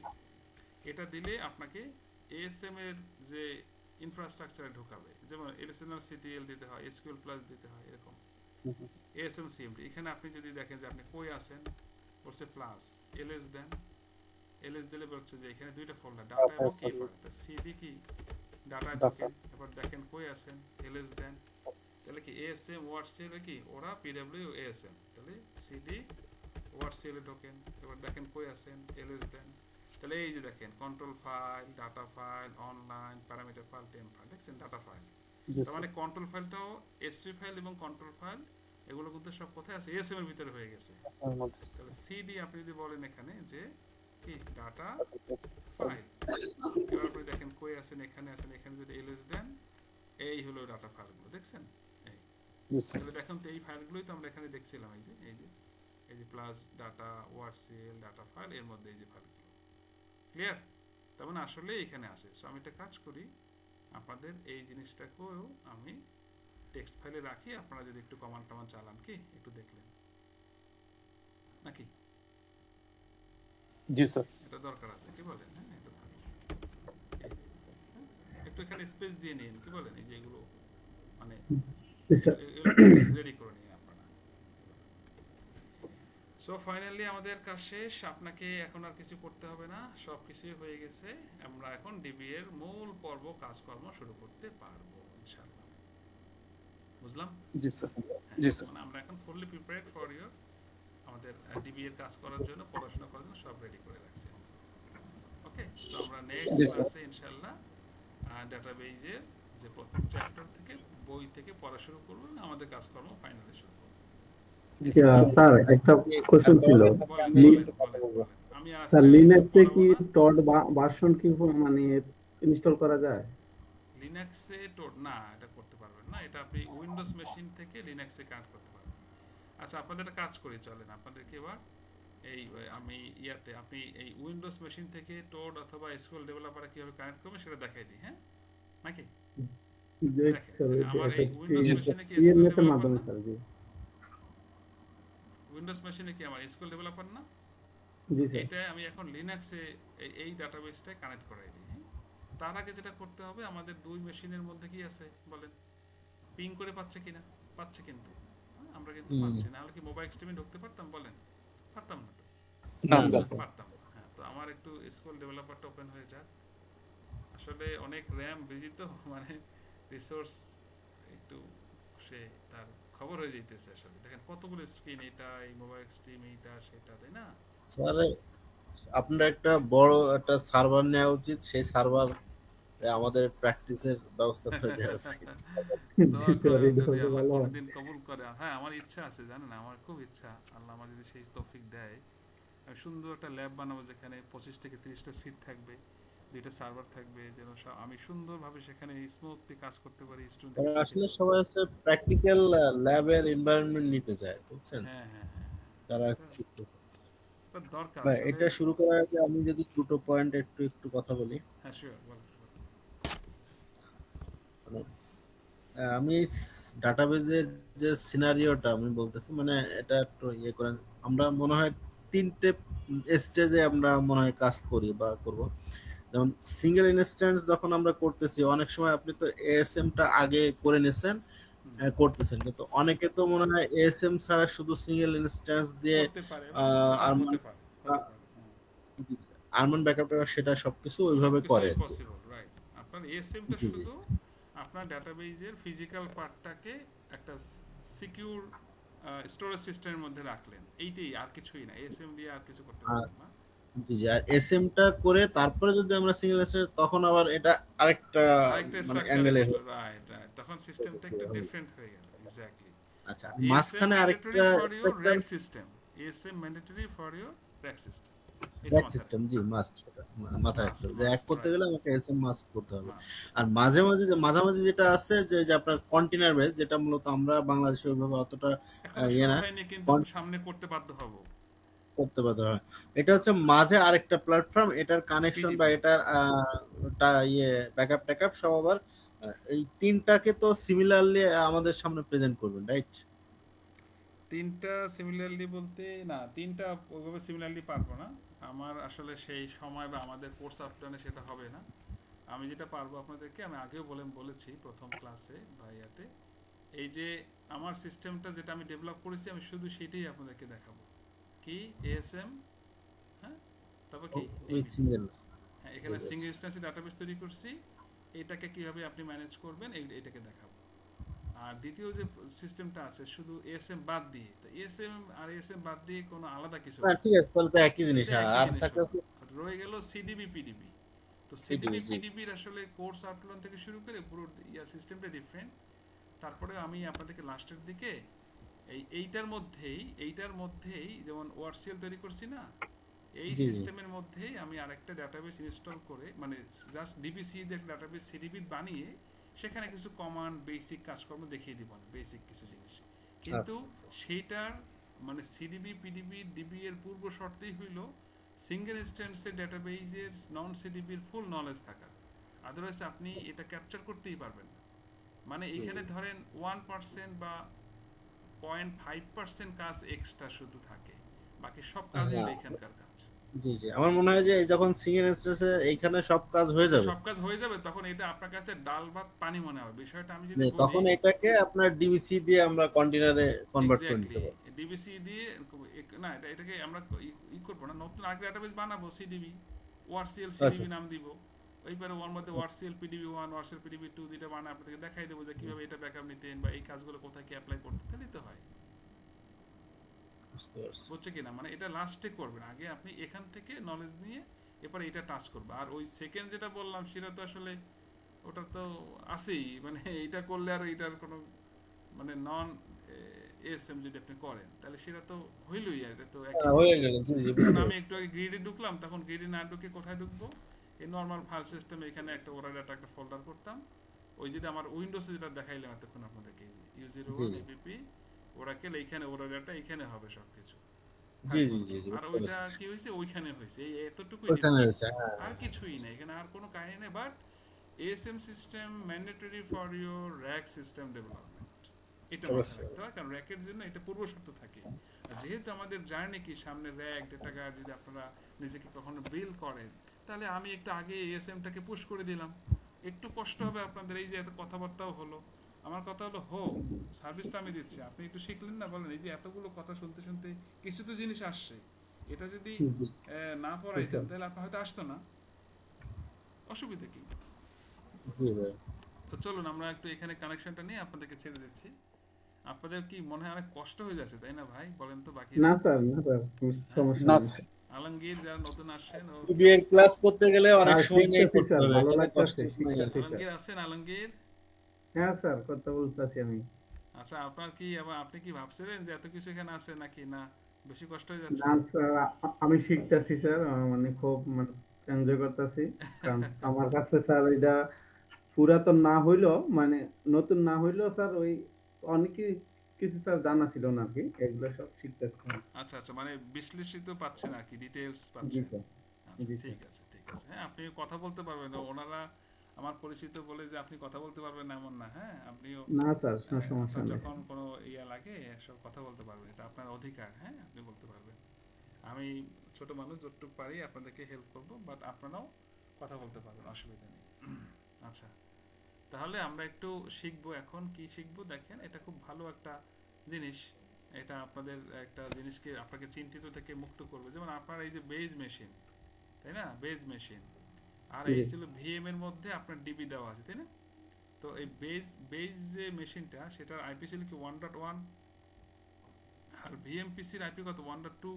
এটা দিলে আপনাকে ASM এর যে ইনফ্রাস্ট্রাকচারে ঢোকাবে, যেমন LSNR/CTL দিতে হয়, SQL প্লাস দিতে হয়, এরকম Mhm. ASM CMD। এখানে আপনি যদি দেখেন যে আপনি কই আছেন, বলছে প্লাস LS দেন, LS দিলে বলছে যে এখানে দুইটা ফোল্ডার, ডাটা এবং কি ফাইল, CD কি ডাটা Data. ঢোকেন। এবার দেখেন কই আছেন, LS দেন, তাহলে কি ASM WordCL কি ওরা PW ASM, তাহলে CD WordCL এ ঢোকেন। এবার দেখেন কই আছেন, LS দেন, তাহলে এই যে দেখেন control file, data file, online parameter file, temp file, দেখছেন ডাটা ফাইল। Yes, তার মানে sir. কন্ট্রোল ফাইলটাও SP ফাইল এবং কন্ট্রোল ফাইল এগুলো কিন্তু সব কোথায় আছে, ASM এর ভিতরে হয়ে গেছে। তার মধ্যে তাহলে CD আপনি যদি বলেন এখানে যে কি ডাটা ফাইল, এবার আপনি দেখেন কই আছেন, এখানে আছেন, এখানে যদি LS দেন, এই হলো ডাটা ফাইলগুলো, দেখছেন। এই Yes, sir. তাহলে দেখুন তো এই ফাইলগুলোই তো আমরা এখানে দেখছিলাম, এই যে এই যে plus data WordCL data file, এর মধ্যে এই যে ফাইলগুলো, ক্লিয়ার। তার মানে আসলে এখানে আছে। সো আমি একটা কাজ করি, আপনাদের এই জিনিসটাকেও আমি টেক্সট ফাইলে রাখি, আপনারা যদি একটু কমান্ড টমান্ড চালান, কি একটু দেখলেন নাকি, জি স্যার। এটা দরকার আছে, কি বলেন। হ্যাঁ, এটা ভালো। এই যে, হ্যাঁ, একটু এখানে স্পেস দিয়ে নিন, কি বলেন, এই যে এগুলো মানে Yes, sir. রেডি করে নিন আপনারা। সো ফাইনালি আমাদের কাজ শেষ, আপনাকে এখন আর কিছু করতে হবে না, সব কিছুই হয়ে গেছে। আমরা এখন ডিবি এর মূল পর্ব কাজকর্ম শুরু করতে পারবো ইনশাআল্লাহ। বুঝলাম? জি স্যার। হ্যাঁ, জি স্যার। মানে আমরা এখন ফুললি প্রিপেয়ার্ড ফর ইউর, আমাদের ডিবি এর কাজ করার জন্য, পড়াশোনা করার জন্য সব রেডি করে রাখছি। ওকে, সো আমরা নেক্সট জি, স্যার। ক্লাসে ইনশাআল্লাহ ডাটাবেজের যে প্রথম চ্যাপ্টার থেকে বই থেকে পড়া শুরু করব, আমাদের কাজকর্ম ফাইনালি শুরু করব। জি স্যার। স্যার একটা কোশ্চেন ছিল। বলেন, লি- বলেন। আমি স্যার আজকে লিনাক্সে কি পড়াবো না। টড ভার্সন কি মানে ইনস্টল করা যায়? লিনাক্সে না, এটা করতে পারবেন না। এটা আপনি উইন্ডোজ মেশিন থেকে লিনাক্সে কানেক্ট করতে পারবেন। আচ্ছা, আপনাদের একটা কাজ করি চলেন, আপনাদেরকে এবার এই আমি আপনি এই উইন্ডোজ মেশিন থেকে টোড অথবা এসকিউএল ডেভেলপারে কিভাবে কানেক্ট করবেন সেটা দেখাই দিই, হ্যাঁ নাকি? জি দেখেন, স্যার, আমার এই উইন্ডোজ জি, মেশিনে কি ইএমএস এসকিউএল এর ডেভেলপার মাধ্যমে না? স্যার। জি উইন্ডোজ মেশিনে কি আমার এসকিউএল ডেভেলপার না? জি স্যার। এটা আমি এখন লিনাক্সে এই ডাটাবেসটা কানেক্ট করাই দিই, হ্যাঁ? তার আগে যেটা করতে হবে, আমাদের দুই মেশিনের মধ্যে কি আছে বলেন, পিং করে পাচ্ছে কিনা, পাচ্ছে কিন্তু, হ্যাঁ, আমরা কিন্তু পাচ্ছি না। হলে কি মোবাইল স্ট্রিমে ঢুকতে পারতাম বলেন, পারতাম না তো, না স্যার। পারতাম না। হ্যাঁ, তো আমার একটু এসকিউএল ডেভেলপারটা ওপেন হয়ে যাক। আসলে অনেক র্যাম বিজি তো, মানে রিসোর্স একটু সে তার খবর হয়ে যাইতেছে। আসলে দেখেন কতগুলো স্ক্রিন, এটা এই মোবাইল স্ট্রিম, এইটা সেটা, তাই না? স্যার আপনার একটা বড় একটা সার্ভার নেওয়া উচিত, সেই সার্ভার আমাদের প্র্যাকটিসের ব্যবস্থা করে দেওয়া উচিত। দোয়া জি স্যার, করেন এটা যদি হলে আল্লাহ ভালো হয়। কোনোদিন কবুল করে। হ্যাঁ, আমার ইচ্ছা আছে, জানেন, আমার খুব ইচ্ছা, আল্লাহ আমার যদি সেই তৌফিক দেয়, আমি সুন্দর একটা ল্যাব বানাবো যেখানে 25 থেকে 30টা সিট থাকবে, 2টা সার্ভার থাকবে, যেন আমি সুন্দরভাবে সেখানে স্মুথলি কাজ করতে পারি। কারণ আসলে সবাই হচ্ছে প্র্যাকটিক্যাল ল্যাবের এনভায়রনমেন্ট নিতে চায়, বুঝছেন, হ্যাঁ হ্যাঁ হ্যাঁ, তারা শিখতেছে। এটা দরকার ভাই, আসলে। এটা শুরু করার আগে আমি যদি দুটো পয়েন্ট একটু কথা বলি। হ্যাঁ, শিওর, বল। মানে, আমি ডাটাবেজের যে সিনারিওটা আমি বলতেছি, মানে এটা একটু ইয়ে করেন। আমরা মনে হয় 3টে স্টেজে আমরা মনে হয় কাজ করি বা করব। যেমন সিঙ্গেল ইনস্ট্যান্স যখন আমরা করতেছি, অনেক সময় আপনি তো এএসএমটা আগে করে নিয়েছেন, করতেছেন, কিন্তু অনেকে তো মনে হয় এএসএম ছাড়া শুধু সিঙ্গেল ইনস্ট্যান্স দিয়ে করতে পারে, আরমান হতে পারে, হতে পারে। আরমান ব্যাকআপ সেটা সবকিছু ওইভাবে করে। Possible, right. আপনার এএসএমটা জি, জি। শুধু আপনার ডাটাবেজের ফিজিক্যাল পার্টটাকে একটা সিকিউর স্টোরেজ সিস্টেমের মধ্যে রাখলেন, এইটাই, আর কিছুই না। এসএম দিয়ে আর কিছু করতে পারবেন না। জি জি। আর এসএমটা করে তারপরে যদি আমরা সিঙ্গেল তখন আবার এটা আরেকটা আরেকটা মানে স্ট্রাকচারে অ্যাঙ্গেলে রাইট রাইট, তখন সিস্টেমটা একটু ডিফারেন্ট হয়ে গেল। এক্স্যাক্টলি। আচ্ছা, ASM মাঝখানে mandatory আরেকটা for your structure rack system. ASM mandatory for your rack system. এটা ব্যাক মাথায় সিস্টেম, জি মাস্ট, মাথায় Must, রাখতে হবে যে এক must, করতে right. গেলে আমাকে এসএম মাস্ট করতে হবে। Must. আর মাঝামাঝি যেটা আছে যে আপনার কন্টেনার বেস, যেটা মূলত আমরা বাংলাদেশে ওইভাবে অতটা এখনো ইয়ে শুরু না হয়নি, কিন্তু কন- সামনে করতে বাধ্য হব। করতে পারতে হয়। এটা হচ্ছে মাঝে আরেকটা প্ল্যাটফর্ম, এটার কানেকশন PDP বা এটার ইয়ে ব্যাকআপ ট্যাকআপ সব আবার এই তিনটাকে তো সিমিলারলি আমাদের সামনে প্রেজেন্ট করবেন, রাইট? তিনটা সিমিলারলি বলতে না, তিনটা ওইভাবে সিমিলারলি পারবো না। আমার আসলে সেই সময় বা আমাদের কোর্স আউটলাইনে সেটা হবে না। আমি যেটা পারবো আপনাদেরকে, আমি আগেও বলেছি প্রথম ক্লাসে বা ইয়াতে, এই যে আমার সিস্টেমটা যেটা আমি ডেভেলপ করেছি, আমি শুধু সেটাই আপনাদেরকে দেখাবো। কি? এএসএম, হ্যাঁ, তারপর কি উইথ DB। সিঙ্গেল। হ্যাঁ, এখানে সিঙ্গেল ইনস্ট্যান্সে ডাটাবেস তৈরি করছি, এটাকে কিভাবে আপনি ম্যানেজ করবেন এটাকে দেখাবো। আর দ্বিতীয় যে সিস্টেমটা আছে শুধু এএসএম বাদ দিয়ে, তো এএসএম আর এএসএম বাদ দিয়ে কোনো আলাদা কিছু না, ঠিক আছে, তাহলে তো একই জিনিস। এটা হ্যাঁ, একই আর জিনিস থাকে হলো। রয়ে গেল সিডিবি পিডিবি। তো সিডিবি জি। পিডিবির আসলে কোর্স আউটলাইন থেকে শুরু করে পুরো সিস্টেমটা ডিফারেন্ট। তারপরে আমি আপনাদেরকে লাস্টের দিকে এইটার মধ্যেই যেমন ওআরসিএল তৈরি করছি না, এই জি জি। সিস্টেমের মধ্যেই আমি আরেকটা ডাটাবেস ইনস্টল করে, মানে জাস্ট ডিবিসি দিয়ে একটা ডাটাবেস সিডিবি বানিয়ে সেখানে কিছু কমান্ড বেসিক কাজকর্ম দেখিয়ে দিব, বেসিক কিছু জিনিস। কিন্তু সেইটার মানে সিডিবি পিডিবি ডিবি এর পূর্ব শর্তেই হইল সিঙ্গেল ইনস্ট্যান্সের ডাটাবেজের নন সিডিবির ফুল নলেজ থাকা, আদারওয়াইজ আপনি এটা ক্যাপচার করতেই পারবেন না। মানে এখানে ধরেন 1% বা 0.5% কাজ এক্সট্রা শুধু থাকে, বাকি সব কাজই হলো এখানকার কাজ। জি জি। আমার মনে হয় যে যখন সিঙ্গেল ইনস্ট্যান্সে এইখানে সব কাজ হয়ে যাবে, সব কাজ হয়ে যাবে, তখন এটা আপনার কাছে ডাল ভাত পানি মনে হবে। বিষয়টা আমি যদি তখন বলি, এটাকে আপনার ডিবিসি দিয়ে আমরা কন্টেনারে কনভার্ট করে নিতে পারবো। ডিবিসি দিয়ে না, এটাকে আমরা করবো না, নতুন আরেকটা ডাটাবেস বানাবো সিডিবি, ওআরসিএল সিডিবি নাম দিব। ওইবারে ওর মধ্যে ওআরসিএল পিডিবি 1 ওআরসিএল পিডিবি 2 দুইটা বানায় আপনাদেরকে দেখাই দেবো যে কিভাবে এটা ব্যাকআপ নিতেন বা এই কাজগুলো কোথায় কি অ্যাপ্লাই করতে, তাহলেই তো হয়। বুঝছে কিনা? মানে এটা লাস্টে করবেন, আগে আপনি এখান থেকে নলেজ নিয়ে এরপর এটা টাচ করবে। আর ওই সেকেন্ড যেটা বললাম সেটা তো আসলে ওটা তো আছেই, মানে এটা করলে আর এটার কোনো মানে নন এএসএম যদি আপনি করেন তাহলে সেটা তো হইলই, আর এটা তো একই। হয়ে গেল। জি জি, আমি একটু আগে গ্রিডে ঢুকলাম, তখন গ্রিডে না ঢুকে কোথায় ঢুকবো? এই নর্মাল ফাইল সিস্টেমে এখানে একটা ওরা ডাটা একটা ফোল্ডার করতাম, ওই যেটা আমার উইন্ডোজে যেটা দেখাইলাম এতক্ষণ আপনাদেরকে, U01 এবিপি ওরাকেল, এইখানে ওরা ডাটা এইখানে হবে সবকিছু। জি জি জি জি। আর ওইটা কি হয়েছে, ওইখানে হয়েছে, এই এতটুকুই, ওখানে হয়েছে। আর কিছুই না এখানে, আর কোনো কাহিনী নেই। But ASM system mandatory for your rack system development, এটা মাথায় রাখতে হয়, কারণ র্যাকের জন্য এটা পূর্ব শর্ত থাকে। আর যেহেতু আমাদের জার্নি কি সামনে র্যাক ডেটা গার্ড, যদি আপনারা নিজেকে কখনো বিল করেন, তাহলে আমি একটু আগে এএসএমটাকে পুশ করে দিলাম। একটু কষ্ট হবে আপনাদের, এই যে এত কথাবার্তাও হলো, আমার কথা হলো সার্ভিসটা আমি দিচ্ছি, আপনি একটু শিখলেন না, বলেন এই যে এতগুলো কথা শুনতে শুনতে কিছু তো জিনিস আসছে, এটা যদি না পড়াইতাম তাহলে আপনার হয়তো আসতো না, অসুবিধা কি? তো চলুন আমরা একটু এখানে কানেকশনটা নিয়ে আপনাদেরকে ছেড়ে দিচ্ছি। আপনাদের কি মনে হয় অনেক কষ্ট হয়ে যাচ্ছে, তাই না ভাই? বলেন তো বাকি। না স্যার, না স্যার, সমস্যা না নেই। স্যার, আলমগীর যারা নতুন আসছেন, বিএর ক্লাস করতে গেলে অনেক স্যার, সময় নিয়ে শিখতেছি করতে স্যার, হবে, ভালো এখানে কষ্ট লাগতেছে, নাই। শিখতেছি স্যার। আলমগীর আছেন? আলমগীর, হ্যাঁ স্যার, কথা বলতেছি আমি। আচ্ছা, আপনার কি আপনি কি ভাবছিলেন যে এত কিছু এখানে আছে নাকি না বেশি কষ্ট হয়ে যাচ্ছে? না স্যার, আমি শিখতেছি স্যার, মানে খুব মানে এনজয় করতেছি। কারণ আমার কাছে স্যার এটা পুরাতন না হইলো, মানে নতুন না হইলেও স্যার ওই অনেকই কিছু স্যার জানা ছিল না আর কি, এগুলো সব শিখতেছি। আচ্ছা আচ্ছা, মানে বিশ্লেষিত পাচ্ছেন আর কি, ডিটেইলস জি পাচ্ছেন। স্যার, আচ্ছা, জি ঠিক স্যার। আছে ঠিক আছে। হ্যাঁ, আপনি কথা বলতে পারবেন, ওনারা আমার পরিচিত বলে যে আপনি কথা বলতে পারবেন না এমন না। হ্যাঁ, আপনিও না স্যার, কোনো সমস্যা আপনার নেই যখন স্যার। কোনো ইয়া লাগে সব কথা বলতে পারবেন, এটা আপনার অধিকার। হ্যাঁ, আপনি বলতে পারবেন। আমি ছোট মানুষ, যতটুকু পারি আপনাদেরকে হেল্প করব, বাট আপনারাও কথা বলতে পারবেন, অসুবিধা নেই। আচ্ছা, তাহলে আমরা একটু শিখবো। এখন কি শিখবো দেখেন, এটা খুব ভালো একটা জিনিস, এটা আপনাদের একটা জিনিসকে আপনাকে চিন্তিত থেকে মুক্ত করবে। যেমন আপনার এই যে বেজ মেশিন, তাই না? বেজ মেশিন, আর এই ছিল ভিএম এর মধ্যে আপনার ডিবি দেওয়া আছে, তাই না? তো এই বেজ যে মেশিনটা সেটার আইপি ছিল কি 1.1, আর ভিএমপিসির আইপি কত 1.2।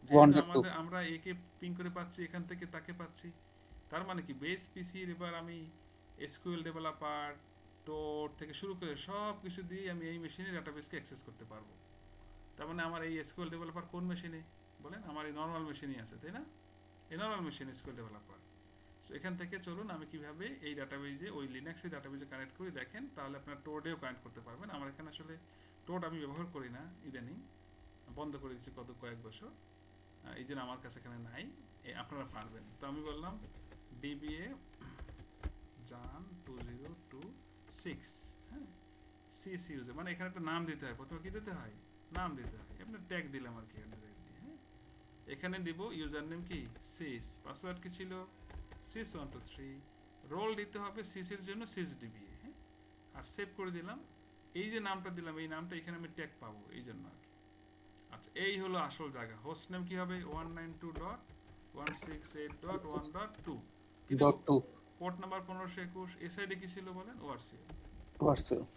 যেহেতু 1.2 আমরা একে পিং করে পাচ্ছি, এখান থেকে তাকে পাচ্ছি, তার মানে কি বেস পিসির এবার আমি এসকিউএল ডেভেলপার টোর থেকে শুরু করে সব কিছু দিয়ে আমি এই মেশিনে ডাটাবেসকে অ্যাক্সেস করতে পারবো। তার মানে আমার এই এসকিউএল ডেভেলপার কোন মেশিনে বলেন? আমার এই নর্মাল মেশিনই আছে, তাই না? এই normal machine SQL developer. So এখান থেকে চলুন আমি কিভাবে এই ডাটাবেজে ওই লিনাক্সের ডাটাবেজে কানেক্ট করি দেখেন, তাহলে আপনার টোডেও কানেক্ট করতে পারবেন। আমার এখানে আসলে টোড আমি ব্যবহার করি না ইদানিং, বন্ধ করে দিচ্ছি কয়েক বছর, এই জন্য আমার কাছে এখানে নাই, আপনারা পারবেন। তো আমি বললাম ডিবিএ জান 2026, হ্যাঁ, সিএস ইউজার, মানে এখানে একটা নাম দিতে হয়, প্রথমে কি দিতে হয়? নাম দিতে হয়। আপনার ট্যাগ দিলাম আর কি, হ্যাঁ, এখানে দিব ইউজার নেম কি সিস, পাসওয়ার্ড কি ছিল sis123, রোল দিতে হবে সিস এর জন্য sysdba, হ্যাঁ, আর সেভ করে দিলাম। এই যে নামটা দিলাম এই নামটা এখানে আমি ট্যাগ পাবো এই জন্য আর কি। আচ্ছা, এই হলো আসল জায়গা। হোস্ট নেম কি হবে 192.168.1.2, পোর্ট নাম্বার 1521, এসআইডি কি ছিল বলেন? ওআরসি।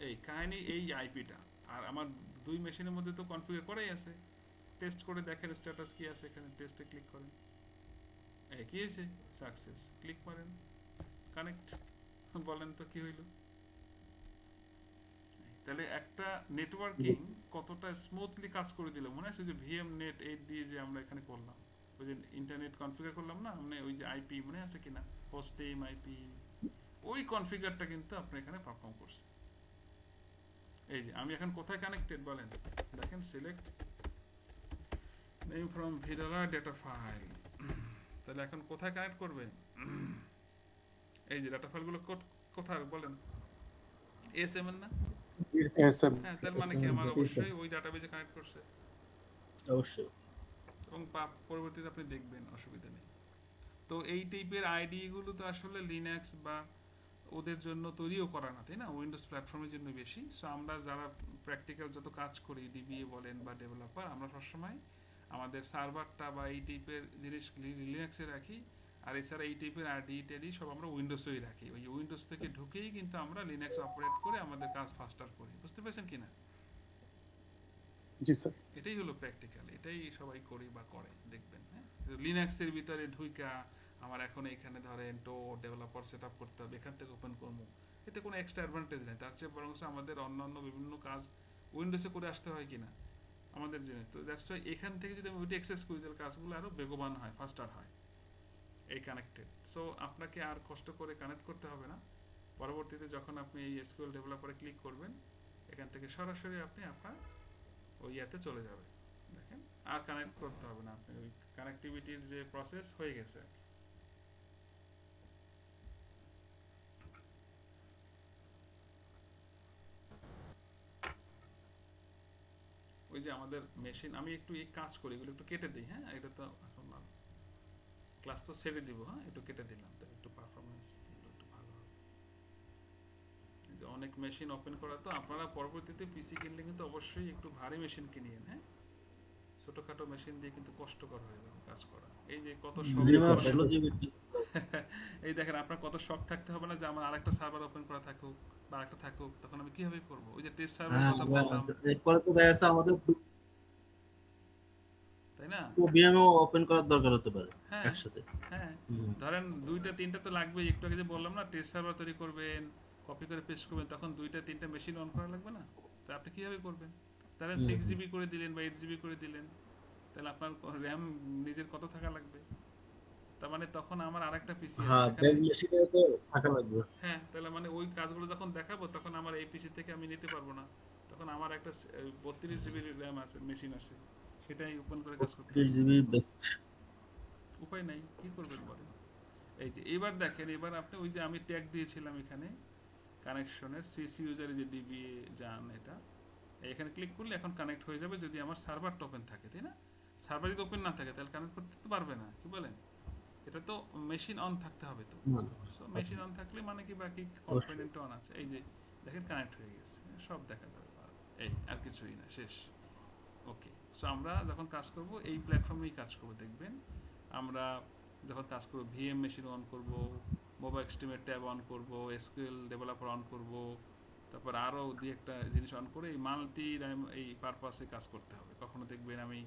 এই কাহিনী, এই আইপিটা। আর আমার দুই মেশিনের মধ্যে তো কনফিগার করাই আছে। টেস্ট করে দেখেন স্ট্যাটাস কি আছে, এখানে টেস্টে ক্লিক করেন, এই কি হয়েছে? সাকসেস। ক্লিক করেন, কানেক্ট, বলেন তো কি হইল? তাহলে একটা নেটওয়ার্কিং কতটা স্মুথলি কাজ করে দিল, মনে আছে যে ভিএম নেট 8 দিয়ে যে আমরা এখানে করলাম, ওই যে ইন্টারনেট কনফিগার করলাম না, মানে ওই যে আইপি মনে আছে কিনা, হোস্ট নেম আইপি, ওই কনফিগারটা কিন্তু আপনি এখানে পারফর্ম করছে। এই যে আমি এখন কোথায় কানেক্টেড বলেন, দেখেন সিলেক্ট নেম ফ্রম ভিডারা ডেটা ফাইল। তাহলে এখন কোথায় কানেক্ট করবেন? এই যে ডাটা ফাইলগুলো কোথায় বলেন? এসএমএল না? হ্যাঁ, তার মানে কি আমার অবশ্যই ওই ডাটাবেজে কানেক্ট করছে অবশ্যই, এবং পরবর্তীতে আপনি দেখবেন, অসুবিধা নেই। তো এই টাইপের আইডি গুলো তো আসলে লিনাক্স বা ওদের জন্য তৈরিও করা না, তাই না? উইন্ডোজ প্ল্যাটফর্মের জন্য বেশি। সো আমরা যারা প্র্যাকটিক্যাল যত কাজ করি, ডিবিএ বলেন বা ডেভেলপার, আমরা সবসময় আমাদের সার্ভারটা বা এই টাইপের জিনিস লিনাক্সে রাখি, আর এছাড়া এই টাইপের আইডি সব আমরা উইন্ডোজেই রাখি। ওই উইন্ডোজ থেকে ঢুকেই কিন্তু আমরা লিনাক্স অপারেট করে আমাদের কাজ ফাস্টার করি। বুঝতে পেরেছেন কিনা? জি স্যার। এটাই হলো প্র্যাকটিক্যাল, এটাই সবাই করি বা করে, দেখবেন। হ্যাঁ, লিনাক্সের ভিতরে ঢুইকা আমার এখন এখানে ধরেন টো ডেভেলপার সেট আপ করতে হবে, এখান থেকে ওপেন করবো, এতে কোনো এক্সট্রা অ্যাডভান্টেজ নেই। তার চেয়ে বরং আমাদের অন্যান্য বিভিন্ন কাজ উইন্ডোজে করে আসতে হয় কিনা আমাদের জন্য। তো দ্যাটস ওয়াই এখান থেকে যদি আমি ওইটা অ্যাক্সেস করি তাহলে কাজগুলো আরও বেগবান হয়, ফাস্টার হয় এই কানেক্টেড। সো আপনাকে আর কষ্ট করে কানেক্ট করতে হবে না। পরবর্তীতে যখন আপনি এই এসকিউএল ডেভেলপারে ক্লিক করবেন, এখান থেকে সরাসরি আপনি আপনার ওই ইয়াতে চলে যাবে। দেখেন, আর কানেক্ট করতে হবে না, আপনি ওই কানেক্টিভিটির যে প্রসেস হয়ে গেছে। ওই যে আমাদের মেশিন, আমি একটু এই কাজ করি, এগুলো একটু কেটে দিই। হ্যাঁ, এটা তো এখন ক্লাস তো ছেড়ে দিব, হ্যাঁ, একটু কেটে দিলাম, তাহলে একটু পারফরমেন্স একটু ভালো হবে। যে অনেক মেশিন ওপেন করা, তো আপনারা পরবর্তীতে পিসি কিনলে কিন্তু অবশ্যই একটু ভারী মেশিন কিনিয়েন। হ্যাঁ, ছোটখাটো মেশিন দিয়ে কিন্তু কষ্টকর হয়ে যাবে কাজ করা। এই যে কত শখ, এই দেখেন আপনার কত শখ থাকতে হবে না যে আমার আরেকটা সার্ভার ওপেন করা থাকুক বা আরেকটা থাকুক, তখন আমি কিভাবে করব? ওই যে টেস্ট সার্ভার কথা বললাম, এরপরে তো দেখা যাচ্ছে আমাদের তাই না? ভিএমও ওপেন করার দরকার হতে পারে হ্যাঁ একসাথে। হ্যাঁ, ধরেন 2টা 3টা তো লাগবে। একটু আগে যে বললাম না, টেস্ট সার্ভার তৈরি করবেন, কপি করে পেস্ট করবেন, তখন 2টা 3টা মেশিন অন করা লাগবে না? তা আপনি কিভাবে করবেন? তাহলে 6GB করে দিলেন বা 8GB করে দিলেন, তাহলে আপনার র্যাম নিজের কত থাকা লাগবে? তার মানে তখন আমার আরেকটা পিসি আছে, হ্যাঁ, বেজ মেশিনে তো থাকা লাগবে। হ্যাঁ, তাহলে মানে ওই কাজগুলো যখন দেখাবো তখন আমার এই পিসি থেকে আমি নিতে পারবো না, তখন আমার একটা 32GB র্যাম আছে, মেশিন আছে, সেটাই ওপেন করে কাজ করতে হবে। 32GB best. উপায় নাই, কি করবেন বলেন? এই যে এবার দেখেন, এবার আপনি ওই যে আমি ট্যাগ দিয়েছিলাম এখানে কানেকশনের সিসি ইউজারে যে ডিবিএ জান, এটা এখানে ক্লিক করলে এখন কানেক্ট হয়ে যাবে যদি আমার সার্ভারটা ওপেন থাকে, তাই না? সার্ভার যদি ওপেন না থাকে তাহলে কানেক্ট করতে তো পারবে না, কি বলেন? এটা তো মেশিন অন থাকতে হবে তো। সো মেশিন অন থাকলে মানে কি বাকি কম্পোনেন্ট অন আছে। এই যে দেখেন কানেক্ট হয়ে গেছে, সব দেখা যাবে। এই আর কিছুই না, শেষ। ওকে, সো আমরা যখন কাজ করব এই প্ল্যাটফর্মেই কাজ করব, দেখবেন। আমরা যখন কাজ করব ভিএম মেশিন অন করব, মোবাইল স্ট্রিমের ট্যাব অন করব, এসকিউএল ডেভেলপার অন করব, তারপর আরও দুই একটা জিনিস অন করে এই মাল্টি এই পারপাসে কাজ করতে হবে। কখনো দেখবেন আমি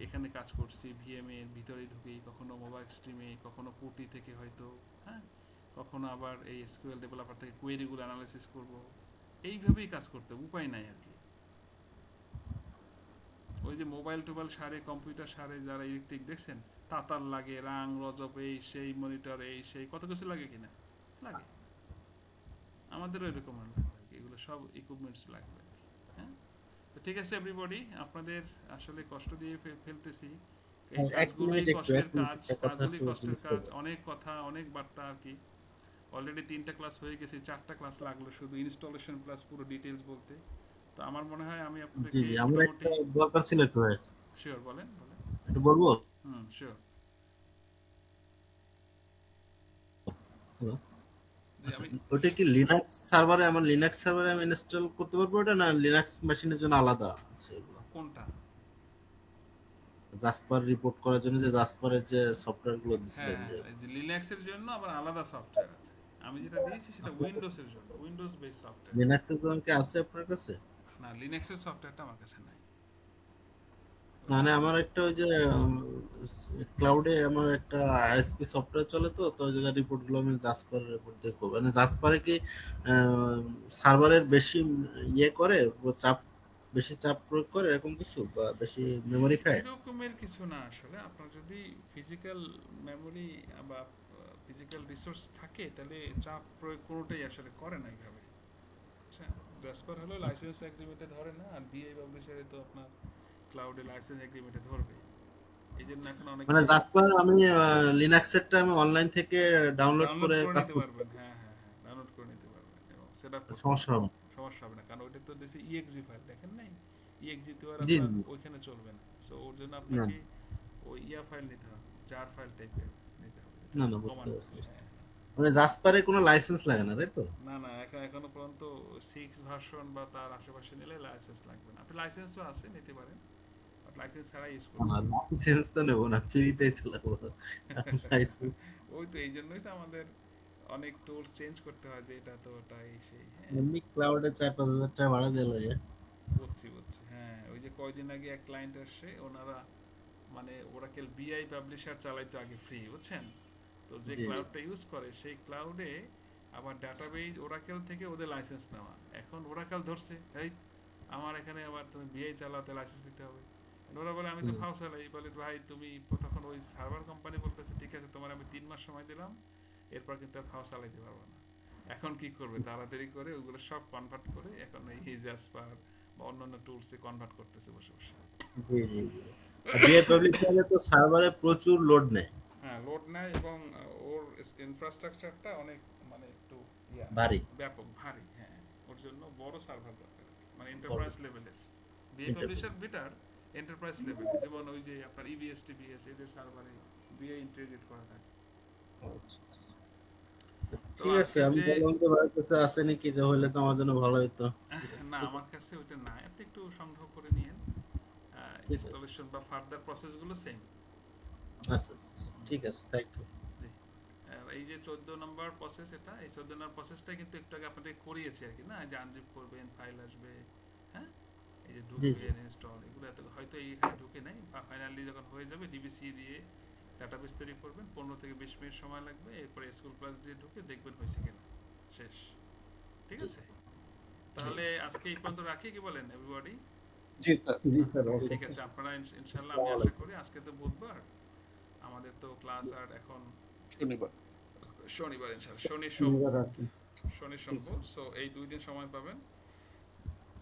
এখানে কাজ করছি ভিএম এর ভিতরে ঢুকি, কখনো মোবাইল স্ট্রিমে, কখনো পুটি থেকে হয়তো, হ্যাঁ, কখনো আবার এই এসকিউএল ডেভেলপার থেকে কোয়েরিগুলো অ্যানালাইসিস করব। এইভাবেই কাজ করতে হবে, উপায় নাই আর কি। ওই যে মোবাইল টোবাইল সারে, কম্পিউটার সারে যারা ইলেকট্রিক দেখছেন, তাতার লাগে, রাং রজব, এই সেই মনিটর, এই সেই কত কিছু লাগে কিনা, লাগে। আমাদেরও এরকম লাগবে, এগুলো সব ইকুইপমেন্টস লাগবে, হ্যাঁ। তো ঠিক আছে এভরিবডি, আপনাদের আসলে কষ্ট দিয়ে ফেলতেছি, এই কাজগুলোই কষ্টের কাজ, কাজগুলোই কষ্টের কাজ, অনেক কথা, অনেক বার্তা আর কি। অলরেডি 3টা ক্লাস হয়ে গেছে, 4টা ক্লাস লাগলো শুধু ইনস্টলেশন প্লাস পুরো ডিটেইলস বলতে। তো আমার মনে হয় আমি জি আপনাদেরকে জি আমার মোটামুটি একটা দরকার ছিল একটু ভাই, শিওর, বলেন বলেন। একটু বলবো? শিওর। হ্যালো, জি আচ্ছা আমি ওটা কি লিনাক্স সার্ভারে, আমার লিনাক্স সার্ভারে আমি ইনস্টল করতে পারবো ওটা, না লিনাক্স মেশিনের জন্য আলাদা আছে এগুলো? কোনটা? জাসপার রিপোর্ট করার জন্য যে জাসপারের যে সফটওয়্যার গুলো দিছিলেন, যে এই যে লিনাক্সের জন্য আবার আলাদা সফটওয়্যার আছে। আমি যেটা দিয়েছি সেটা উইন্ডোজের জন্য, উইন্ডোজ বেস সফটওয়্যার। লিনাক্সের জন্য কি আছে আপনার কাছে? না, লিনাক্সের সফটওয়্যারটা আমার কাছে নাই। মানে আমার একটা ওই যে ক্লাউডে আমার একটা আইএসপি সফটওয়্যার চলে, তো তো ওই জায়গায় রিপোর্ট গুলো আমি জাসপারের রিপোর্ট দিয়ে করবো। মানে জাসপারে কি সার্ভারের বেশি ইয়ে করে, ও চাপ, বেশি চাপ প্রয়োগ করে এরকম কিছু, বা বেশি মেমরি খায়? এরকমের কিছু না আসলে। আপনার যদি ফিজিক্যাল মেমোরি বা ফিজিক্যাল রিসোর্স থাকে তাহলে চাপ প্রয়োগ কোনোটাই আসলে করে না এইভাবে। আচ্ছা, জাসপার হলো লাইসেন্স এগ্রিমেন্টে ধরে না, আর বিআই পাবলিশারে তো আপনার ক্লাউডে লাইসেন্স এগ্রিমেন্টে ধরবে। এই জন্য এখন অনেকে মানে জাসপার আমি লিনাক্সেরটা আমি অনলাইন থেকে ডাউনলোড ডাউনলোড করে করে কাজ নিতে করতে পারবেন। হ্যাঁ হ্যাঁ হ্যাঁ, ডাউনলোড করে নিতে পারবেন এবং সেটআপ করতে সমস্যা পারবেন। হবে না? সমস্যা হবে না, কারণ ওইটা তো দিছে ইএক্সি ফাইল, দেখেন নাই? ইএক্সি তো আর জি আপনার জি। ওইখানে চলবে না। সো ওর জন্য না আপনাকে ওই ইয়া ফাইল নিতে হবে, জার ফাইল টাইপের নিতে হবে, না না, বুঝতে কমান্ড। পারছি বুঝতে পারছি। মানে জাসপারে কোনো লাইসেন্স লাগে না, তাই তো? না না, এখনো পর্যন্ত 6 ভার্সন বা তার আশেপাশে নিলে লাইসেন্স লাগবে না। আপনি লাইসেন্সও আছে, নিতে পারেন, বাট লাইসেন্স ছাড়া ইউজ করবেন। লাইসেন্স তো নেবো না, ফ্রিতেই চালাবো লাইসেন্স। ওই তো এই জন্যই তো আমাদের অনেক টুলস চেঞ্জ করতে হয়, যে এটা তো ওটাই সেই, হ্যাঁ। এমনি ক্লাউডে 4-5 হাজার টাকা ভাড়া দিয়ে লাগে। বুঝছি বুঝছি, হ্যাঁ। ওই যে কয়দিন আগে এক ক্লায়েন্ট আসছে, ওনারা মানে ওরাকেল বিআই পাবলিশার চালাইতো আগে ফ্রি, বুঝছেন? তো যে জি জি। ক্লাউডটা ইউজ করে সেই ক্লাউডে আবার ডাটাবেজ ওরাকেল থেকে ওদের লাইসেন্স নেওয়া। এখন ওরাকেল ধরছে, এই আমার এখানে আবার তুমি বিআই চালাতে লাইসেন্স দিতে হবে। ওরা বলে আমি তো ফাও চালাই। বলে ভাই তুমি, তখন ওই সার্ভার কোম্পানি বলতেছে ঠিক আছে তোমার আমি 3 মাস সময় দিলাম, এরপর কিন্তু আর ফাও চালাইতে পারবো না। এখন কি করবে, তাড়াতাড়ি করে ওগুলো সব কনভার্ট করে এখন এই জাসপার বা অন্যান্য টুলসে কনভার্ট করতেছে বসে বসে। জি জি। বিএ পাবলিশারে তো সার্ভারে প্রচুর লোড নেয়, হ্যাঁ, লোড নেয় এবং ওর ইনফ্রাস্ট্রাকচারটা অনেক মানে একটু ভারী। ব্যাপক ভারী, হ্যাঁ। ওর জন্য বড় সার্ভার দরকার, মানে এন্টারপ্রাইজ লেভেলের। বিএ পাবলিশার বেটার এন্টারপ্রাইজ লেভেলে, যেমন ওই যে আপনার ইবিএস টিবিএস এদের সার্ভারে বিএ ইন্টিগ্রেট করা থাকে। তো ঠিক আছে, আজকে আমি যে বললাম যে ভাই কাছে আছে নাকি, যে হলে তো আমার জন্য ভালো হতো। না, আমার কাছে ওইটা নাই, আপনি একটু সংগ্রহ করে নিয়েন। ঠিক আছে, ইনস্টলেশন বা ফার্দার প্রসেসগুলো সেম। আচ্ছা আচ্ছা, ঠিক আছে, থ্যাংক ইউ। জি। এই যে 14 নম্বর প্রসেস, এটা এই 14 নম্বর প্রসেসটা কিন্তু একটু আগে আপনাদের করিয়েছি আর কি, না? যে আনজিপ করবেন, ফাইল আসবে, হ্যাঁ, এই যে জি জি। ঢুকবেন, ইনস্টল, এগুলো এত হয়তো এইখানে ঢুকে নাই, বা ফাইনালি যখন হয়ে যাবে ডিবিসি দিয়ে ডাটাবেস তৈরি করবেন, 15 থেকে 20 মিনিট সময় লাগবে। এরপরে এসকিউএল প্লাস দিয়ে ঢুকে দেখবেন হয়েছে কিনা, শেষ। ঠিক আছে, তাহলে আজকে এই পর্যন্ত রাখি, কি বলেন এভরিবডি? জি স্যার। জি স্যার, ওকে। ঠিক আছে, আপনারা ইনশাআল্লাহ, আমি আশা করি, আজকে তো বুধবার, আমাদের তো ক্লাস আর এখন শনিবার। শনিবার, ইনশাআল্লাহ শনি সোম, ধন্যবাদ আপনি। শনি সোম, সো এই 2 দিন সময় পাবেন।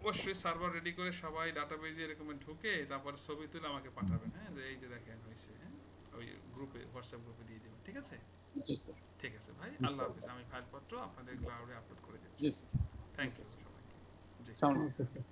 অবশ্যই সার্ভার রেডি করে সবাই ডাটাবেজে এরকম ঢুকে তারপরে ছবি তুলে আমাকে পাঠাবেন, হ্যাঁ, যে এই যে দেখেন হয়েছে, হ্যাঁ। ওই গ্রুপে, হোয়াটসঅ্যাপ গ্রুপে দিয়ে দেবেন, ঠিক আছে? জি স্যার। ঠিক আছে ভাই, আল্লাহ হাফেজ। আমি ফাইলপত্র আপনাদের ক্লাউডে আপলোড করে দিচ্ছি। জি স্যার। থ্যাংক ইউ সবাইকে। জি, সালাম। Okay sir.